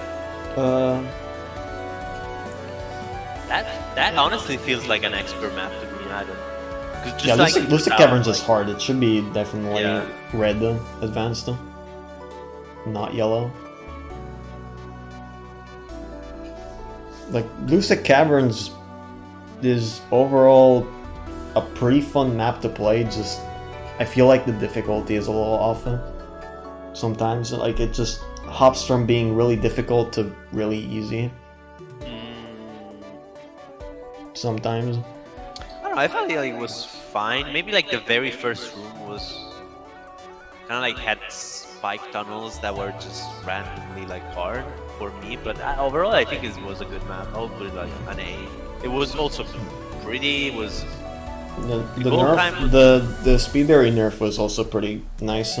B: That honestly feels like an expert map to me. I don't. 'Cause just
A: Yeah,
B: like
A: Lucid Caverns is hard. It should be definitely
B: Yeah.
A: red advanced, not yellow. Like, Lucid Caverns is overall a pretty fun map to play, just I feel like the difficulty is a little off sometimes. Like, it just hops from being really difficult to really easy. Sometimes.
B: I don't know. I felt like it was fine. Maybe like the very first room was kind of like had spike tunnels that were just randomly like hard for me. But overall, I think it was a good map. I'll put it like an A. It was also pretty. It was
A: the Speedberry nerf was also pretty nice.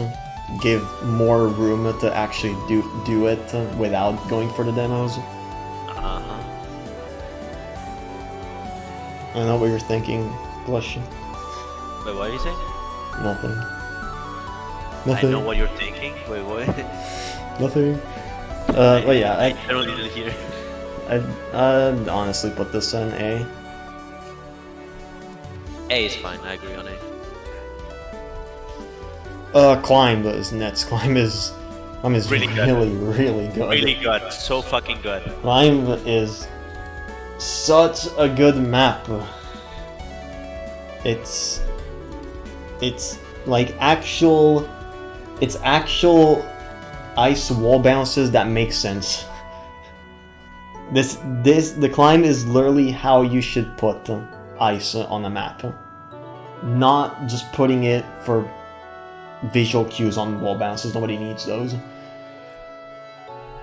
A: Give more room to actually do it without going for the demos. I know what you're thinking, Plush.
B: Wait, what are you saying?
A: Nothing.
B: I know what you're thinking. Wait, what?
A: Nothing. But yeah,
B: I don't need to hear.
A: I'd honestly put this in A.
B: A is fine. I agree on A.
A: Climb is next. Climb is
B: Really good.
A: really good.
B: Really good. So fucking good.
A: Climb is such a good map. It's like actual ice wall bounces that make sense. The climb is literally how you should put ice on a map, not just putting it for visual cues on wall bounces. Nobody needs those.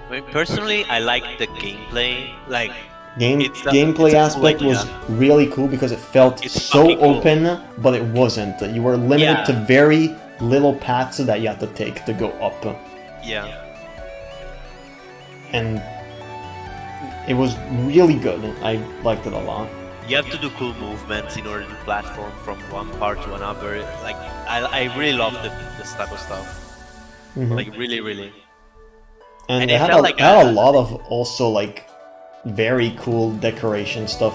B: I mean, personally, I like the gameplay. Like,
A: Gameplay aspect was really cool because it felt so open, but it wasn't. You were limited to very little paths that you had to take to go up.
B: Yeah.
A: And it was really good. I liked it a lot.
B: You have to do cool movements in order to platform from one part to another. Like, I really love this type of stuff.
A: Mm-hmm.
B: Like, really.
A: And it had a lot of also like very cool decoration stuff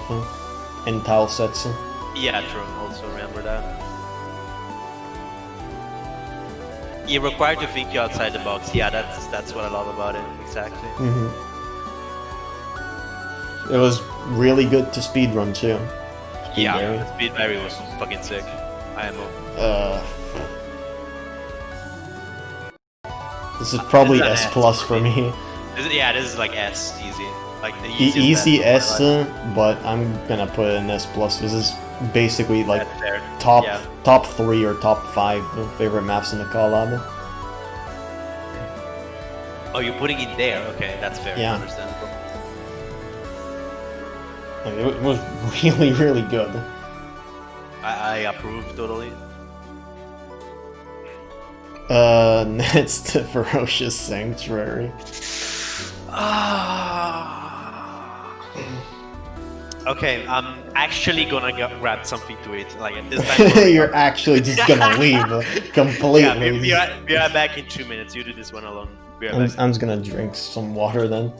A: and tile sets.
B: Yeah, true. Also remember that. You require to think outside the box. Yeah, that's what I love about it. Exactly.
A: Mm-hmm. It was really good to speedrun too.
B: Yeah, the Speedberry was fucking sick. IMO.
A: This is probably S plus for me.
B: This is like S, easy. Like the
A: easy S, but I'm gonna put it in S plus. This is basically like top 3 or top 5 favorite maps in the collab.
B: Oh, you're putting it there? Okay, that's fair.
A: Yeah.
B: Understandable.
A: It was really good.
B: I approve totally.
A: Next to Ferocious Sanctuary.
B: Okay, I'm actually gonna grab something to eat. Like at this time.
A: You're actually just gonna leave completely.
B: Yeah, be right back in 2 minutes. You do this one alone.
A: I'm just gonna drink some water then.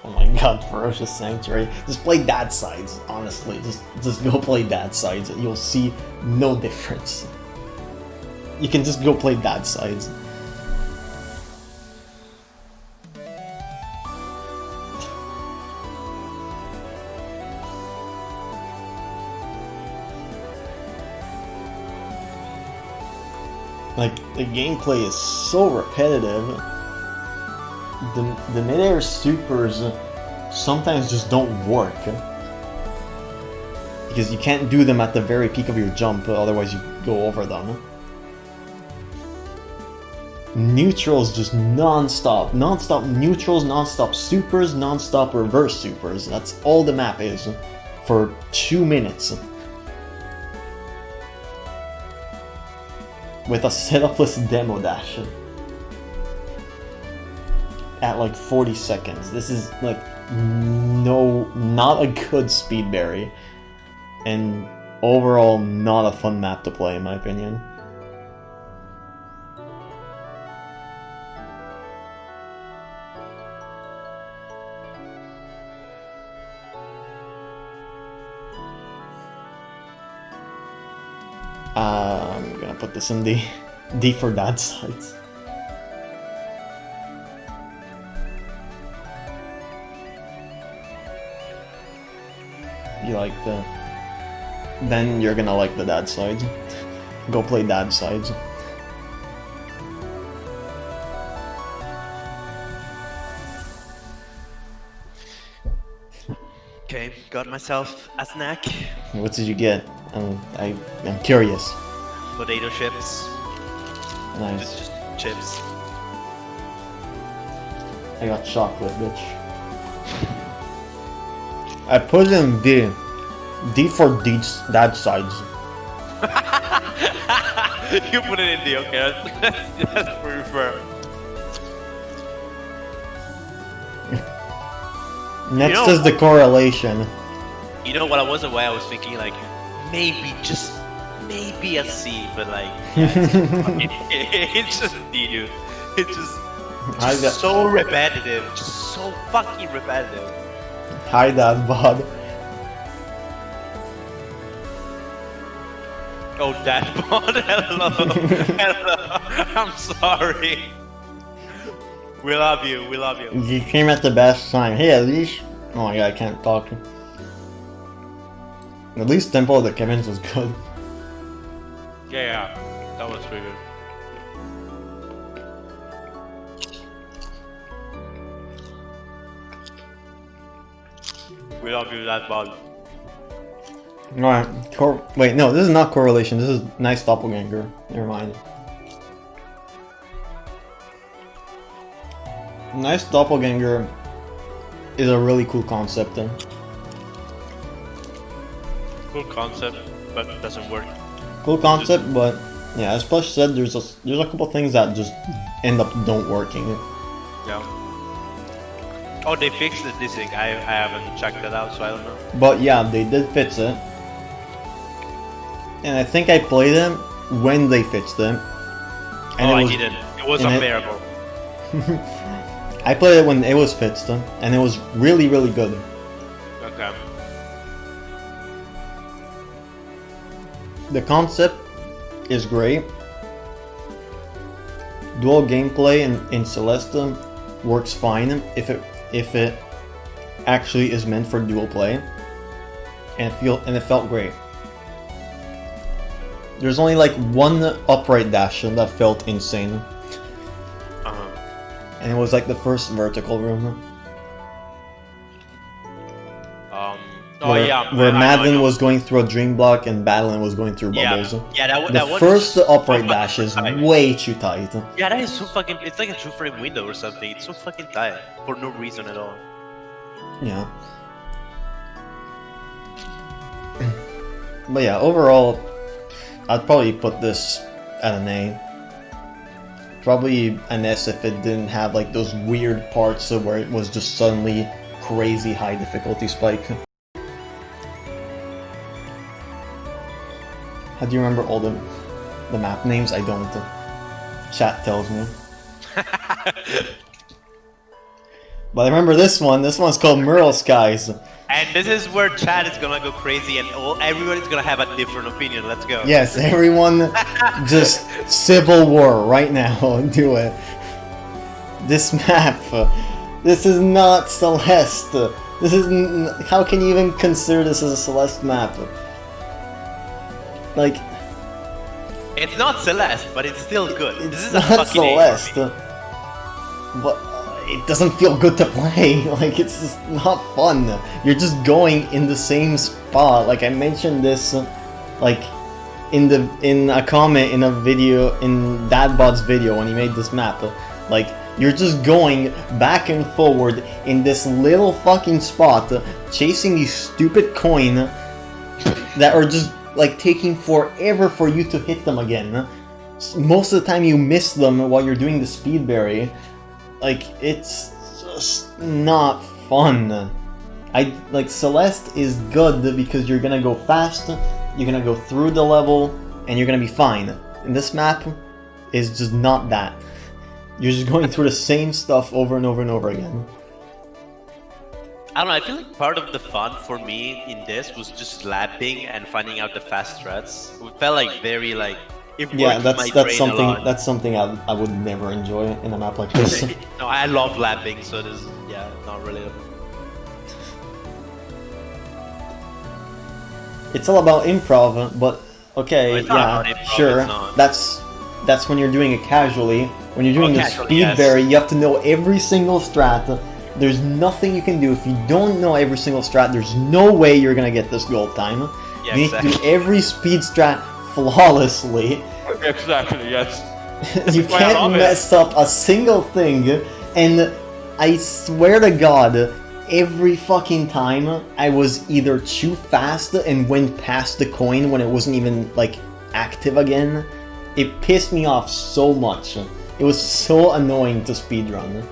A: Oh my god, Ferocious Sanctuary. Just play dad sides, honestly. Just go play dad sides. You'll see no difference. You can just go play dad sides. Like, the gameplay is so repetitive. The mid-air supers sometimes just don't work. Because you can't do them at the very peak of your jump, otherwise you go over them. Neutrals just non-stop. Non-stop neutrals, non-stop supers, non-stop reverse supers. That's all the map is for 2 minutes. with a setupless demo dash at like 40 seconds. This is like not a good speed berry, and overall not a fun map to play in my opinion. I'm gonna put this in D for dad sides. You like the... Then you're gonna like the dad sides. Go play dad sides.
B: Okay, got myself a snack.
A: What did you get? I'm curious.
B: Potato chips.
A: Nice.
B: Just chips.
A: I got chocolate, bitch. I put it in D. D for dad sides.
B: You put it in D, okay? That's pretty fair.
A: Next is the correlation.
B: You know what I was thinking, like maybe just maybe a C, but like it's just D, dude. It's just so repetitive, just so fucking repetitive.
A: Hi, Dad Bod.
B: Oh, Dad Bod, hello, hello. I'm sorry. We love you. We love you.
A: You came at the best time. Hey, at least... Oh my god, I can't talk. At least Temple of the Kevin's was good.
B: Yeah, that was pretty good. We love you, that ball.
A: Alright, wait, no, this is not correlation, this is nice doppelganger. Never mind. Nice doppelganger is a really cool concept.
B: Cool concept, but it doesn't work.
A: Cool concept, but yeah, as Plush said, there's a couple things that just end up don't working.
B: Yeah. Oh, they fixed this thing. I haven't checked that out, so I don't know.
A: But yeah, they did fix it. And I think I played them when they fixed them. And
B: I didn't. It was unbearable.
A: I played it when it was fixed, and it was really, really good.
B: Okay.
A: The concept is great. Dual gameplay in Celeste works fine if it actually is meant for dual play, and it felt great. There's only like one upright dash that felt insane. And it was like the first vertical room. Where Madeline was going through a dream block and Badeline was going through bubbles.
B: Yeah,
A: the first upright dash is way too tight.
B: Yeah, that is so fucking... It's like a true frame window or something. It's so fucking tight. For no reason at all.
A: Yeah. But yeah, overall, I'd probably put this at an A. Probably an S if it didn't have like those weird parts where it was just suddenly crazy high difficulty spike. How do you remember all the map names? I don't. Chat tells me. But I remember this one. This one's called Merle Skies.
B: And this is where chat is gonna go crazy and everybody's gonna have a different opinion. Let's go.
A: Yes, everyone just civil war right now. Do it. This map. This is not Celeste. This is... How can you even consider this as a Celeste map? Like...
B: It's not Celeste, but it's still good.
A: This is not Celeste. But it doesn't feel good to play. Like, it's just not fun. You're just going in the same spot. Like, I mentioned this, like, in a comment in a video, in Dadbot's video when he made this map. Like, you're just going back and forward in this little fucking spot, chasing these stupid coin that are just, like, taking forever for you to hit them again. most of the time you miss them while you're doing the speed berry. Like, it's just not fun. Like, Celeste is good because you're gonna go fast, you're gonna go through the level, and you're gonna be fine. And this map is just not that. You're just going through the same stuff over and over and over again.
B: I don't know, I feel like part of the fun for me in this was just lapping and finding out the fast threats. It felt like very like...
A: Yeah, that's something I would never enjoy in a map like this.
B: No, I love lapping, so this is, yeah, not relatable.
A: It's all about improv, but okay, yeah,
B: improv,
A: sure. That's when you're doing it casually. When you're doing the speed berry, you have to know every single strat. There's nothing you can do if you don't know every single strat. There's no way you're gonna get this gold time.
B: Yeah,
A: you need to do every speed strat flawlessly.
B: Exactly, yes.
A: You can't mess up a single thing, and I swear to God, every fucking time I was either too fast and went past the coin when it wasn't even like active again. It pissed me off so much. It was so annoying to speedrun.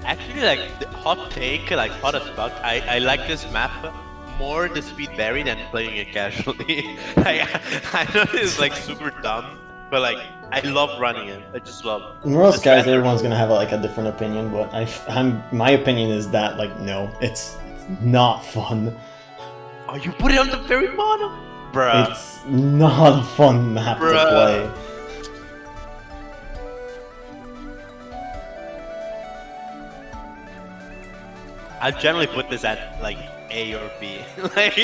B: Actually, like, the hot take, like, hot as fuck, I like this map more the speed berry than playing it casually. Like, I know it's, like, super dumb, but, like, I love running it. I just love it.
A: Most guys, everyone's gonna have, like, a different opinion, but my opinion is that, like, no, it's not fun.
B: Oh, you put it on the very bottom? Bruh.
A: It's not a fun map to play.
B: I generally put this at like A or B. Like,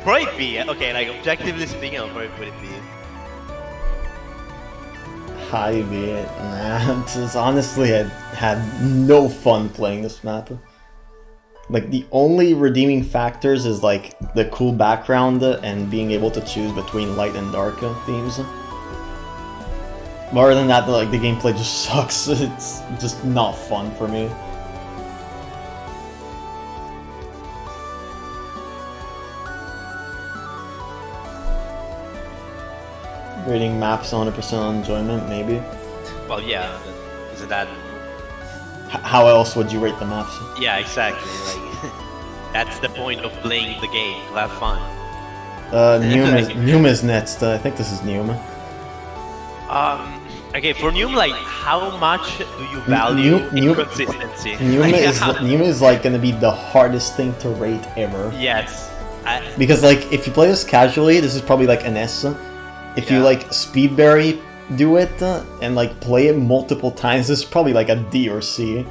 B: probably B. Okay, like objectively speaking, I'll probably put it B.
A: High B. Nah, just honestly, I had no fun playing this map. Like, the only redeeming factors is like the cool background and being able to choose between light and dark themes. But other than that, like, the gameplay just sucks. It's just not fun for me. Rating maps 100% on enjoyment, maybe.
B: Well, yeah. Isn't that...
A: How else would you rate the maps?
B: Yeah, exactly. Like, that's the point of playing the game. To have fun.
A: Noom is next. I think this is Noom.
B: Okay, for Noom, like, how much do you value inconsistency?
A: Noom is like gonna be the hardest thing to rate ever.
B: Yes.
A: Because like, if you play this casually, this is probably like an S. If you like speedberry do it and like play it multiple times, this is probably like a D or C.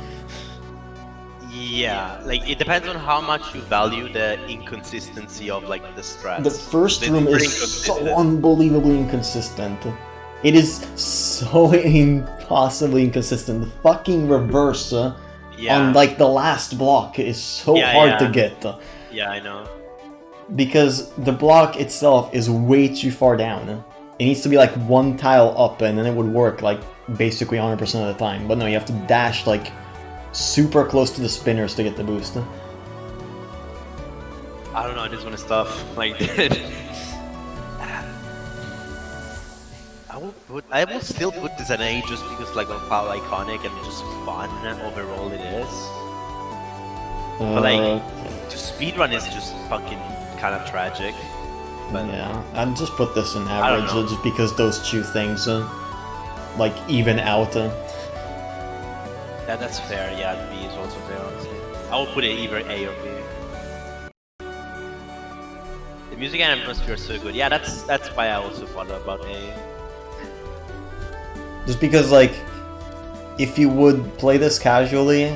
B: Yeah, like it depends on how much you value the inconsistency of like the strats.
A: The first room is so unbelievably inconsistent. It is so impossibly inconsistent. The fucking reverse on like the last block is so hard to get.
B: Yeah, I know.
A: Because the block itself is way too far down. It needs to be like one tile up and then it would work like basically 100% of the time. But no, you have to dash like super close to the spinners to get the boost.
B: I don't know, this one is tough. Like, I will still put this an A just because like of how iconic and just fun overall it is. But like, to speedrun is just fucking kind of tragic. But
A: yeah, I'd just put this in average just because those two things like even out.
B: That's fair. Yeah, B is also fair. Honestly, I will put it either A or B. The music and atmosphere are so good. Yeah, that's why I also thought about A.
A: Just because like, if you would play this casually,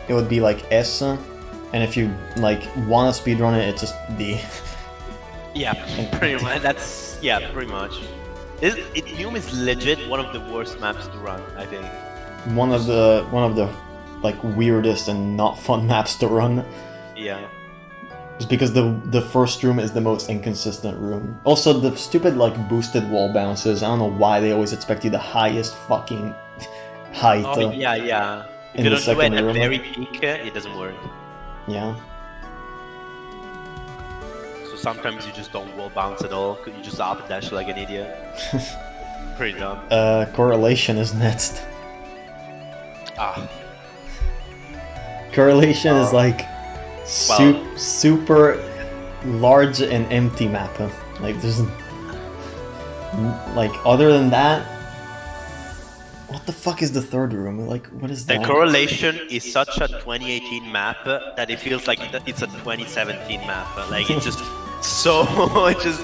A: it would be like S, and if you like want to speedrun it, it's just D.
B: Yeah, pretty much. That's pretty much. Noom is legit one of the worst maps to run, I think.
A: One of the like weirdest and not fun maps to run.
B: Yeah.
A: Just because the first room is the most inconsistent room. Also, the stupid like boosted wall bounces. I don't know why they always expect you the highest fucking height.
B: Oh yeah. If
A: in
B: you
A: the
B: don't do it
A: second
B: at
A: room.
B: very peak, it doesn't work.
A: Yeah.
B: So sometimes you just don't wall bounce at all. You just up dash like an idiot. Pretty dumb.
A: Correlation is next.
B: Ah.
A: Correlation is like
B: Well-
A: super large and empty map. Like there's like other than that, what the fuck is the third room? Like what is
B: The
A: that?
B: correlation is such a 2018 map that it feels like it's a 2017 map. Like it's just so it's just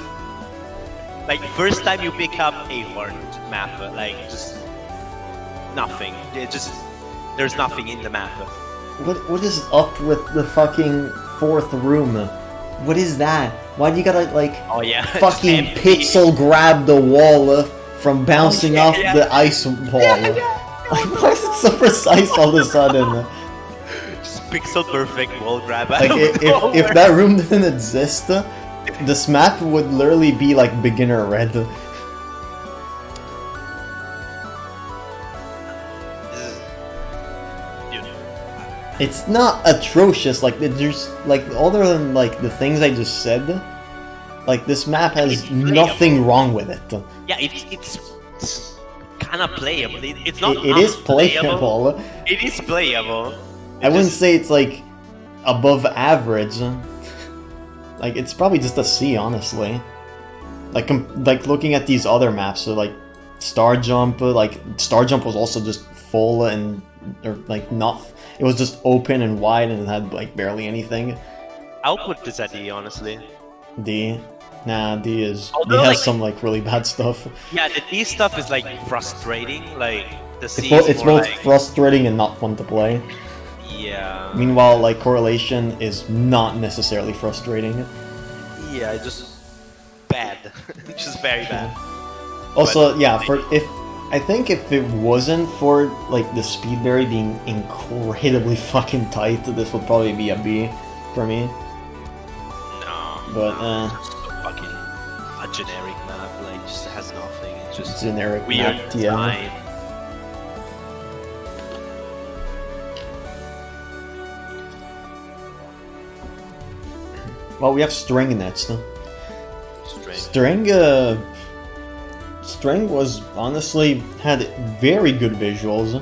B: like first time you pick up a hard map, like just nothing. It just there's nothing in the map.
A: What is up with the fucking fourth room? What is that? Why do you gotta like
B: Oh yeah,
A: fucking
B: just empty.
A: pixel grab the wall from bouncing
B: yeah,
A: off
B: yeah.
A: the ice ball? Like why is it so precise all of a sudden?
B: Just pixel perfect wall grab.
A: Like if that room didn't exist, this map would literally be like beginner red. It's not atrocious, like there's like other than like the things I just said, like this map has
B: It's playable.
A: nothing wrong with it.
B: Yeah, it's kind of playable. It's not.
A: It is
B: unplayable.
A: playable.
B: It is playable.
A: I wouldn't say it's like above average. Like it's probably just a C, honestly. Like like looking at these other maps, so like Star Jump, like Star Jump was also just full and or like not. It was just open and wide and it had like barely anything.
B: I'll put this at D, honestly.
A: D, nah, D is
B: Although,
A: D has
B: like-
A: some like really bad stuff.
B: Yeah, the D stuff is like frustrating. Like the C
A: It's
B: is
A: both
B: more like
A: frustrating and not fun to play.
B: yeah,
A: Meanwhile, like Correlation is not necessarily frustrating.
B: yeah, it's just bad. It's just very bad.
A: Also,
B: But-
A: yeah, for I think if it wasn't for like the speedberry being incredibly fucking tight, this would probably be a B for me.
B: No,
A: But,
B: no, it's just a fucking a generic map. Like just has nothing. It's just
A: Generic
B: weird
A: map,
B: design.
A: yeah. Well, we have string next.
B: Strange.
A: String was honestly had very good visuals.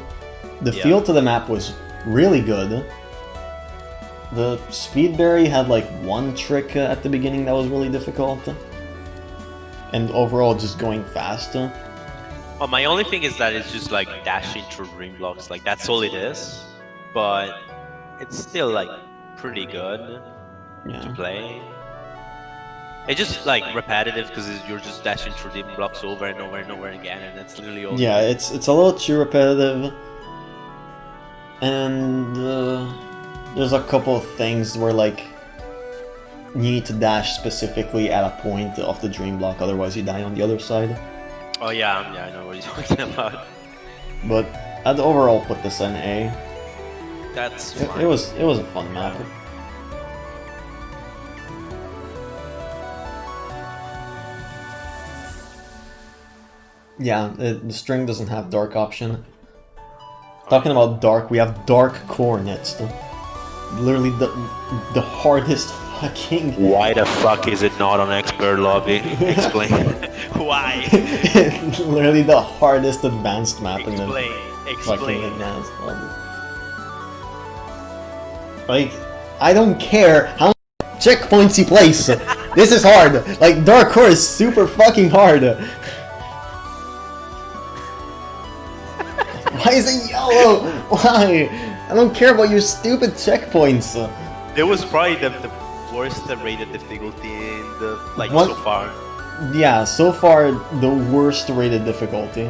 A: The
B: Yeah.
A: feel to the map was really good. The Speedberry had like one trick at the beginning that was really difficult. And overall just going fast.
B: Well, my only thing is that it's just like dashing through ring blocks. Like that's all it is. But it's still like pretty good to
A: Yeah.
B: play. It's just like repetitive because you're just dashing through the blocks over and over and over again, and it's literally all.
A: Yeah, it's a little too repetitive. And there's a couple of things where like you need to dash specifically at a point of the dream block, otherwise you die on the other side.
B: Oh yeah, I know what you're talking about.
A: But I'd overall put this in A.
B: That's
A: It,
B: fine.
A: it was a fun map. Yeah, the string doesn't have dark option. Talking about dark, we have dark core next. Literally the hardest fucking.
B: Why the fuck is it not on expert lobby? Explain. Why?
A: Literally the hardest advanced map in the fucking
B: Explain.
A: advanced lobby. Like, I don't care how many checkpoints you place. This is hard. Like, dark core is super fucking hard. Why is it yellow? Why? I don't care about your stupid checkpoints.
B: There was probably the worst rated difficulty in the
A: What?
B: so far.
A: Yeah, so far the worst rated difficulty.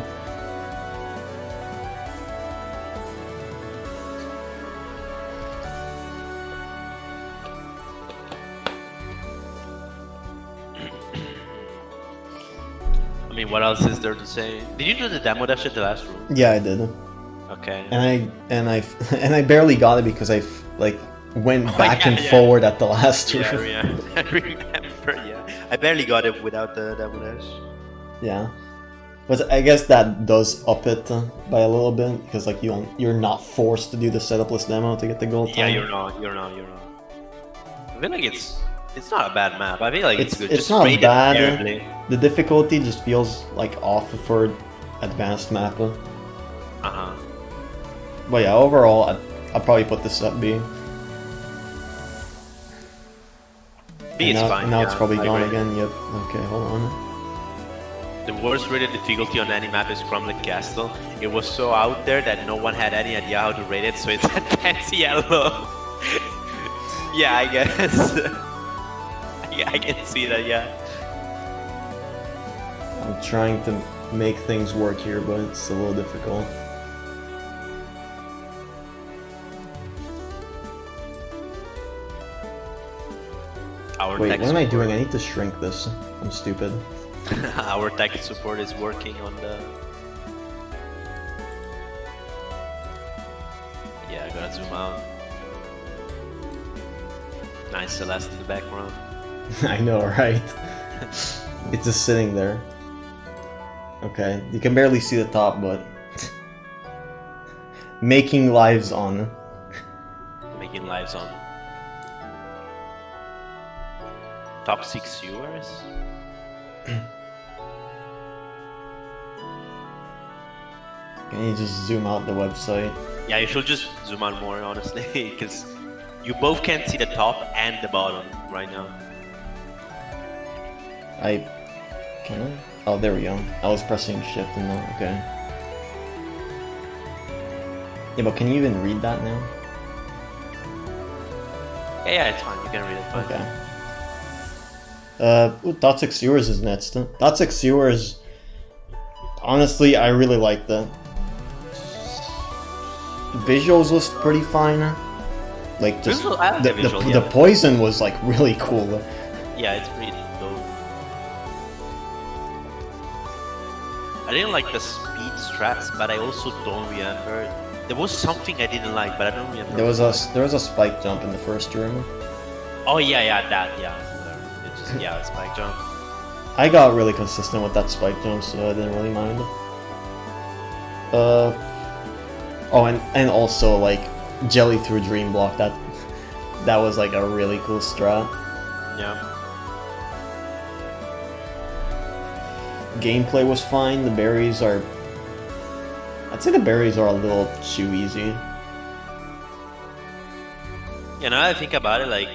B: I mean, what else is there to say? Did you do the demo dash at the last room?
A: Yeah, I did.
B: Okay.
A: And I barely got it because I like went back and
B: yeah.
A: forward at the last room.
B: Yeah, I remember. Yeah, I barely got it without the demo dash.
A: Yeah. But I guess that does up it by a little bit, because like you're not forced to do the setup list demo to get the gold
B: Yeah,
A: time.
B: you're not. I feel like it's not a bad map. I feel like it's good.
A: It's
B: Just
A: not
B: rate it
A: bad.
B: fairly.
A: The difficulty just feels like off for advanced map.
B: Uh-huh.
A: But yeah, overall, I'd probably put this at B.
B: B is
A: now,
B: fine.
A: Now
B: yeah,
A: it's probably
B: I
A: gone
B: agree.
A: again. Yep. Okay, hold on.
B: The worst rated difficulty on any map is Crumbling Castle. It was so out there that no one had any idea how to rate it, so it's advanced yellow. Yeah, I guess. Yeah, I can see that, yeah.
A: I'm trying to make things work here, but it's a little difficult. Wait, what am I doing? I need to shrink this. I'm stupid.
B: Our tech support is working on the... Yeah, I gotta zoom out. Nice Celeste in the background.
A: I know, right? It's just sitting there. Okay, you can barely see the top, but... Making lives on.
B: Making lives on. Toxic sewers?
A: Can you just zoom out the website?
B: Yeah, you should just zoom out more, honestly, because you both can't see the top and the bottom right now.
A: Can I? Oh, there we go. I was pressing shift and not, okay. Yeah, but can you even read that now?
B: Yeah, it's fine, you can read it fine.
A: Okay. Toxic Sewers is next. Toxic Sewers, honestly, I really liked that. Visuals was pretty fine. Like, just the poison was like really cool.
B: Yeah, it's pretty dope. I didn't like the speed strats, but I also don't remember. There was something I didn't like, but I don't remember.
A: There was a spike jump in the first room.
B: Oh yeah, that, yeah. It's just, yeah, a spike jump.
A: I got really consistent with that spike jump, so I didn't really mind. Oh, and also like jelly through dream block. That was like a really cool strat.
B: Yeah.
A: Gameplay was fine. The berries are... I'd say the berries are a little too easy.
B: Yeah, now that I think about it, like,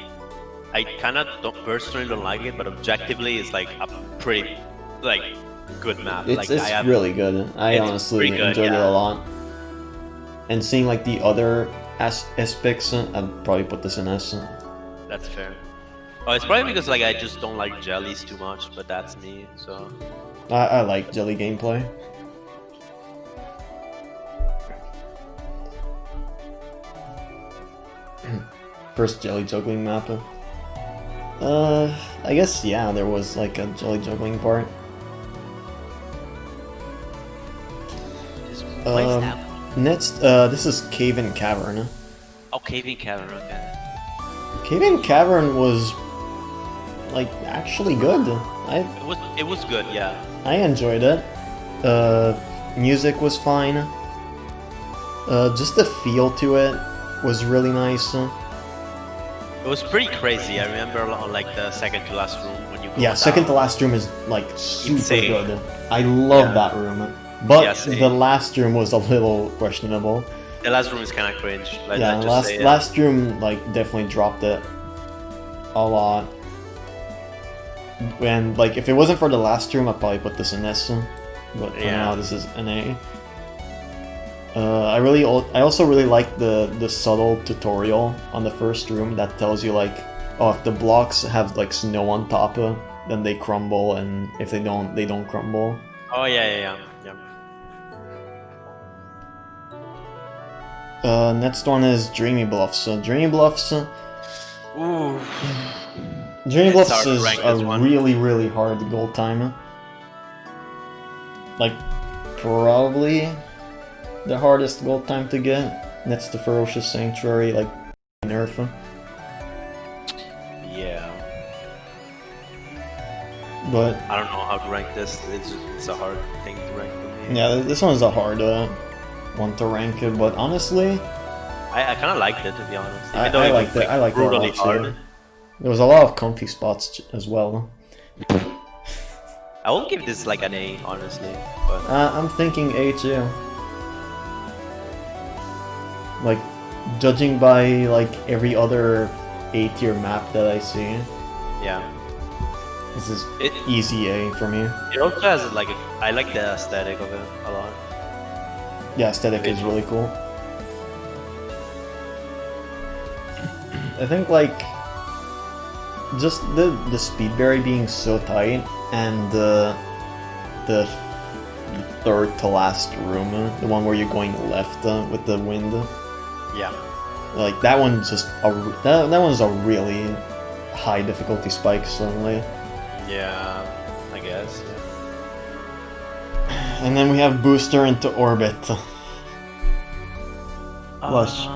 B: I kind of personally don't like it, but objectively it's like a pretty, like, good map.
A: It's really good. I honestly enjoyed it a lot. And seeing like the other aspects, I'd probably put this in S.
B: That's fair. Oh, it's probably because like I just don't like jellies too much, but that's me, so...
A: I like jelly gameplay. First jelly juggling map. I guess, yeah, there was like a jelly juggling part. Next, this is Cave and Cavern.
B: Oh, Cave and Cavern, okay.
A: Cave and Cavern was, like, actually good.
B: It was good, yeah.
A: I enjoyed it. Music was fine. Just the feel to it was really nice.
B: It was pretty crazy. I remember on like the second to last room when you go down.
A: Second to last room is like super
B: Insane.
A: good. I love that room. But the last room was a little questionable.
B: The last room is kind of cringe. Like,
A: yeah, last room like definitely dropped it a lot. And like if it wasn't for the last room, I'd probably put this in S. But for now, this is an A. I also really like the subtle tutorial on the first room that tells you like, oh, if the blocks have like snow on top, then they crumble, and if they don't, they don't crumble.
B: Oh yeah.
A: Next one is Dreamy Bluffs. Dreamy Bluffs.
B: Ooh.
A: Dreamy Bluffs is a really hard gold time. Like probably the hardest gold time to get. Next to Ferocious Sanctuary, like nerf.
B: Yeah.
A: But
B: I don't know how to rank this. It's a hard thing to rank for me.
A: yeah, this one's a hard one to rank it. But honestly,
B: I kind of liked it, to be honest.
A: I
B: Even though it
A: liked
B: was
A: it. I liked it a
B: brutally
A: lot
B: hard.
A: too. There was a lot of comfy spots as well.
B: I will give this like an A, honestly. But
A: I'm thinking A too. Like, judging by like every other A tier map that I see,
B: yeah,
A: this is easy A for me.
B: it also has like I like the aesthetic of it a lot.
A: Yeah, aesthetic is really cool. I think like just the speedberry being so tight and the third to last room, the one where you're going left with the wind.
B: Yeah.
A: Like that one's just that one's a really high difficulty spike suddenly.
B: Yeah, I guess. Yeah.
A: And then we have booster into orbit. Plush.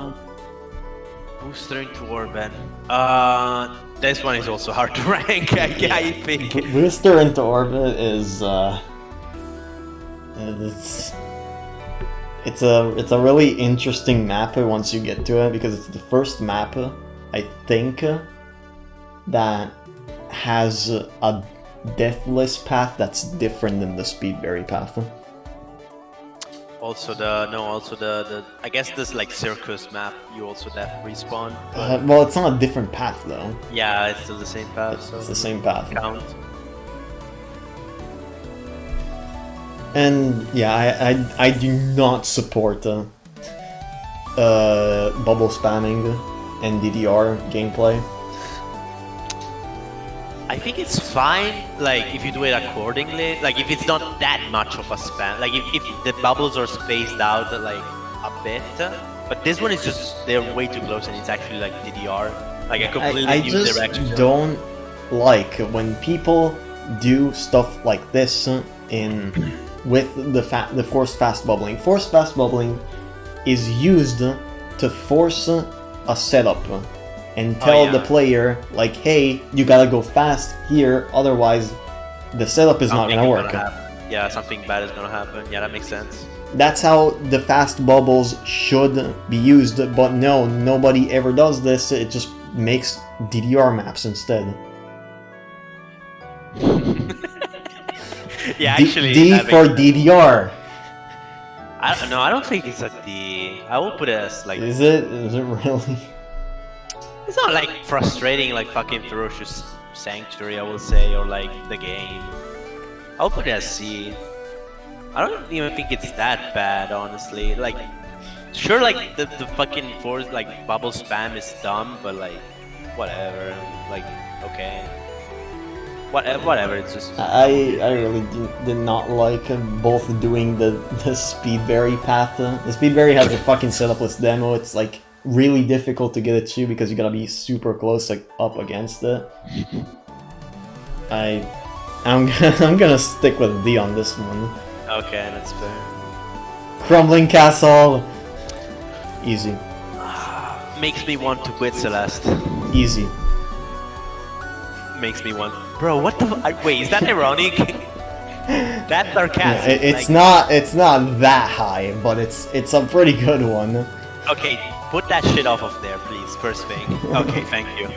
B: Booster into orbit. This one is also hard to rank. I think.
A: Booster into orbit is it's a really interesting map once you get to it, because it's the first map I think that has a deathless path that's different than the speedberry path.
B: Also the I guess this like circus map you also death respawn.
A: Well, it's not a different path though.
B: Yeah, it's still the same path. So
A: It's the same path.
B: count.
A: And yeah, I do not support bubble spamming and DDR gameplay.
B: I think it's fine, like, if you do it accordingly, like, if it's not that much of a spam, like, if the bubbles are spaced out, like, a bit, but this one is just, they're way too close and it's actually, like, DDR, like, a completely
A: I
B: new
A: just
B: direction.
A: don't like when people do stuff like this with the forced fast bubbling. Forced fast bubbling is used to force a setup and tell the player, like, hey, you gotta go fast here, otherwise the setup is not gonna work.
B: Yeah, something bad is gonna happen. Yeah, that makes sense.
A: That's how the fast bubbles should be used, but no, nobody ever does this. It just makes DDR maps instead.
B: Yeah, actually.
A: D for DDR.
B: I don't know, I don't think it's a D. I will put it as, like...
A: Is it? Is it really?
B: It's not like frustrating like fucking Ferocious Sanctuary, I will say, or like the game. I'll put it as C. I don't even think it's that bad, honestly. Like, sure, like the fucking force like bubble spam is dumb, but like whatever. Like, okay, whatever. It's just.
A: I really did not like both doing the speedberry path. The speedberry has a fucking setupless demo. It's like really difficult to get it to because you gotta be super close, like up against it. I'm gonna stick with D on this one.
B: Okay, that's fair.
A: Crumbling Castle, easy.
B: Makes me want to quit Celeste.
A: Easy.
B: Makes me want. Bro, what the? Wait, is that ironic? That's sarcasm.
A: Yeah, it's not that high, but it's a pretty good one.
B: Okay, put that shit off of there, please. First thing. Okay, thank you.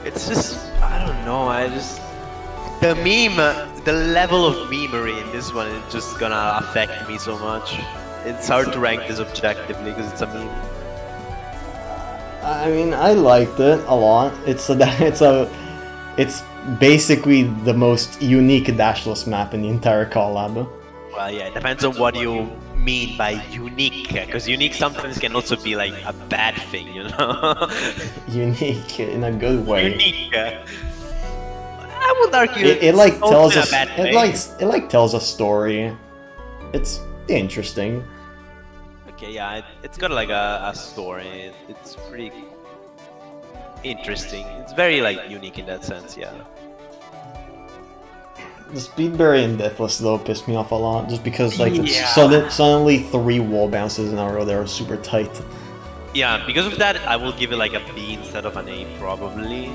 B: It's just, I don't know. The level of memery in this one is just gonna affect me so much. It's hard to rank this objectively because it's a meme.
A: I mean, I liked it a lot. It's basically the most unique dashless map in the entire collab.
B: Well, yeah, it depends on what you mean by unique, because unique sometimes can also be like a bad thing, you know?
A: Unique in a good way.
B: Unique. I would argue
A: it like tells us
B: a bad thing.
A: it like tells a story. It's interesting.
B: Okay, yeah, it's got like a story. It's pretty interesting. It's very like unique in that sense, yeah.
A: The Speedberry and Deathless though pissed me off a lot, just because like
B: Yeah.
A: suddenly 3 wall bounces in a row that are super tight.
B: Yeah, because of that, I will give it like a B instead of an A, probably.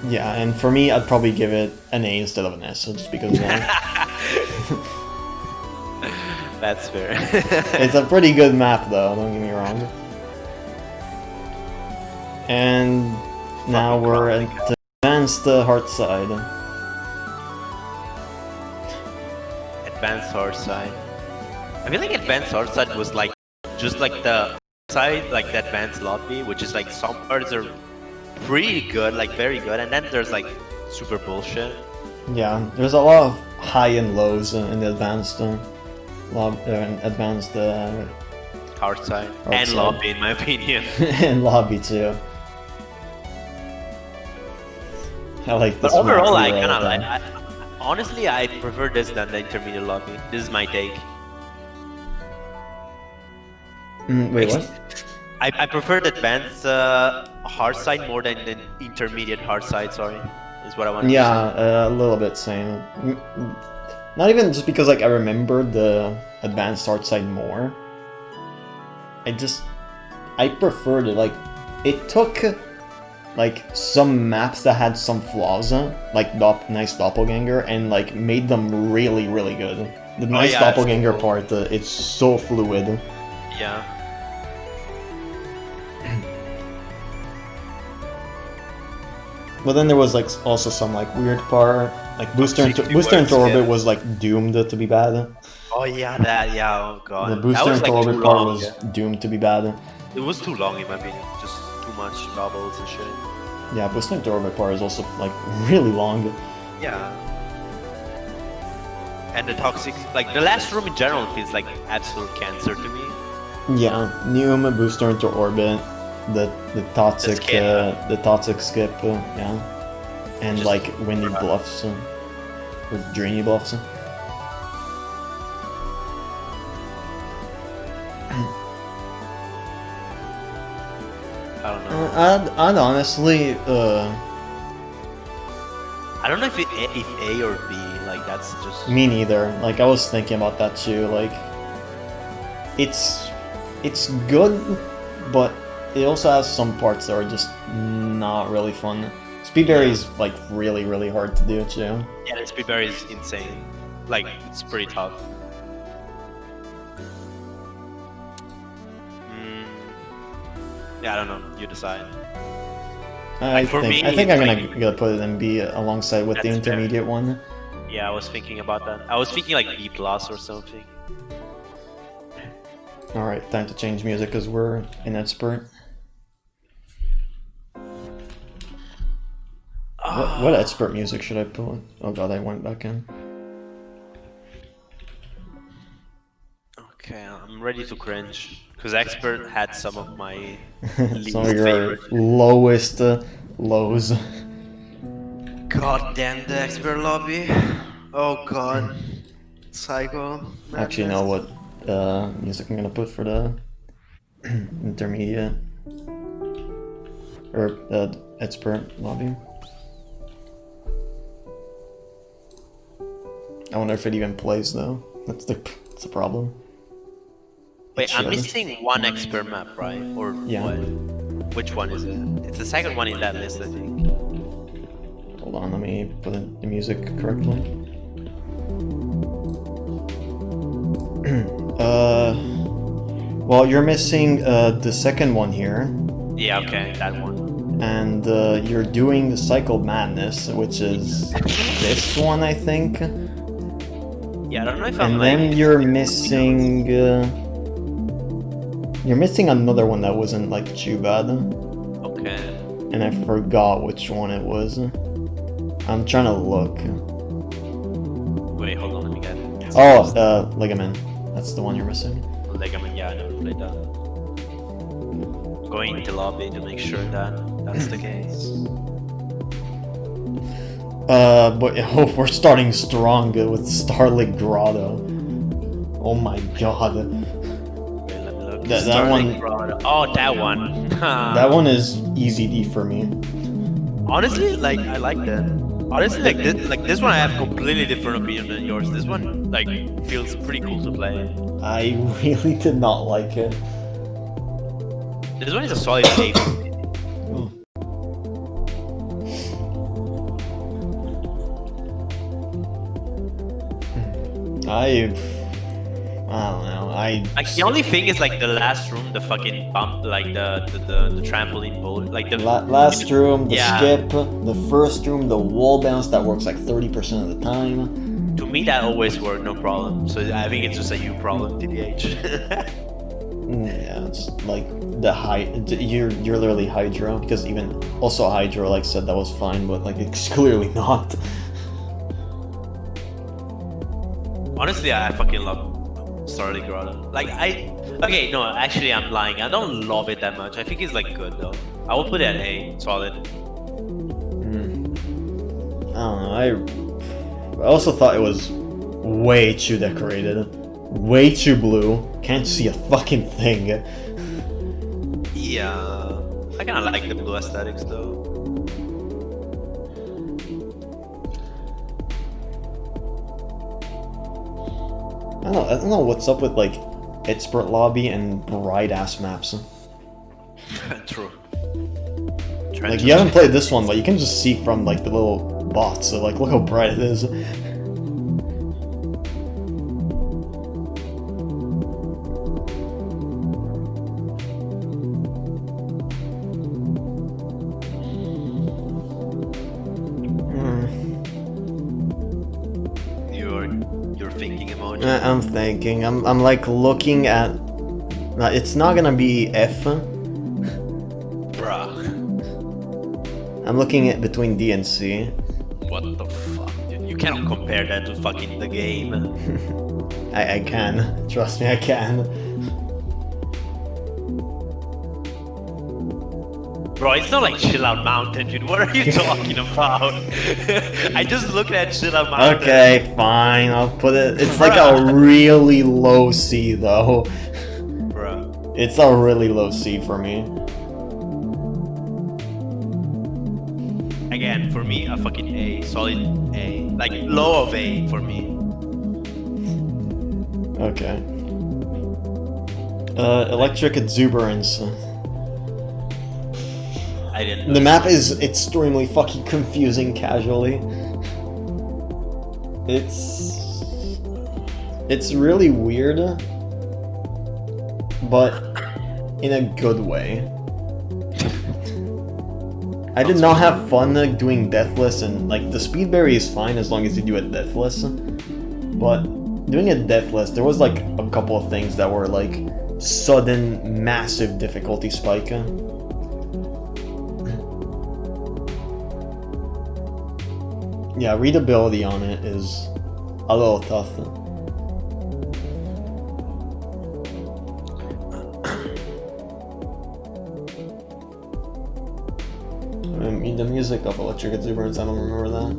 A: Yeah, and for me, I'd probably give it an A instead of an S, just because of that.
B: That's fair.
A: It's a pretty good map, though, don't get me wrong. And now we're at the advanced hard side.
B: Advanced hard side. I feel like advanced hard side was like just like the side, like the advanced lobby, which is like some parts are pretty good, like very good, and then there's like super bullshit.
A: Yeah, there's a lot of high and lows in the advanced
B: Hard side
A: Hard
B: and
A: side.
B: lobby, in my opinion.
A: and lobby too. I like this.
B: But overall,
A: map
B: I
A: really
B: kind of
A: well
B: like. Honestly, I prefer this than the intermediate lobby. This is my take.
A: Wait, what?
B: I prefer the advanced hard side more than the intermediate hard side. Sorry, is what I want.
A: Yeah, a little bit same. Not even just because like I remember the advanced hard side more. I preferred it. Like, it took like some maps that had some flaws, like nice doppelganger, and like made them really, really good. The nice doppelganger
B: cool.
A: part, it's so fluid.
B: Yeah.
A: But then there was like also some like weird part, like booster into orbit was like doomed to be bad.
B: Oh yeah, that oh god.
A: The booster into
B: like
A: orbit part was doomed to be bad.
B: It was too long in my opinion. Just too much doubles and shit.
A: Yeah, booster into orbit part is also like really long.
B: Yeah. And the toxic, like the last room in general feels like absolute cancer to me.
A: Yeah, Neum, booster into orbit, the toxic skip, yeah, and just like windy bluffs or dreamy bluffs.
B: I don't know.
A: I'd honestly,
B: I don't know if A or B, like that's just...
A: Me neither. Like I was thinking about that too. Like, it's good, but it also has some parts that are just not really fun. Speedberry is like really, really hard to do too.
B: Yeah, the Speedberry is insane. Like, it's pretty tough. Yeah, I don't know. You decide.
A: I think I'm gonna put it in B alongside with the intermediate one.
B: Yeah, I was thinking about that. I was thinking like B plus or something.
A: Alright, time to change music because we're in expert. What expert music should I put? Oh god, I went back in.
B: Okay, I'm ready to cringe. Because expert had some of my
A: some of your lowest lows.
B: God damn the expert lobby. Oh god. Psycho.
A: I actually know what music I'm gonna put for the intermediate or expert lobby. I wonder if it even plays though. That's the problem.
B: Wait, I'm missing one expert map, right? Or
A: yeah.
B: What? Which one is it? It's the second one in that list, I think.
A: Hold on, let me put in the music correctly. Well, you're missing the second one here.
B: Yeah, okay, that one.
A: And you're doing the Cycle Madness, which is this one, I think.
B: Yeah, I don't know if I'm
A: and then you're missing... you're missing another one that wasn't like too bad.
B: Okay.
A: And I forgot which one it was. I'm trying to look.
B: Wait, hold on, let me get it.
A: Oh, Ligament. That's the one you're missing.
B: Ligament, yeah, I never played that. Going to lobby to make sure that that's the case.
A: But oh, we're starting strong with Starlit Grotto. Oh my god.
B: Wait, let me look.
A: That one.
B: Oh, that one.
A: That one is easy D for me.
B: Honestly, like I like that. Honestly, like this one, I have completely different opinion than yours. This one, like, feels pretty cool to play.
A: I really did not like it.
B: This one is a solid 8.
A: I don't know.
B: Like the only thing is like the last room, the fucking bump, like the trampoline boat, like the
A: last room, the
B: yeah.
A: skip, the first room, the wall bounce that works like 30% of the time.
B: To me, that always worked, no problem. So I think it's just a you problem, TDH.
A: Yeah, it's like the you're literally Hydro, because even also Hydro like said that was fine, but like it's clearly not.
B: Honestly, I fucking love Starly Grotto. Like okay, no, actually I'm lying. I don't love it that much. I think it's like good though. I will put it at A, solid.
A: I don't know. I also thought it was way too decorated, way too blue. Can't see a fucking thing.
B: Yeah, I kind of like the blue aesthetics though.
A: I don't know what's up with like expert lobby and bright ass maps.
B: True.
A: Like you haven't played this one, but you can just see from like the little bots. So like look how bright it is.
B: You're thinking emoji.
A: I'm thinking. I'm like looking at. It's not gonna be F.
B: Bruh.
A: I'm looking at between D and C.
B: What the fuck, dude? You cannot compare that to fucking the game.
A: I can. Trust me, I can.
B: Bro, it's not like Chill Out Mountain, dude. What are you talking about? I just looked at Chill Out Mountain.
A: Okay, fine. I'll put it. It's like a really low C, though.
B: Bruh.
A: It's a really low C for me.
B: Again, for me, a fucking A. Solid A. Like, low of A for me.
A: Okay. Electric Exuberance.
B: I didn't know.
A: The map is extremely fucking confusing casually. It's really weird, but in a good way. I did not have fun doing Deathless, and like the Speedberry is fine as long as you do it Deathless. But doing it Deathless, there was like a couple of things that were like sudden massive difficulty spike. Yeah, readability on it is a little tough. I mean, the music of Electric Exuberance, I don't remember that.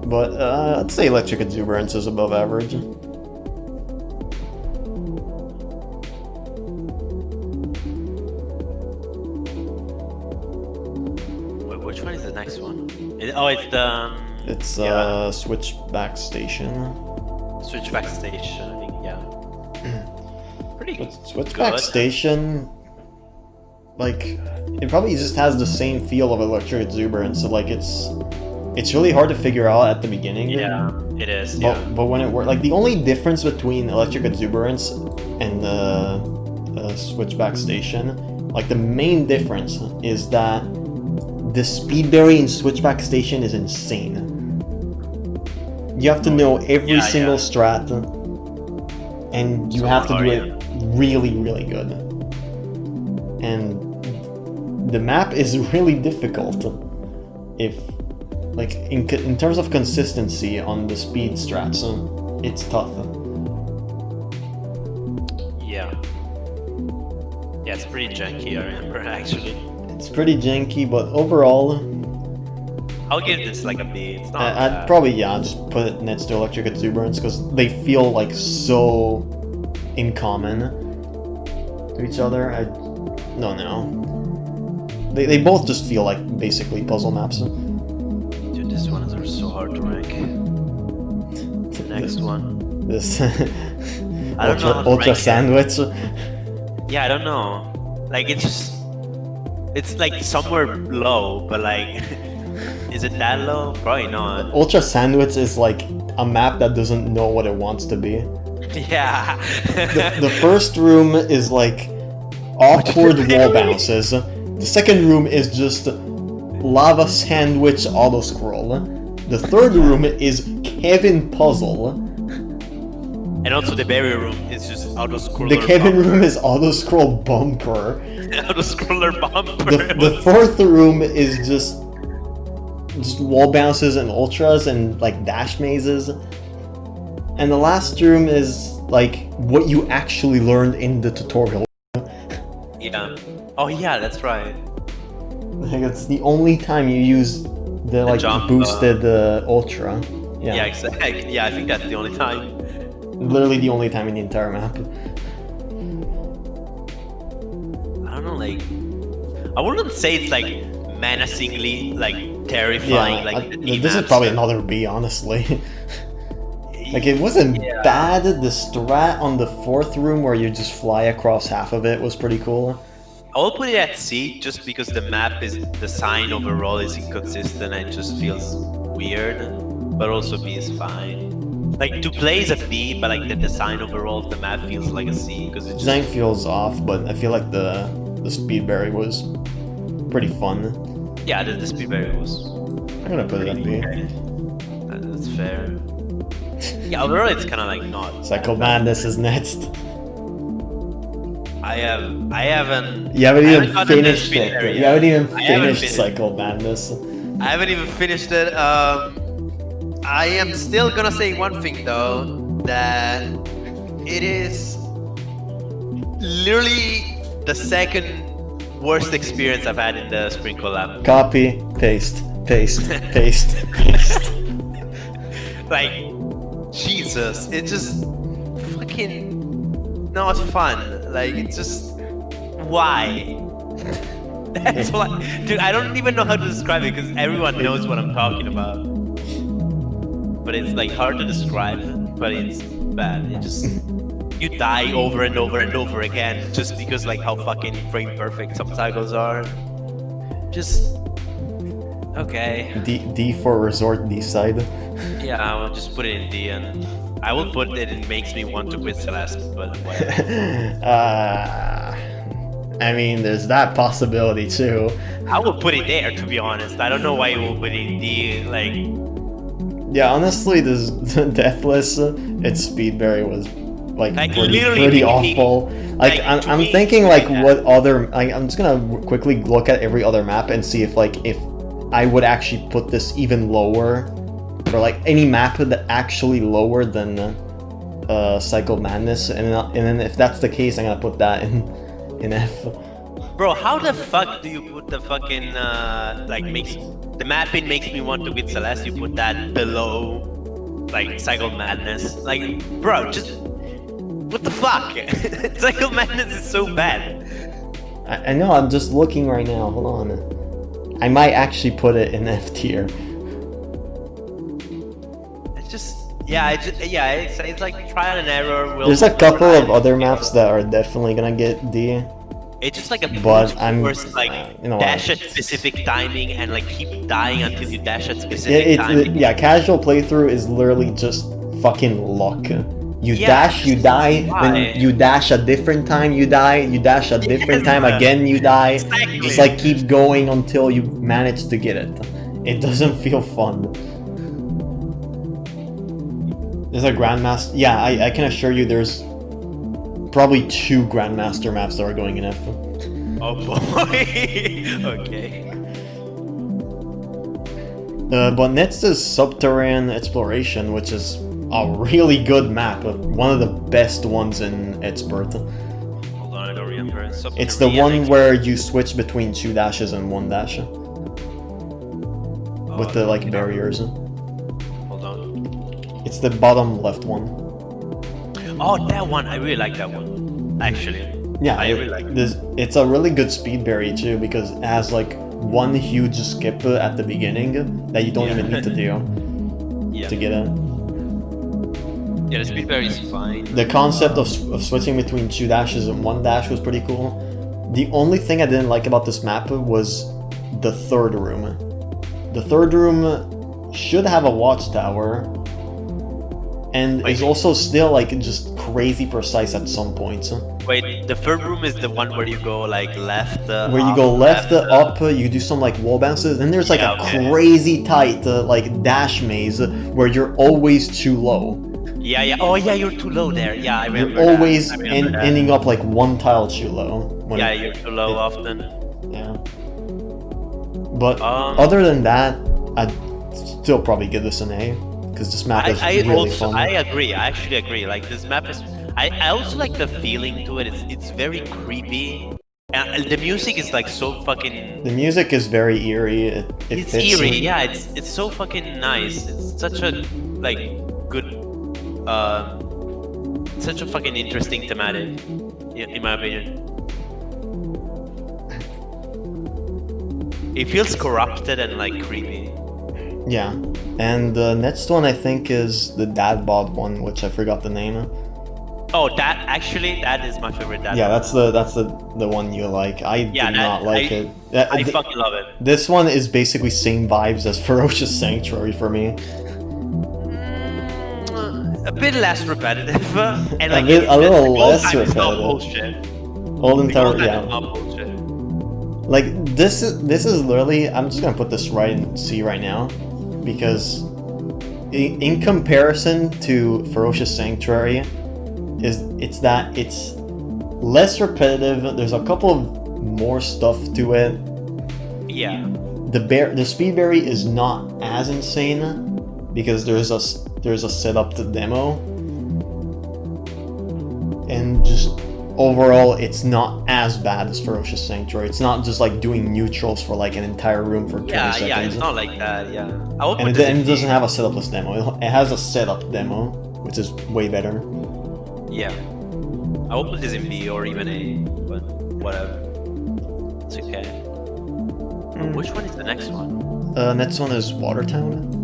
A: But I'd say Electric Exuberance is above average.
B: Which one is the next one? It's the...
A: It's Switchback Station.
B: Switchback Station, I think, yeah. Pretty
A: Switchback
B: good.
A: Station, like, it probably just has the same feel of Electric Exuberance, so like it's really hard to figure out at the beginning.
B: Yeah, it is,
A: But when it works, like the only difference between Electric Exuberance and Switchback Station, like the main difference is that the Speedberry in Switchback Station is insane. You have to know every single strat, and you have to do it really, really good. And the map is really difficult. If, like, in terms of consistency on the speed strats, it's tough.
B: Yeah. Yeah, it's pretty janky, I remember, actually.
A: It's pretty janky, but overall,
B: I'll give this like a B. It's not
A: I'd probably just put it next to Electric Exuberance because they feel like so in common to each other. I don't know. They both just feel like basically puzzle maps.
B: Dude, these ones are so hard to rank. The next one.
A: This
B: I don't know how to
A: Ultra
B: rank
A: Sandwich.
B: Yeah, I don't know. Like it's like somewhere low, but like Is it that low? Probably not.
A: Ultra Sandwich is like a map that doesn't know what it wants to be.
B: Yeah.
A: The first room is like awkward wall bounces. The second room is just lava sandwich auto scroll. The third room is Kevin puzzle.
B: And also the barrier room is just auto scroller.
A: The Kevin
B: bumper.
A: room is auto scroll bumper.
B: Auto scroller bumper.
A: The fourth room is just wall bounces and ultras and like dash mazes. And the last room is like what you actually learned in the tutorial.
B: Yeah. Oh yeah, that's right.
A: Like it's the only time you use the like
B: jump,
A: boosted ultra. Yeah.
B: Yeah, exactly. Yeah, I think that's the only time.
A: Literally the only time in the entire map.
B: I don't know, like I wouldn't say it's like menacingly like terrifying.
A: Yeah,
B: like the
A: this is
B: maps
A: probably
B: that-
A: another B, honestly. Like it wasn't bad. The strat on the fourth room where you just fly across half of it was pretty cool.
B: I'll put it at C just because the map is design overall is inconsistent and it just feels weird. But also B is fine. Like to play is a B, but like the design overall of the map feels like a C because it's
A: Design feels off, but I feel like the speedberry was pretty fun.
B: yeah, the speedberry was.
A: I'm gonna put it at B.
B: That's fair. Yeah, overall it's kind of like not.
A: Cycle Madness is next.
B: I haven't.
A: You haven't
B: I
A: even
B: gotten the
A: finished
B: speedberry
A: it.
B: yet.
A: You haven't even
B: I haven't
A: finished
B: finished.
A: Cycle Madness.
B: I haven't even finished it. I am still gonna say one thing though, that it is literally the second worst experience I've had in the Spring Collab.
A: Copy, paste, paste, paste, paste.
B: Like, Jesus, it's just fucking not fun. Like, it's just why? That's why, dude. I don't even know how to describe it because everyone knows what I'm talking about. But it's like hard to describe. But it's bad. It just you die over and over and over again just because like how fucking frame perfect some cycles are. Just okay.
A: D for resort D side.
B: Yeah, I will just put it in D, and I will put it. It makes me want to quit Celeste, but whatever.
A: I mean, there's that possibility too.
B: I will put it there, to be honest. I don't know why you will put it in D. Like,
A: Yeah, honestly, this Deathless, its speedberry was like
B: literally
A: pretty
B: thinking,
A: awful. Like
B: like, to
A: I'm
B: me,
A: thinking
B: it's
A: like
B: like
A: what other. Like, I'm just gonna quickly look at every other map and see if I would actually put this even lower, or like any map that actually lower than Cycle Madness, and then if that's the case, I'm gonna put that in F.
B: bro, how the fuck do you put the fucking like makes the mapping makes me want to quit Celeste? You put that below like Cycle Madness, like, bro, just what the fuck? Cycle Madness is so bad.
A: I know. I'm just looking right now. Hold on. I might actually put it in F tier.
B: It's just it's like trial and error.
A: There's a couple of other maps that are definitely gonna get D.
B: It's just like a
A: But I'm-
B: first like
A: you know
B: dash
A: what?
B: at specific timing and like keep dying until you dash at specific timing.
A: Yeah, casual playthrough is literally just fucking luck. You
B: Yeah,
A: dash, you die,
B: why?
A: then you dash a different time, you die, you dash a different
B: Yes,
A: time,
B: man.
A: again you die.
B: Exactly.
A: Just like keep going until you manage to get it. It doesn't feel fun. There's a Grandmaster. Yeah, I can assure you there's probably 2 Grandmaster maps that are going in F.
B: Oh boy. Okay.
A: But next is Subterranean Exploration, which is a really good map, one of the best ones in Expert.
B: Hold on, I don't remember.
A: It's the one where you switch between 2 dashes and 1 dash. With the like barriers.
B: Hold on.
A: It's the bottom left one.
B: Oh, that one. I really like that one. Actually.
A: Yeah,
B: I really like
A: it's a really good speed berry too, because it has like one huge skip at the beginning that you don't even need to do
B: Yeah.
A: to get it.
B: Yeah, the speedberry is fine.
A: The concept of switching between 2 dashes and 1 dash was pretty cool. The only thing I didn't like about this map was the third room. The third room should have a watchtower, and is also still like just crazy pracice at some points.
B: Wait, the third room is the one where you go like left,
A: where you
B: up,
A: go left, up, you do some like wall bounces, and there's like
B: Yeah,
A: a
B: okay.
A: crazy tight like dash maze where you're always too low.
B: Yeah, yeah. Oh, yeah, you're too low there. Yeah, I remember
A: You're always
B: that. I remember that.
A: ending up like one tile too low.
B: Yeah, you're too low often.
A: Yeah. But
B: Um,
A: other than that, I'd still probably give this an A, because this map is really fun.
B: I agree. I actually agree. Like this map is. I also like the feeling to it. It's very creepy. And the music is like so fucking.
A: The music is very eerie. It
B: It's
A: fits
B: eerie.
A: in.
B: Yeah, it's so fucking nice. It's such a like good. Such a fucking interesting thematic, in my opinion. It feels corrupted and like creepy.
A: Yeah. And the next one I think is the dad bod one, which I forgot the name.
B: Oh, that is my favorite dad.
A: Yeah, that's the one you like. I do not like it.
B: I fucking love it.
A: This one is basically same vibes as Ferocious Sanctuary for me.
B: A bit less repetitive, and like
A: a little less
B: repetitive.
A: repetitive. Old Entire, yeah. Like this is literally. I'm just gonna put this right in C right now, because in comparison to Ferocious Sanctuary, it's less repetitive. There's a couple of more stuff to it.
B: Yeah.
A: The speed berry is not as insane because there's a setup to demo, and just overall it's not as bad as Ferocious Sanctuary. It's not just like doing neutrals for like an entire room for 20 seconds.
B: Yeah, it's not like that. Yeah.
A: And it doesn't have a setupless demo. It has a setup demo, which is way better.
B: Yeah. I would put this in B or even A, but whatever. It's okay. Which one is the next one?
A: Next one is Watertown.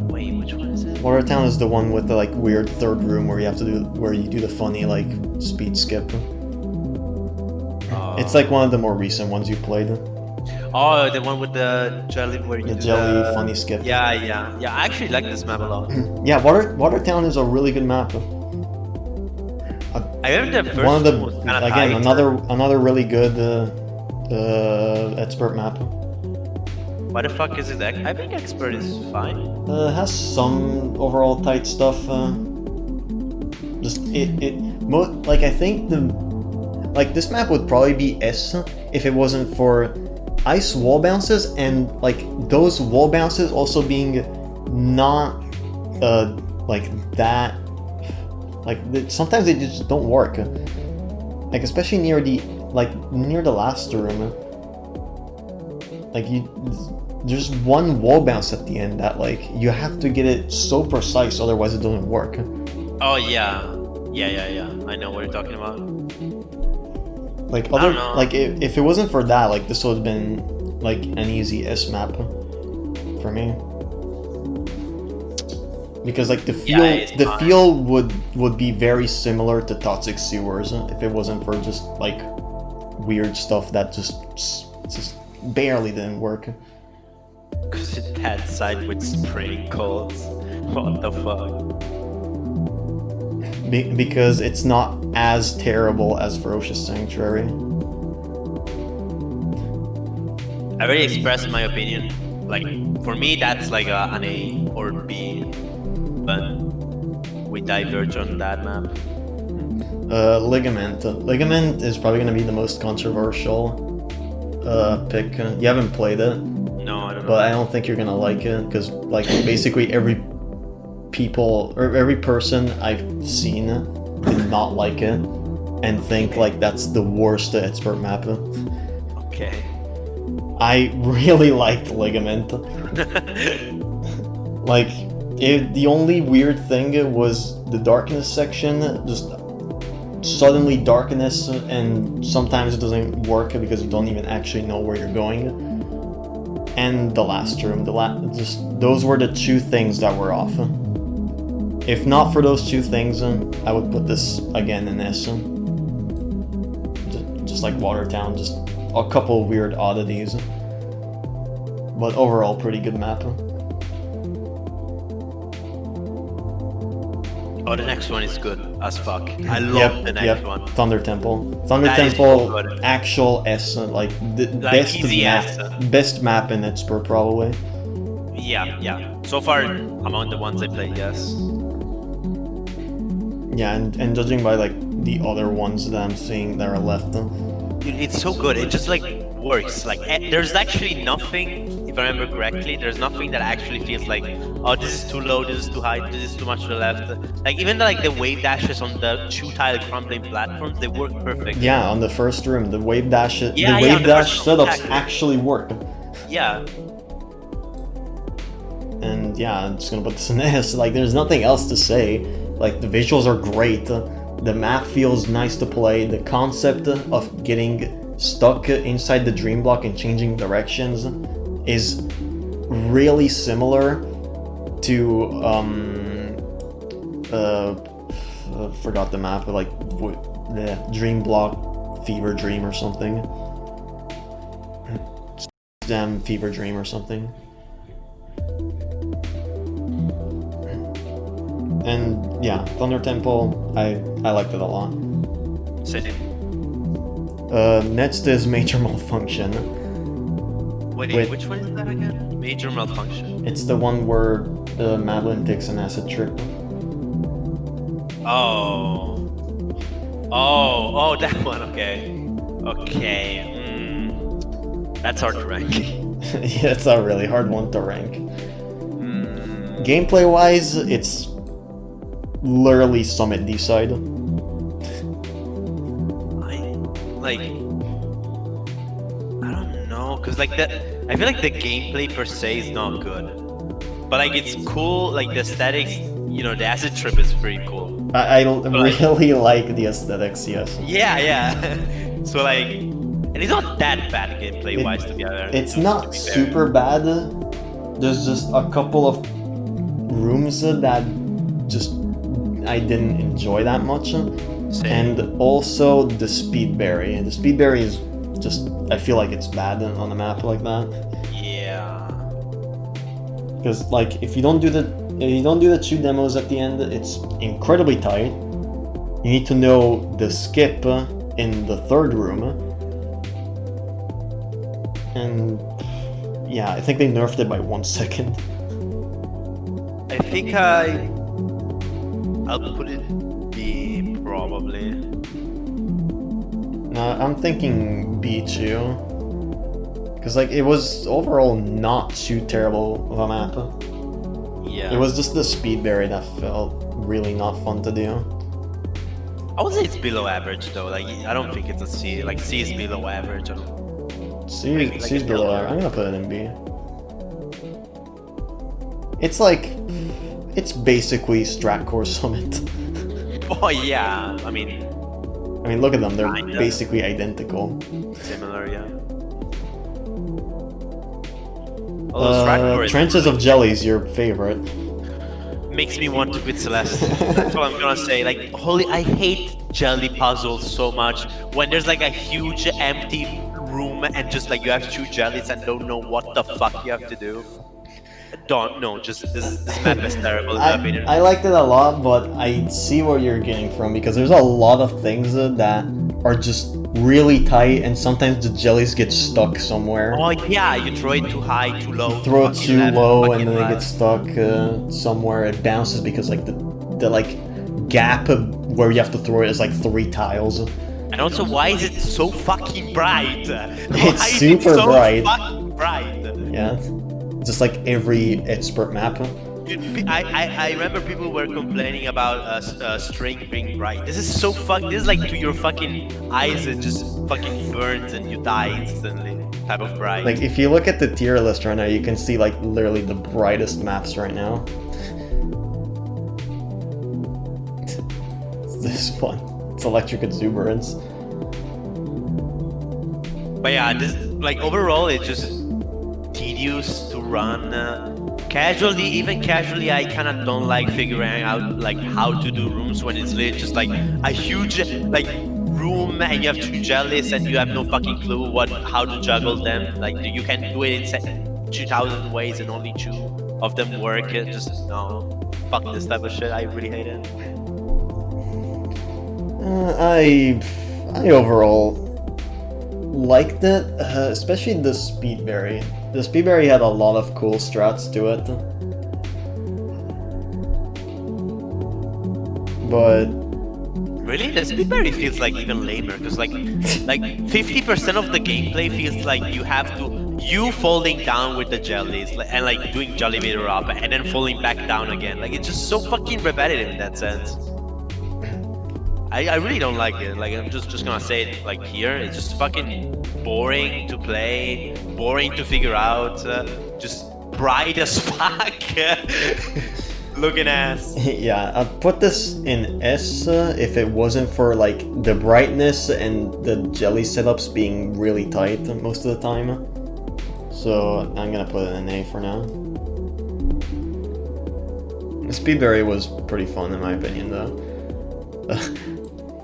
B: Wait, which one is it?
A: Watertown is the one with the like weird third room where you do the funny like speed skip. It's like one of the more recent ones you played.
B: Oh, the one with the jelly where you
A: The
B: do
A: jelly funny skip.
B: Yeah. I actually like this map a lot.
A: Yeah, Watertown is a really good map.
B: I remember the first
A: one of the
B: one was kind of
A: again
B: tight.
A: another really good expert map.
B: Why the fuck is it? I think expert is fine.
A: Has some overall tight stuff. Just like I think this map would probably be S if it wasn't for ice wall bounces, and like those wall bounces also being not like that. Like sometimes they just don't work. Like especially near the last room. Like there's one wall bounce at the end that like you have to get it so precise, otherwise it doesn't work.
B: Oh yeah. I know what you're talking about.
A: Like
B: I don't know.
A: like if it wasn't for that, like this would have been like an easy S map for me. Because like the feel would be very similar to Toxic Sewers if it wasn't for just like weird stuff that just barely didn't work.
B: Cause it had side with spraying codes. What the fuck?
A: Because it's not as terrible as Ferocious Sanctuary.
B: I already expressed my opinion. Like for me, that's like an A or B, but we diverge on that map.
A: Ligament. Ligament is probably gonna be the most controversial pick. You haven't played it.
B: No, I don't know.
A: But I don't think you're gonna like it, because like basically every person I've seen did not like it and think like that's the worst expert map.
B: Okay.
A: I really liked Ligament. Like the only weird thing was the darkness section, just suddenly darkness, and sometimes it doesn't work because you don't even actually know where you're going. And the last room, just those were the two things that were off. If not for those two things, I would put this again in S. Just like Watertown, just a couple weird oddities. But overall, pretty good map.
B: Oh, the next one is good as fuck. I love the next one.
A: Thunder Temple. Thunder
B: That is
A: Temple,
B: so good.
A: actual S, like the
B: Like easy
A: best map in Etspur probably.
B: Yeah. So far, among the ones I played, yes.
A: Yeah, and judging by like the other ones that I'm seeing that are left.
B: Dude, it's so good. It just like works. Like there's actually nothing, if I remember correctly, there's nothing that actually feels like, oh, this is too low, this is too high, this is too much to the left. Like even like the wave dashes on the 2-tile crumbling platforms, they work perfect.
A: Yeah, on the first room, the wave dash,
B: the
A: dash setups actually work.
B: Yeah.
A: And yeah, I'm just gonna put this in S. Like, there's nothing else to say. Like, the visuals are great. The map feels nice to play. The concept of getting stuck inside the dream block and changing directions is really similar to forgot the map, but like the Dream Block Fever Dream or something. Damn Fever Dream or something. And yeah, Thunder Temple, I liked it a lot.
B: Same.
A: Next is Major Malfunction.
B: Wait, which one is that again? Major Malfunction.
A: It's the one where Madeline takes an acid trip.
B: Oh, that one. Okay. That's hard to rank.
A: Yeah, it's a really hard one to rank. Gameplay-wise, it's literally Summit D-side.
B: I don't know, cause like I feel like the gameplay per se is not good, but like it's cool. Like the aesthetics, you know, the acid trip is pretty cool.
A: I really like the aesthetics, yes.
B: Yeah. So like, and it's not that bad gameplay-wise, to be honest.
A: It's not super bad. There's just a couple of rooms that just I didn't enjoy that much.
B: Same.
A: And also the Speedberry. The Speedberry is just, I feel like it's bad on a map like that.
B: Yeah.
A: Because like if you don't do the 2 demos at the end, it's incredibly tight. You need to know the skip in the 3rd room. And yeah, I think they nerfed it by 1 second.
B: I think I'll put it B probably.
A: No, I'm thinking B too. Because like it was overall not too terrible of a map.
B: Yeah.
A: It was just the Speedberry that felt really not fun to do.
B: I would say it's below average though. Like I don't think it's a C. Like C is below average.
A: C's below average. I'm gonna put it in B. It's like, it's basically Stratcore Summit.
B: Oh yeah, I mean,
A: look at them. They're basically identical.
B: Similar, yeah.
A: Trenches of Jelly's your favorite.
B: Makes me want to quit Celeste. That's what I'm gonna say. Like, holy, I hate jelly puzzles so much. When there's like a huge empty room and just like you have 2 jellies and don't know what the fuck you have to do. Don't know. Just this map is terrible in my opinion.
A: I liked it a lot, but I see where you're getting from because there's a lot of things that are just really tight, and sometimes the jellies get stuck somewhere.
B: Oh yeah, you throw it too high, too low.
A: You throw it too low, and then they get stuck somewhere. It bounces because like the like gap where you have to throw it is like 3 tiles.
B: And also, why is it so fucking bright?
A: It's super bright.
B: Fucking bright.
A: Yeah. Just like every expert map.
B: Dude, I remember people were complaining about string being bright. This is so this is like to your fucking eyes, it just fucking burns and you die instantly type of bright.
A: Like if you look at the tier list right now, you can see like literally the brightest maps right now. It's this one. It's Electric Exuberance.
B: But yeah, this like overall it's just tedious to run casually. Even casually, I kind of don't like figuring out like how to do rooms when it's literally just like a huge like room and you have 2 jellies and you have no fucking clue how to juggle them. Like you can do it in 2,000 ways and only 2 of them work. Just no, fuck this type of shit. I really hate it.
A: I overall liked it, especially the speedberry. The speedberry had a lot of cool strats to it, but
B: really, the speedberry feels like even lamer because like 50% of the gameplay feels like you falling down with the jellies and like doing jelly meter up and then falling back down again. Like it's just so fucking repetitive in that sense. I really don't like it. Like I'm just gonna say it like here. It's just fucking boring to play, boring to figure out, just bright as fuck looking ass.
A: Yeah, I'd put this in S if it wasn't for like the brightness and the jelly setups being really tight most of the time. So I'm gonna put it in A for now. The speedberry was pretty fun in my opinion though.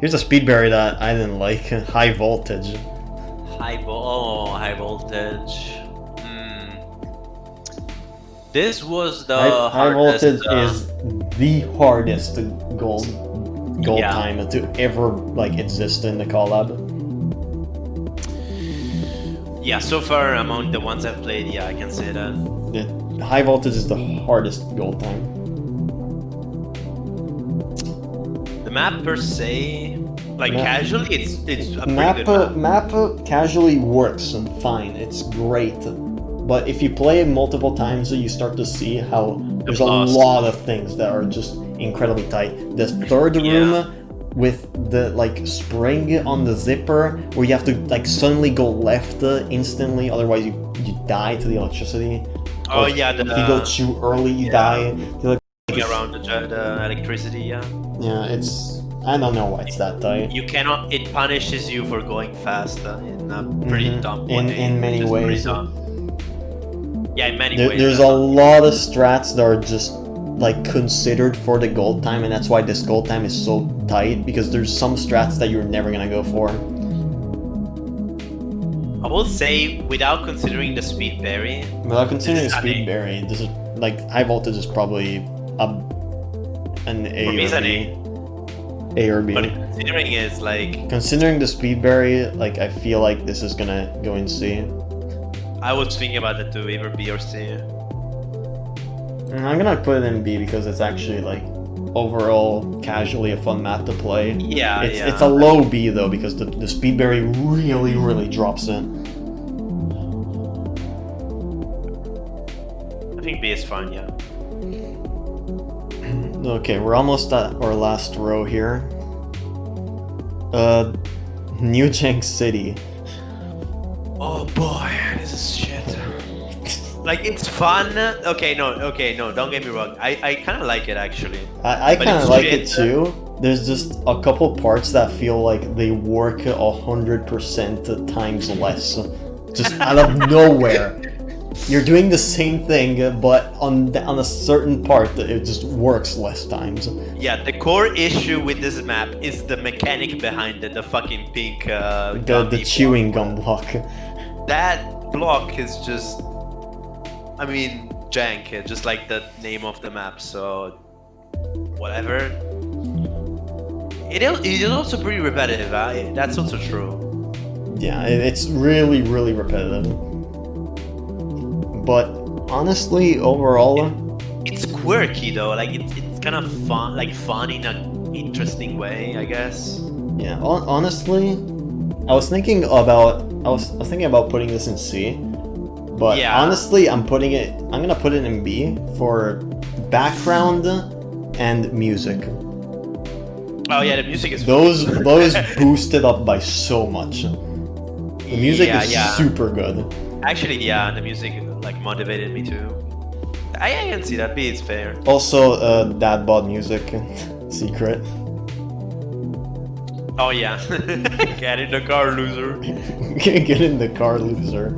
A: Here's a speedberry that I didn't like. High voltage.
B: High voltage. This was the
A: high
B: hardest,
A: voltage is the hardest gold
B: Yeah.
A: time to ever like exist in the collab.
B: Yeah, so far among the ones I've played, yeah, I can say that.
A: The high voltage is the hardest gold time.
B: The map per se, like
A: Map-
B: casually, it's a pretty good map.
A: Map casually works and fine, it's great. But if you play it multiple times, you start to see how there's a
B: flaws.
A: lot of things that are just incredibly tight. The third room with the like spring on the zipper, where you have to like suddenly go left instantly, otherwise you die to the electricity.
B: Oh
A: Or
B: yeah,
A: if you go too early, you die. You like,
B: around the electricity, yeah.
A: yeah, it's I don't know why it's that tight.
B: You cannot. It punishes you for going fast in a pretty dumb way.
A: In many
B: Just pretty
A: ways.
B: dumb. Yeah, in many
A: There,
B: ways.
A: there's a lot of strats that are just like considered for the gold time, and that's why this gold time is so tight, because there's some strats that you're never gonna go for.
B: I will say, without considering the speed berry,
A: Without considering
B: This is an
A: speed
B: A.
A: berry, this is like high voltage is probably an A
B: For me,
A: or
B: it's an
A: B. A or B.
B: but considering it's like,
A: Considering the speed berry, like I feel like this is gonna go in C.
B: I was thinking about it too, either B or C.
A: I'm gonna put it in B because it's actually like overall casually a fun map to play.
B: Yeah,
A: It's a low B though because the speedberry really drops it.
B: I think B is fine, yeah.
A: Okay, we're almost at our last row here. New Jank City.
B: Oh boy, this is shit. Like, it's fun. Okay, no, don't get me wrong. I kind of like it, actually.
A: I
B: But
A: kind of
B: it's
A: like
B: shit.
A: it too. There's just a couple parts that feel like they work 100% times less. Just out of nowhere. You're doing the same thing, but on a certain part, it just works less times.
B: Yeah, the core issue with this map is the mechanic behind it, the fucking pink
A: The
B: gummy
A: chewing
B: block.
A: gum block.
B: That block is just, I mean, jank, just like the name of the map, so whatever. It is also pretty repetitive, that's also true.
A: Yeah, it's really repetitive. But honestly, overall,
B: It's quirky though, like it's kind of fun, like fun in an interesting way, I guess.
A: yeah. Honestly, I was thinking about putting this in C, but
B: Yeah.
A: honestly, I'm gonna put it in B for background and music.
B: Oh yeah, the music is
A: Those boost it up by so much. The music is super good.
B: Actually, yeah, the music like motivated me too. I can see that. B is fair.
A: Also, dad bod music, secret.
B: Oh yeah, get in the car, loser.
A: Get in the car, loser.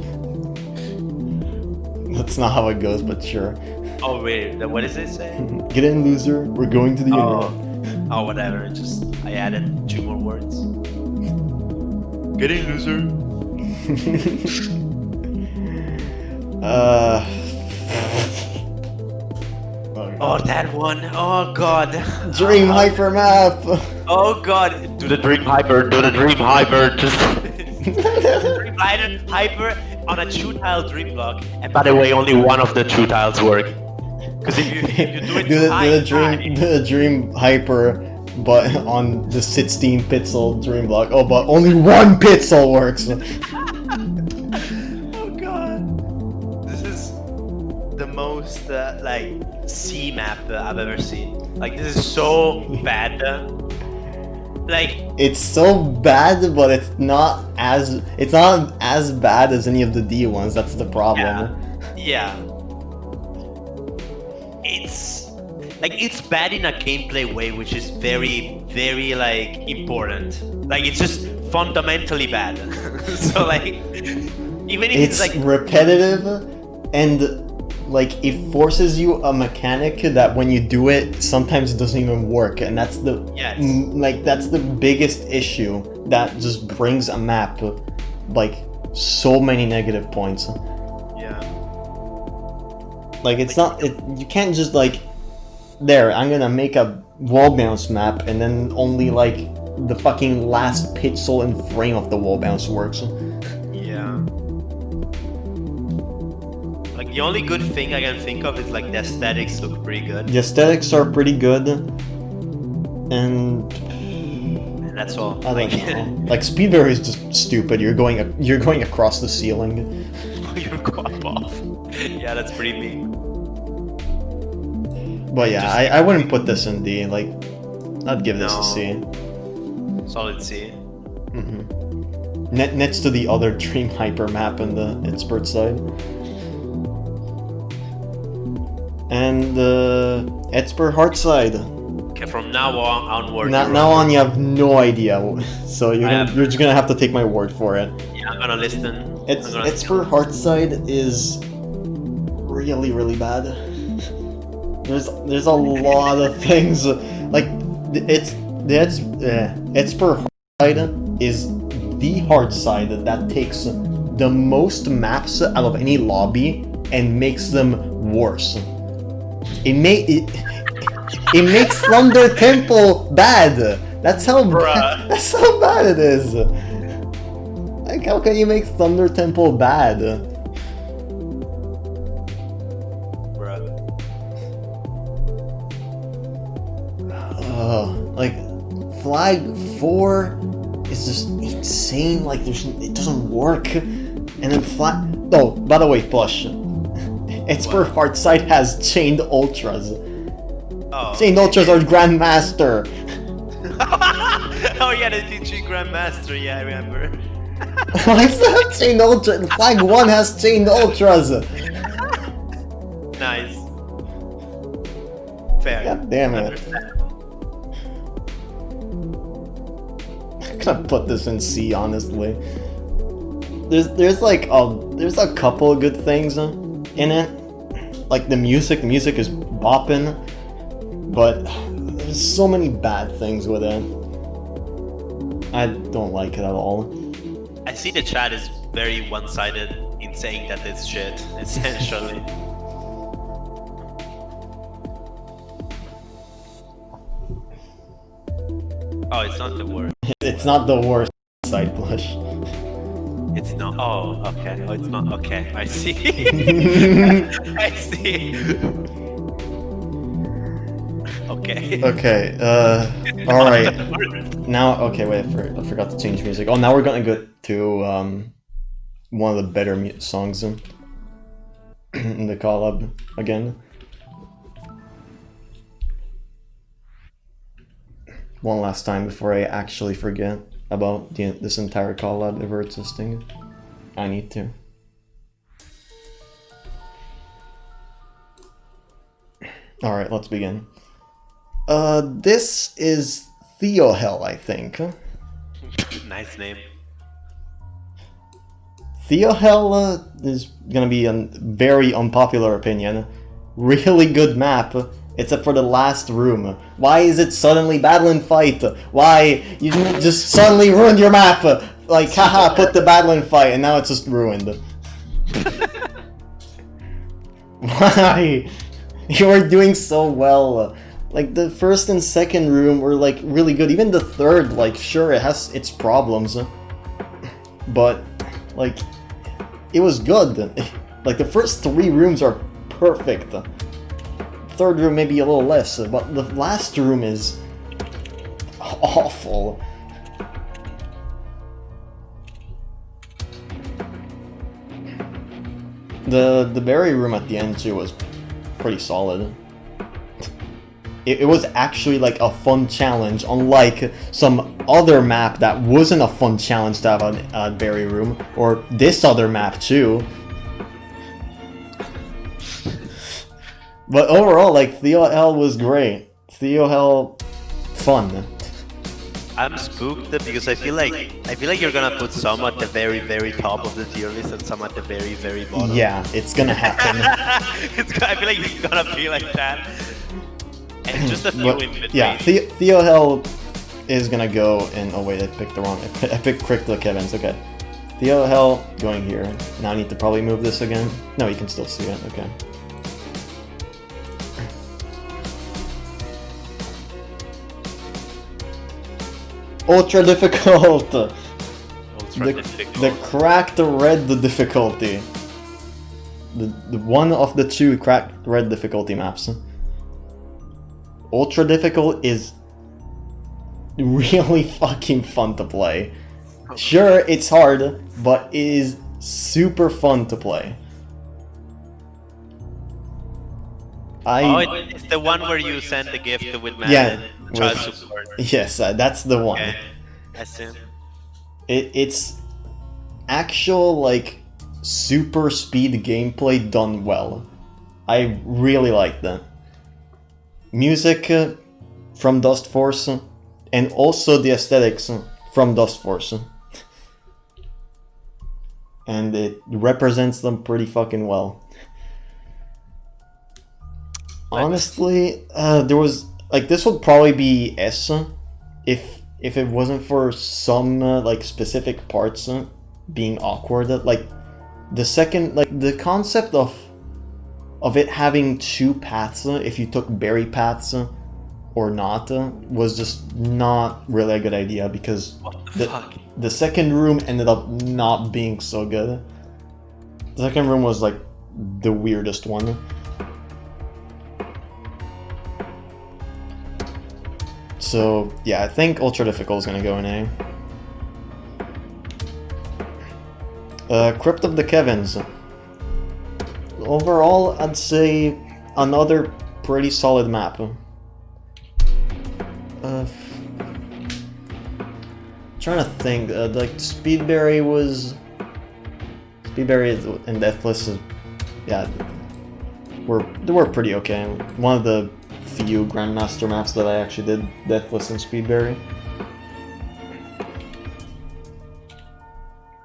A: That's not how it goes, but sure.
B: Oh wait, what does it say?
A: Get in, loser. We're going to the
B: Oh,
A: internet.
B: oh whatever. Just I added 2 more words. Get in, loser. Oh, that one. Oh god.
A: Dream Hyper map.
B: Oh god. Do the Dream Hyper. Do the Dream Hyper. Just Dream Hyper on a 2-tile Dream block. And by the way, only one of the 2 tiles work. Because if you do it
A: do the Dream Hyper, but on the 16 pixel Dream block. Oh, but only 1 pixel works.
B: Oh god. This is the most like C map I've ever seen. Like this is so bad. Like
A: it's so bad, but it's not as bad as any of the D ones. That's the problem.
B: Yeah. It's like it's bad in a gameplay way, which is very, very like important. Like it's just fundamentally bad. So like even if it's like
A: repetitive and like it forces you a mechanic that when you do it sometimes it doesn't even work, and that's the that's the biggest issue that just brings a map like so many negative points.
B: Yeah.
A: Like it's not you can't just like there I'm gonna make a wall bounce map and then only like the fucking last pixel and frame of the wall bounce works.
B: Yeah. Like the only good thing I can think of is like the aesthetics look pretty good.
A: The aesthetics are pretty good, and
B: that's all.
A: I don't know. Like Speedbear is just stupid. You're going across the ceiling.
B: You're going off. Yeah, that's pretty mean.
A: But yeah, I wouldn't put this in D. Like, I'd give this a C.
B: Solid C.
A: Mm-hmm. Next to the other Dream Hyper map in the expert side. And the Expert Heart side.
B: Okay, from now onward.
A: Now on, you have no idea, so you're just gonna have to take my word for it.
B: Yeah, I'm gonna listen.
A: Expert Heart side is really, really bad. There's a lot of things like Expert Heart side is the hard side that takes the most maps out of any lobby and makes them worse. It makes Thunder Temple bad. That's how bad it is. Like, how can you make Thunder Temple bad? Like Flag 4 is just insane. Like it doesn't work. And then oh, by the way, Plush. Expert Heart side has Chained Ultras.
B: Oh,
A: Chained Ultras are Grandmaster.
B: Oh yeah, the teaching Grandmaster. Yeah, I remember.
A: Why does that have Chained Ultras? Flag 1 has Chained Ultras.
B: Nice. Fair.
A: God damn it. I'm gonna put this in C, honestly. There's a couple of good things in it. Like the music is bopping, but there's so many bad things with it. I don't like it at all.
B: I see the chat is very one-sided in saying that it's shit, essentially. Oh, it's not the worst.
A: It's not the worst side, Plush.
B: It's not. Oh, okay. Oh, it's not. Okay, I see. I see. Okay.
A: Okay. All right. Now, okay. Wait. I forgot to change music. Oh, now we're gonna go to one of the better songs in the collab again. One last time before I actually forget about this entire collab ever existing. I need to. Alright, let's begin. This is Theo Hell, I think.
B: Nice name.
A: Theo Hell is gonna be a very unpopular opinion. Really good map, except for the last room. Why is it suddenly battle and fight? Why you just suddenly ruined your map? Like, haha, put the battle and fight, and now it's just ruined. Why? You were doing so well. Like, the first and second room were, like, really good. Even the third, like, sure, it has its problems. But, like, it was good. Like, the first 3 rooms are perfect. Third room maybe a little less, but the last room is awful. The berry room at the end too was pretty solid. It was actually like a fun challenge, unlike some other map that wasn't a fun challenge to have a berry room, or this other map too. But overall, like, Theo Hell was great. Theo Hell, fun.
B: I'm spooked because I feel like you're gonna put some at the very, very top of the tier list and some at the very, very bottom.
A: Yeah, it's gonna happen.
B: I feel like it's gonna be like that. And just a few in between.
A: Yeah, Theo Hell is gonna go in. Oh wait, I picked the wrong. I picked Crickle Kevin's. Okay, Theo Hell going here. Now I need to probably move this again. No, you can still see it. Okay. Ultra difficult. The cracked red difficulty. The one of the 2 cracked red difficulty maps. Ultra difficult is really fucking fun to play. Sure, it's hard, but it is super fun to play.
B: It's the one where you send the gift with Madden child support.
A: Yes, that's the one.
B: Okay. I see.
A: It's actual, like, super speed gameplay done well. I really like that. Music from Dust Force, and also the aesthetics from Dust Force. And it represents them pretty fucking well. Honestly, there was, like, this would probably be S if it wasn't for some like specific parts being awkward. Like the second, like the concept of it having 2 paths if you took berry paths or not was just not really a good idea, because the second room ended up not being so good. The second room was like the weirdest one. So yeah, I think Ultra Difficult is gonna go in A. Crypt of the Kevins. Overall, I'd say another pretty solid map. Trying to think, like Speedberry and Deathless, yeah, they were pretty okay. One of the few Grandmaster maps that I actually did Deathless and Speedberry.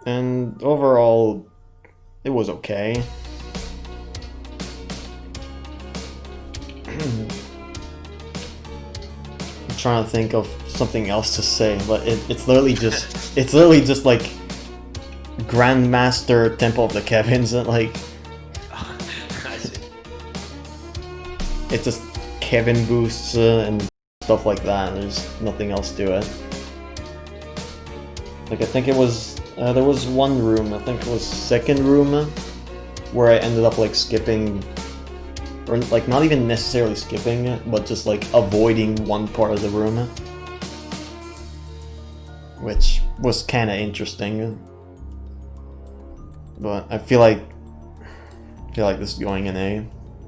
A: And overall, it was okay. I'm trying to think of something else to say, but it's literally just like Grandmaster Temple of the Kevins, like it's just Kevin boosts and stuff like that. There's nothing else to it. Like I think it was there was one room, I think it was second room, where I ended up like skipping, or like not even necessarily skipping, but just like avoiding one part of the room, which was kind of interesting. But I feel like this is going in A.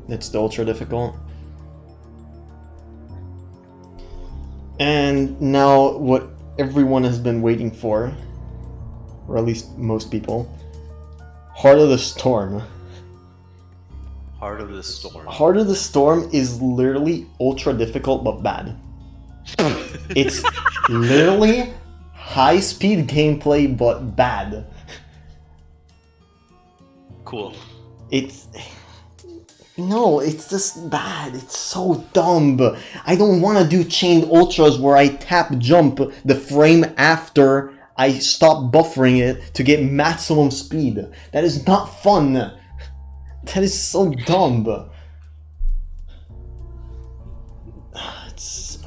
A: It's the ultra difficult. And now what everyone has been waiting for, or at least most people, Heart of the Storm.
B: Heart of the Storm.
A: Heart of the Storm is literally ultra difficult but bad. It's literally high speed gameplay but bad.
B: Cool.
A: No, it's just bad. It's so dumb. I don't want to do chained ultras where I tap jump the frame after I stop buffering it to get maximum speed. That is not fun. That is so dumb. It's...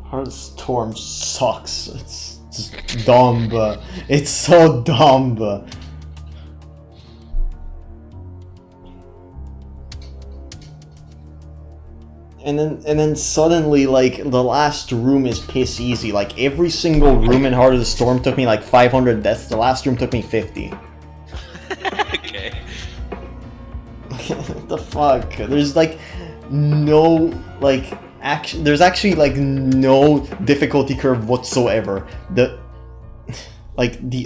A: Heart of Storm sucks. It's just dumb. It's so dumb. And then suddenly, like, the last room is piss easy. Like, every single room in Heart of the Storm took me like 500 deaths. The last room took me 50.
B: Okay.
A: What the fuck? There's like no like there's actually like no difficulty curve whatsoever. The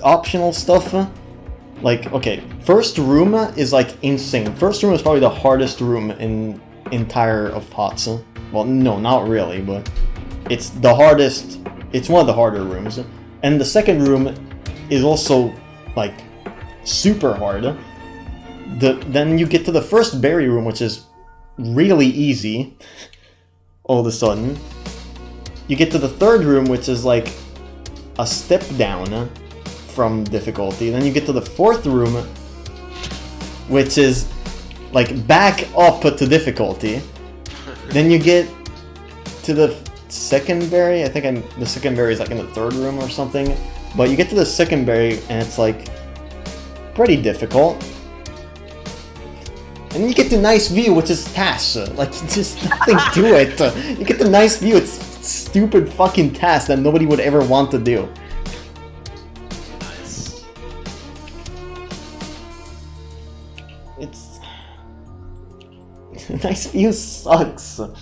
A: optional stuff, like, okay, first room is like insane. First room is probably the hardest room in entire of HOTS. Well, no, not really, but it's the hardest. It's one of the harder rooms. And the second room is also like super hard. Then you get to the first berry room, which is really easy. All of a sudden, you get to the third room, which is like a step down from difficulty. Then you get to the fourth room, which is like back up to difficulty. Then you get to the second berry. I think the second berry is like in the third room or something. But you get to the second berry and it's like pretty difficult. And then you get the nice view, which is TAS. Like, just nothing to it. You get the nice view, it's stupid fucking TAS that nobody would ever want to do.
B: Nice.
A: It's... nice view sucks. And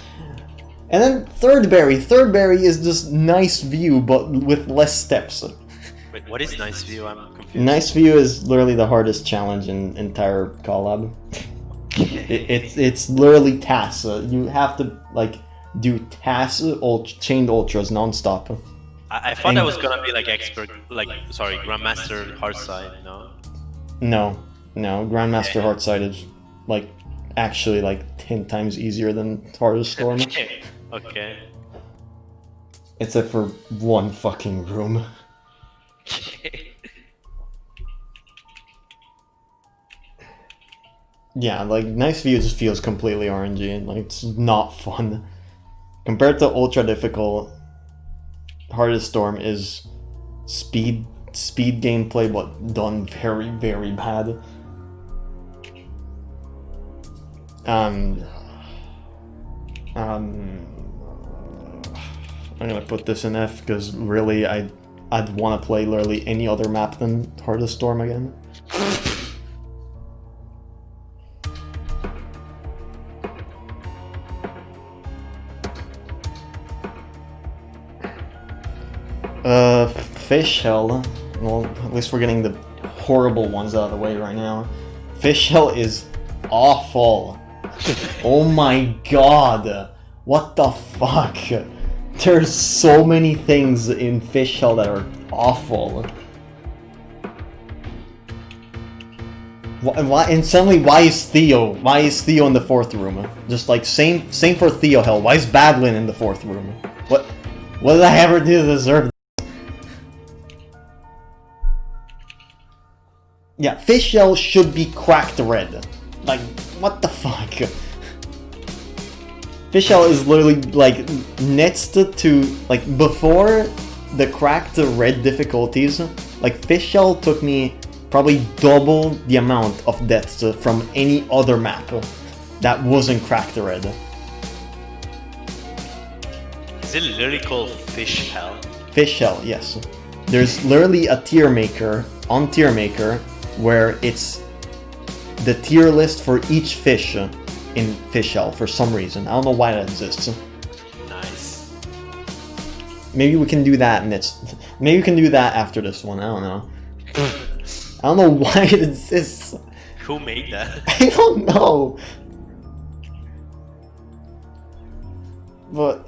A: then third berry is just nice view, but with less steps.
B: Wait, what is nice view? I'm confused.
A: Nice view is literally the hardest challenge in entire collab. It's literally TAS. You have to like do TAS chained ultras non-stop.
B: I thought that was gonna be like expert, like, sorry, Grandmaster Heartside, no?
A: No, Grandmaster Heartside is like actually like 10 times easier than Heart of Storm.
B: Okay.
A: Except for one fucking room. Yeah, like, nice view just feels completely RNG and like it's not fun. Compared to ultra difficult, Heart of Storm is speed gameplay but done very, very bad. I'm gonna put this in F because really I'd want to play literally any other map than Heart of Storm again. Fish Hell. Well, at least we're getting the horrible ones out of the way right now. Fish Hell is awful. Oh my god. What the fuck? There's so many things in Fish Hell that are awful. Why, and suddenly, why is Theo? Why is Theo in the fourth room? Just like same for Theo Hell. Why is Badlin in the fourth room? What did I ever do to deserve that? Yeah, Fish Shell should be cracked red. Like, what the fuck? Fish Shell is literally like next to like before the cracked red difficulties. Like, Fish Shell took me probably double the amount of deaths from any other map that wasn't cracked red.
B: Is it literally called Fish Hell?
A: Fish Hell, yes. There's literally a tier maker on Tier Maker where it's the tier list for each fish in Fish Hell for some reason. I don't know why that exists.
B: Nice.
A: Maybe we can do that maybe we can do that after this one. I don't know. I don't know why it exists.
B: Who made that?
A: I don't know. But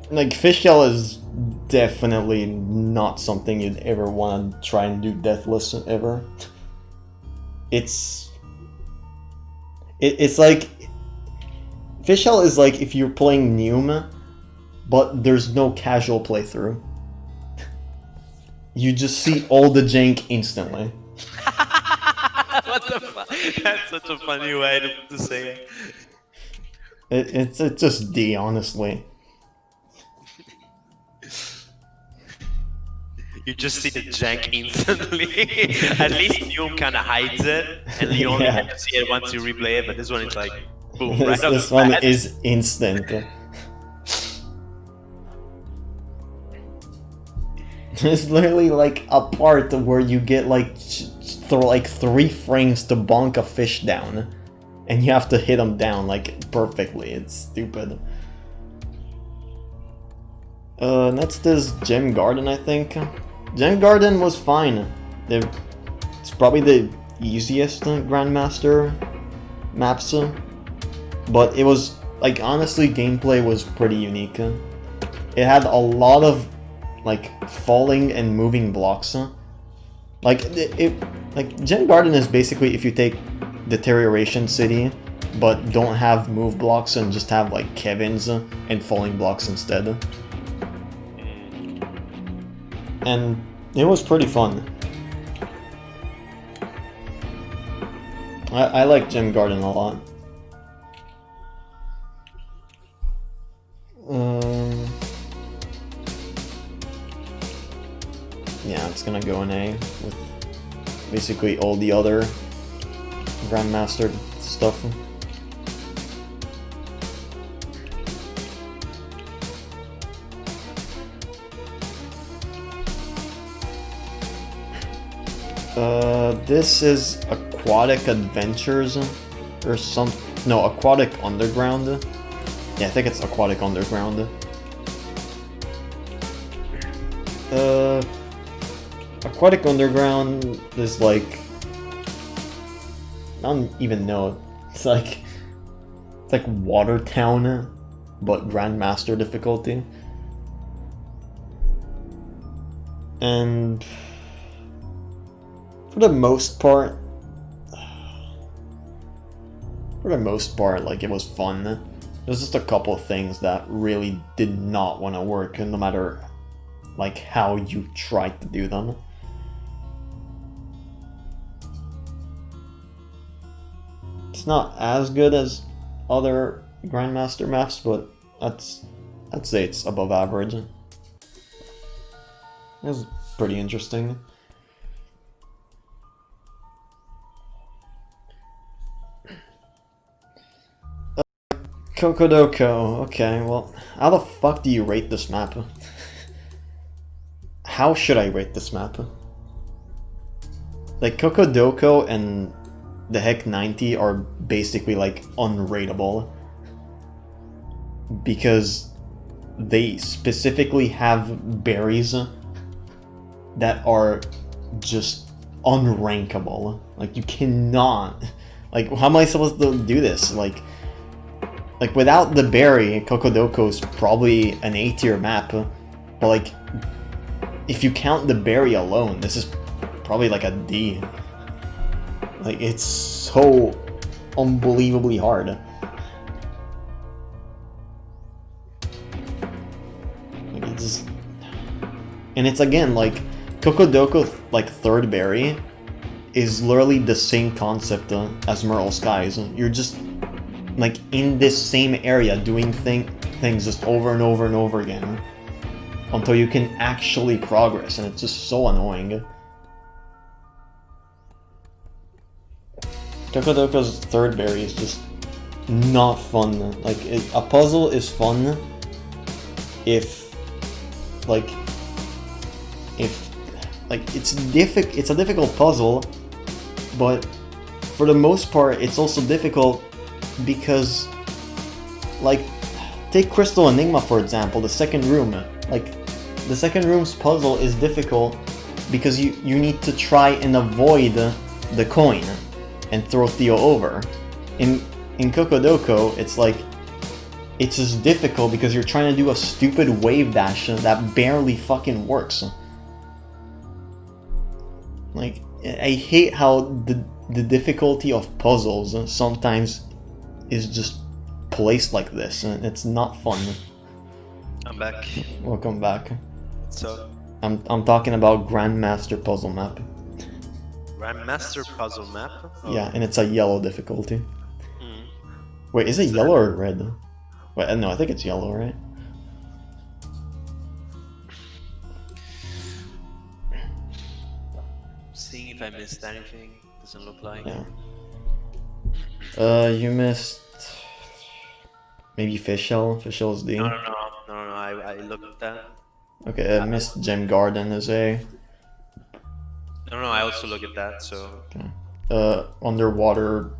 A: like, Fish Shell is definitely not something you'd ever want to try and do deathless ever. It's like, Fish Hell is like if you're playing Neum, but there's no casual playthrough. you just see all the jank instantly.
B: What the fuck? That's such a funny way to say it.
A: It's just D, honestly.
B: You just see the jank instantly. At least Doom kind of hides it, and you only
A: Yeah.
B: get to see it once you replay it. But this one, it's like, boom,
A: This,
B: right off
A: this
B: the
A: one
B: bat.
A: is instant. There's literally like a part where you get like like 3 frames to bonk a fish down, and you have to hit him down like perfectly. It's stupid. Next is Gem Garden, I think. Gem Garden was fine. It's probably the easiest Grandmaster maps, but it was like, honestly, gameplay was pretty unique. It had a lot of like falling and moving blocks. Like Gem Garden is basically if you take Deterioration City but don't have move blocks and just have like Kevin's and falling blocks instead. And it was pretty fun. I like Gem Garden a lot. Yeah, it's gonna go in A with basically all the other Grandmaster stuff. This is Aquatic Adventures or some... No, Aquatic Underground. Yeah, I think it's Aquatic Underground. Aquatic Underground is like... I don't even know. It's like Water Town, but Grandmaster difficulty. And for the most part, like, it was fun. There's just a couple of things that really did not want to work, no matter like how you tried to do them. It's not as good as other Grandmaster maps, but I'd say it's above average. It was pretty interesting. Kokodoko. Okay, well, how the fuck do you rate this map? How should I rate this map? Like, Kokodoko and the Heck 90 are basically like unrateable because they specifically have berries that are just unrankable. Like, you cannot... Like, how am I supposed to do this? Like without the berry, Kokodoko's probably an A tier map, but like, if you count the berry alone, this is probably like a D. Like, it's so unbelievably hard. Like, it's just... And it's again, like, Kokodoko, like, third berry is literally the same concept as Merle Skies. You're just, like, in this same area doing things just over and over and over again until you can actually progress, and it's just so annoying. Kokodoko's third berry is just not fun. Like, a puzzle is fun if it's a difficult puzzle, but for the most part it's also difficult because, like, take Crystal Enigma for example, the second room. Like, the second room's puzzle is difficult because you need to try and avoid the coin and throw Theo over. In Kokodoko, it's like, it's just difficult because you're trying to do a stupid wave dash that barely fucking works. Like, I hate how the difficulty of puzzles sometimes is just placed like this, and it's not fun.
B: I'm back.
A: Welcome back.
B: So,
A: I'm talking about Grandmaster puzzle map.
B: Grandmaster puzzle map? Oh.
A: Yeah, and it's a yellow difficulty.
B: Mm.
A: Wait, is it yellow or red? Wait, no, I think it's yellow, right?
B: Seeing if I missed anything. Doesn't look like.
A: Yeah. You missed maybe fish shell. Fish shell is D.
B: No. I looked at that.
A: Okay, missed gem garden is A.
B: No, I also look at that. So.
A: Okay. Underwater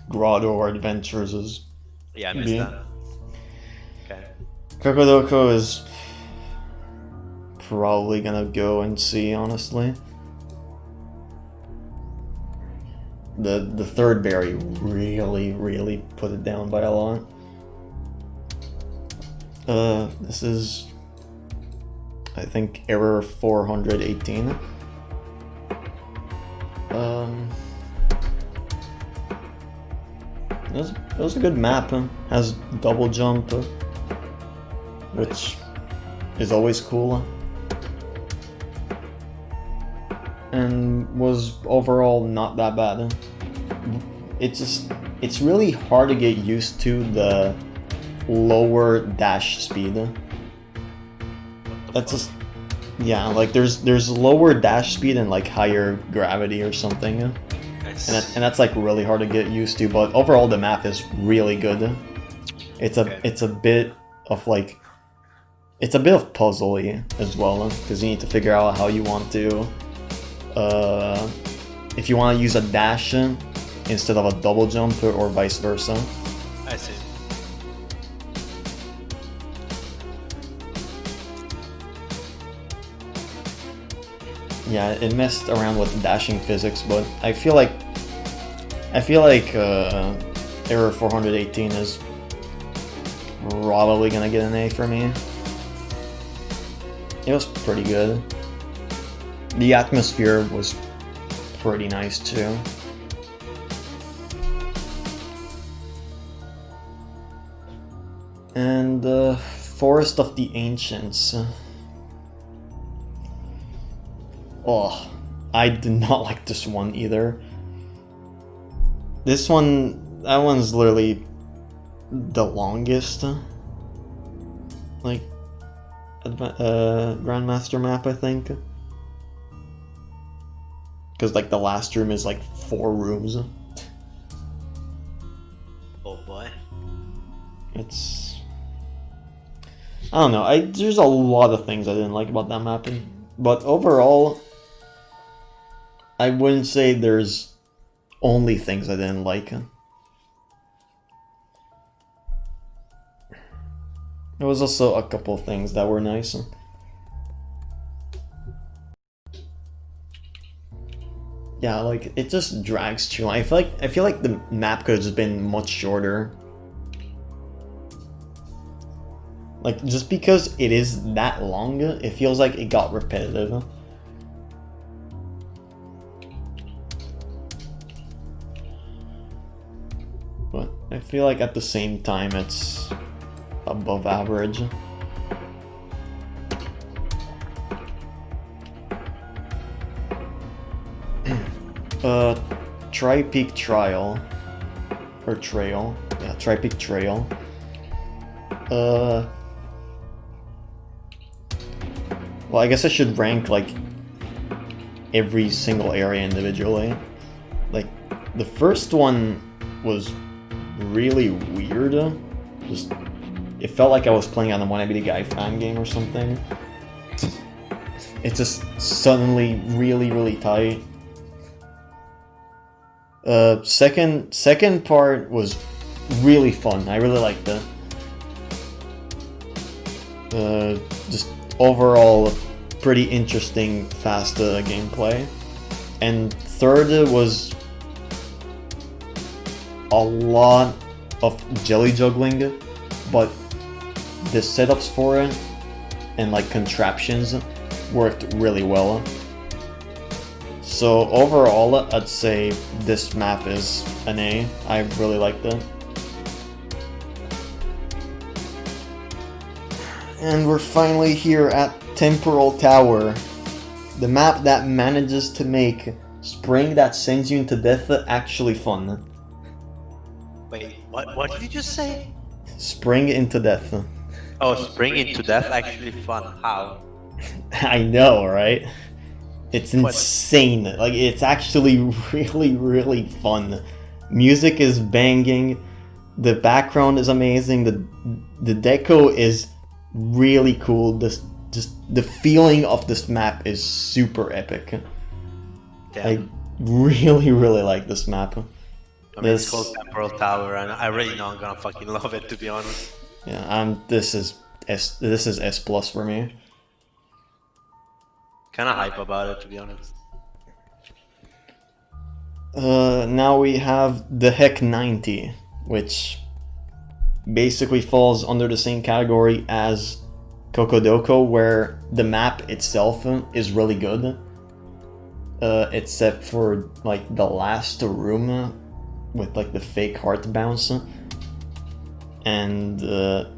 A: grotto adventures is.
B: Yeah, I missed
A: B.
B: that. Okay.
A: Kokodoko is probably gonna go and C, honestly. The third berry really put it down by a lot. This is, I think, error 418. It was a good map. Has double jump, which is always cool. And was overall not that bad. It's really hard to get used to the lower dash speed. That's just, yeah, like there's lower dash speed and like higher gravity or something.
B: Nice.
A: And that's like really hard to get used to, but overall the map is really good. It's a bit of like, it's a bit of puzzly as well, because you need to figure out how you want to, if you want to use a dash instead of a double jump or vice versa.
B: I see.
A: Yeah, it messed around with dashing physics, but I feel like error 418 is probably gonna get an A for me. It was pretty good. The atmosphere was pretty nice too. And Forest of the Ancients. Oh, I did not like this one either. That one's literally the longest, like, Grandmaster map, I think. Because, like, the last room is, like, 4 rooms.
B: Oh boy.
A: It's... I don't know, there's a lot of things I didn't like about that map, but overall, I wouldn't say there's only things I didn't like. There was also a couple things that were nice. Yeah, like, it just drags too long. I feel like the map could have just been much shorter. Like, just because it is that long, it feels like it got repetitive. But I feel like at the same time it's above average. Tri-Peak Trial. Or Trail. Yeah, Tri-Peak Trail. Well, I guess I should rank, like, every single area individually. Like, the first one was really weird. Just, it felt like I was playing on the Wanna Be the Guy fan game or something. It's just suddenly really tight. Second part was really fun. I really liked it. Just overall pretty interesting, fast gameplay. And third was a lot of jelly juggling, but the setups for it and like contraptions worked really well. So overall, I'd say this map is an A. I really liked it. And we're finally here at Temporal Tower. The map that manages to make spring that sends you into death actually fun.
B: Wait, what did you just say?
A: Spring into death.
B: Oh, spring into death actually fun. How?
A: I know, right? It's insane. Like, it's actually really, really fun. Music is banging. The background is amazing. The deco is really cool. Just the feeling of this map is super epic.
B: Damn.
A: I really, really like this map.
B: I mean, it's called Temporal Tower, and I already know I'm gonna fucking love it, to be honest.
A: Yeah, this is S plus for me.
B: Kind of hype about it, to be honest.
A: Now we have the Heck 90, which basically falls under the same category as Kokodoko, where the map itself is really good. Except for like the last room with like the fake heart bounce and the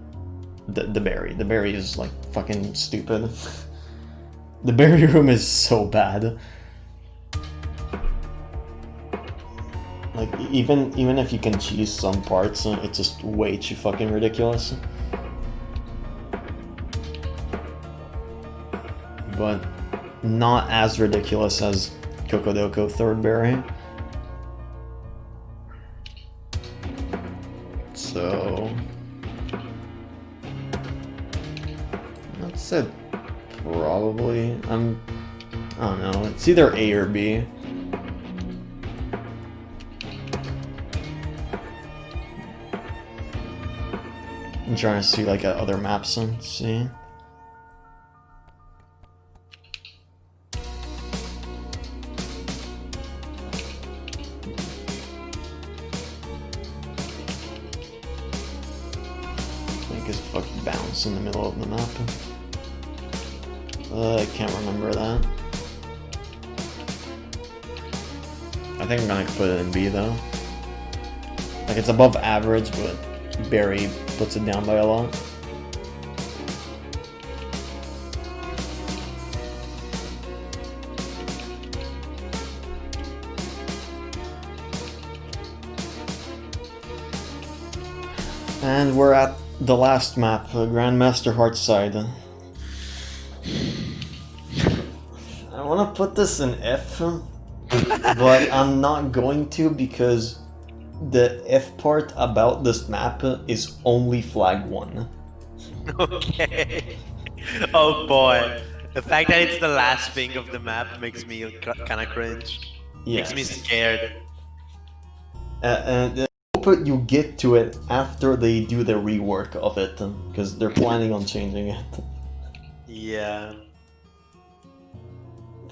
A: berry. The berry is like fucking stupid. The berry room is so bad. Like even if you can cheese some parts, it's just way too fucking ridiculous. But not as ridiculous as Kokodoko third berry. So that's it. Probably. I don't know. It's either A or B. I'm trying to see like other maps and see. Bounce in the middle of the map. I can't remember that. I think I'm gonna put it in B though. Like, it's above average, but Barry puts it down by a lot. And we're at the last map, Grandmaster Heartside. I want to put this in F, but I'm not going to because the F part about this map is only flag 1.
B: Okay. Oh boy. The fact that it's the last thing of the map makes me kind of cringe.
A: Yes.
B: Makes me scared.
A: And you get to it after they do the rework of it, because they're planning on changing it.
B: Yeah.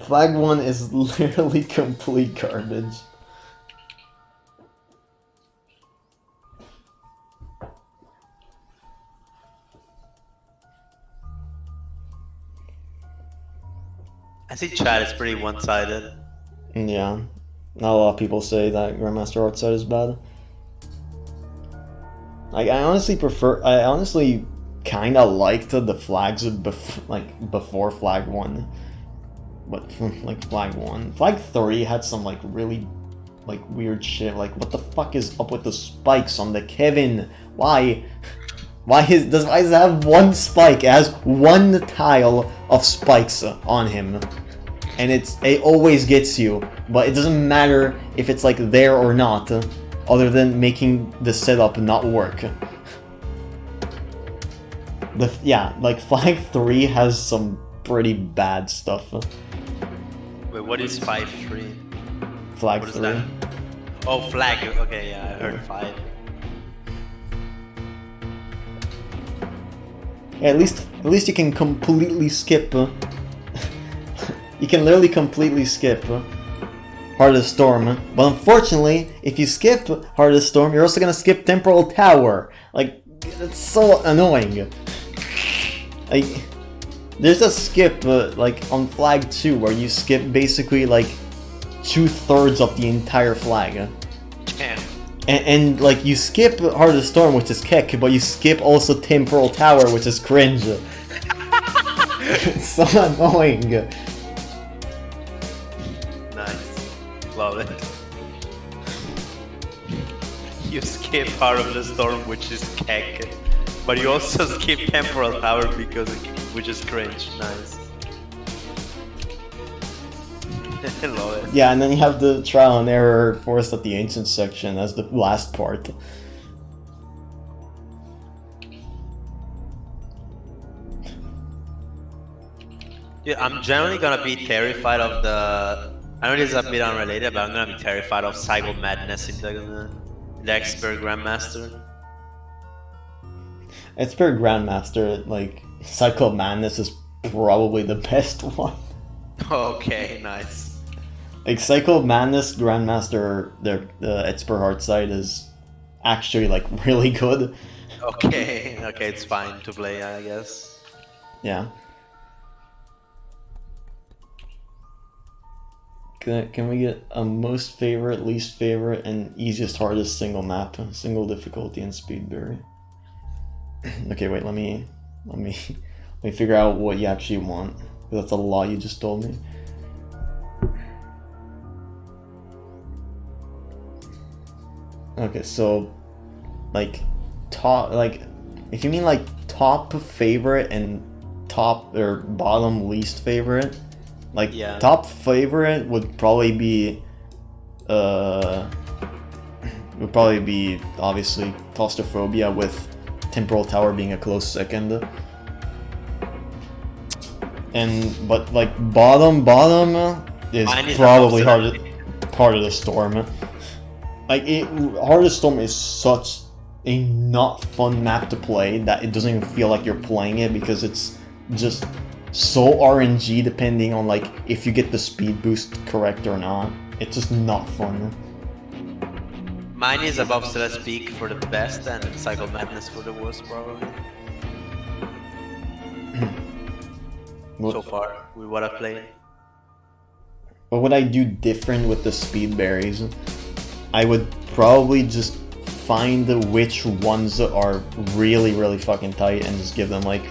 A: Flag 1 is literally complete garbage.
B: I see chat is pretty one-sided.
A: Yeah. Not a lot of people say that Grandmaster Heartside is bad. Like, I honestly kind of liked the flags before flag 1. But, like, flag 1. Flag 3 had some, like, really, like, weird shit. Like, what the fuck is up with the spikes on the Kevin? Why? Why does it have one spike? It has one tile of spikes on him. And it always gets you. But it doesn't matter if it's, like, there or not. Other than making the setup not work. Yeah, like flag 3 has some pretty bad stuff.
B: Wait, what is 5-3?
A: Flag 3.
B: Oh, flag. Okay, yeah, I heard 5.
A: Yeah, at least you can completely skip. You can literally completely skip Heart of the Storm. But unfortunately, if you skip Heart of the Storm, you're also gonna skip Temporal Tower. Like, it's so annoying. Like, there's a skip like on flag 2 where you skip basically like 2/3 of the entire flag.
B: Damn.
A: And like you skip Heart of the Storm, which is kick, but you skip also Temporal Tower, which is cringe. It's so annoying.
B: Nice. Love it. You skip part of the storm, which is keck. But you also skip temporal tower because which is cringe. Nice. I love it.
A: Yeah, and then you have the trial and error forest at the ancient section as the last part.
B: Yeah, I'm generally gonna be terrified of the. I know this is a bit unrelated, but I'm gonna be terrified of Cycle Madness in the Expert Grandmaster.
A: Expert Grandmaster, like, Cycle of Madness is probably the best one.
B: Okay, nice.
A: Like, Cycle of Madness Grandmaster, the Expert Heart side is actually, like, really good.
B: Okay, okay, it's fine to play, I guess.
A: Yeah. Can we get a most favorite, least favorite, and easiest, hardest single map, single difficulty, and speed berry? Okay, wait. Let me figure out what you actually want. That's a lot you just told me. Okay, so like top, like if you mean like top favorite and top or bottom least favorite. Like,
B: yeah.
A: Top favorite would probably be, obviously Claustrophobia, with Temporal Tower being a close second. But like bottom is probably Heart of the Storm. Like Heart of the Storm is such a not fun map to play that it doesn't even feel like you're playing it because it's just so RNG depending on like if you get the speed boost correct or not. It's just not fun.
B: Mine is above Celeste Peak for the best and Cycle Madness for the worst, probably. So far, with what I've played.
A: What would I do different with the speed berries? I would probably just find which ones are really, really fucking tight and just give them like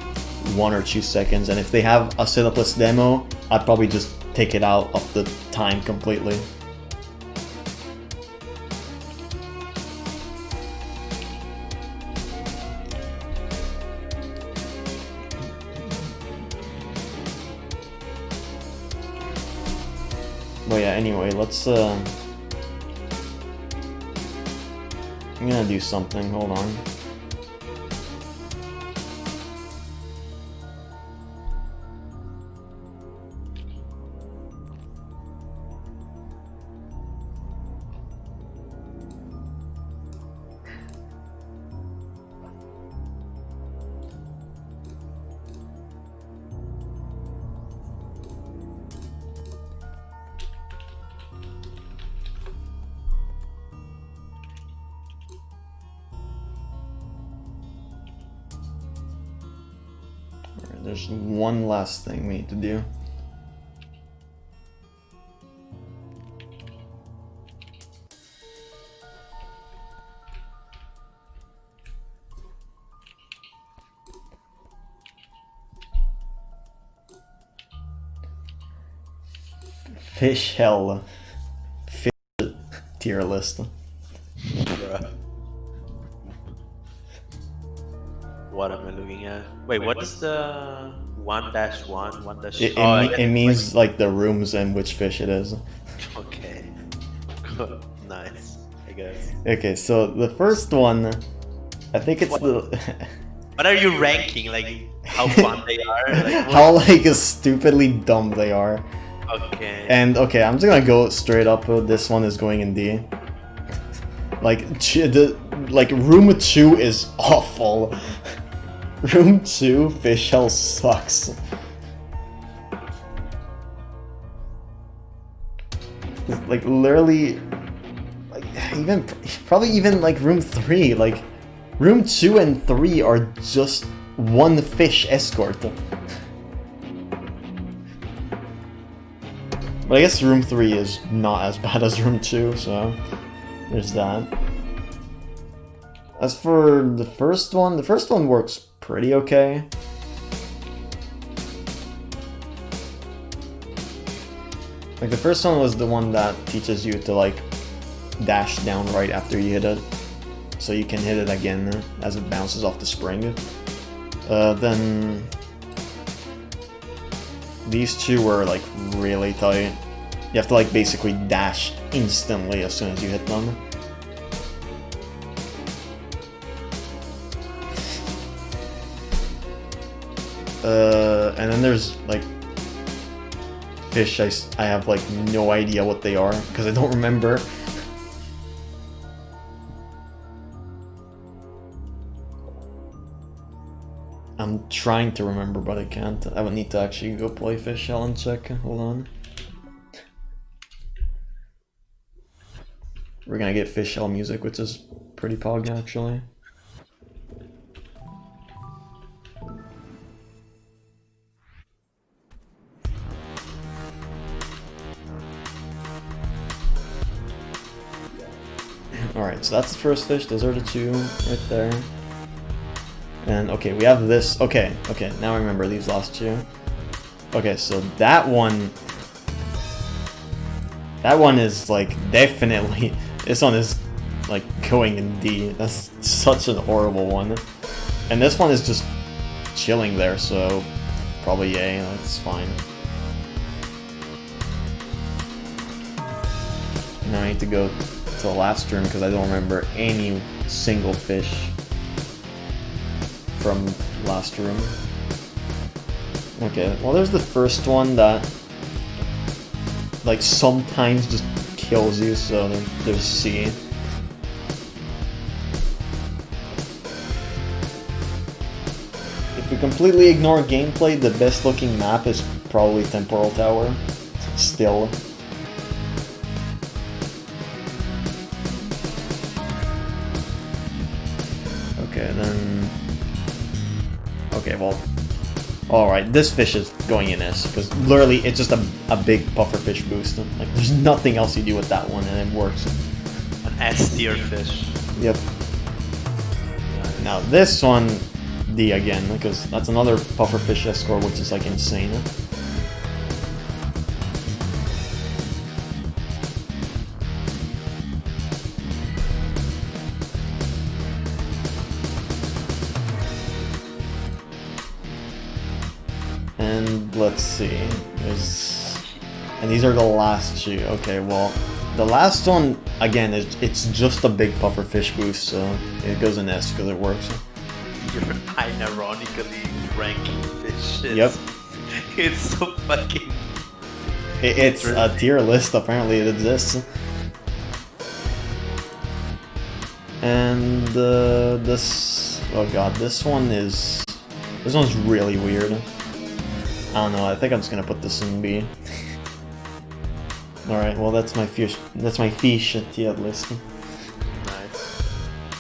A: 1 or 2 seconds, and if they have a setupless demo, I'd probably just take it out of the time completely. But yeah, anyway, let's I'm gonna do something, hold on. There's one last thing we need to do. Fish hell. Fish tier list.
B: What am I looking at? Wait, what is the 1-1, 1-?
A: It means like the rooms and which fish it is.
B: Okay. Nice, I guess.
A: Okay, so the first one, I think it's the...
B: What are you ranking? Like, how fun they are? Like,
A: how like stupidly dumb they are.
B: Okay.
A: And okay, I'm just gonna go straight up. This one is going in D. Like, room 2 is awful. Room 2, fish hell sucks. Like, literally, like, probably even like room 3, like, room 2 and 3 are just one fish escort. But I guess room 3 is not as bad as room 2, so there's that. As for the first one works pretty okay. Like the first one was the one that teaches you to like dash down right after you hit it, so you can hit it again as it bounces off the spring. Then these two were like really tight. You have to like basically dash instantly as soon as you hit them. And then there's like fish. I have like no idea what they are because I don't remember. I'm trying to remember, but I can't. I would need to actually go play fish shell and check. Hold on. We're gonna get fish shell music, which is pretty pog actually. Alright, so that's the first fish. Those are the two right there. And okay, we have this. Okay, now I remember these last two. Okay, so that one is like definitely, this one is like going in D. That's such an horrible one. And this one is just chilling there, so probably A, that's fine. Now I need to go to the last room because I don't remember any single fish from last room. Okay, well there's the first one that like sometimes just kills you, so there's C. If we completely ignore gameplay, the best looking map is probably Temporal Tower. Still. Okay, then... Okay, well... Alright, this fish is going in S, because literally it's just a big pufferfish boost. Like, there's nothing else you do with that one, and it works.
B: An S tier fish.
A: Yep. Now this one, D again, because that's another pufferfish S score, which is like insane. And let's see, and these are the last two. Okay, well, the last one, again, it's just a big pufferfish boost, so it goes in S because it works.
B: You're unironically ranking fishes.
A: Yep.
B: It's so fucking...
A: It's a tier list, apparently it exists. And this... Oh god, this one's really weird. I don't know, I think I'm just gonna put this in B. Alright, well that's my fish tier list.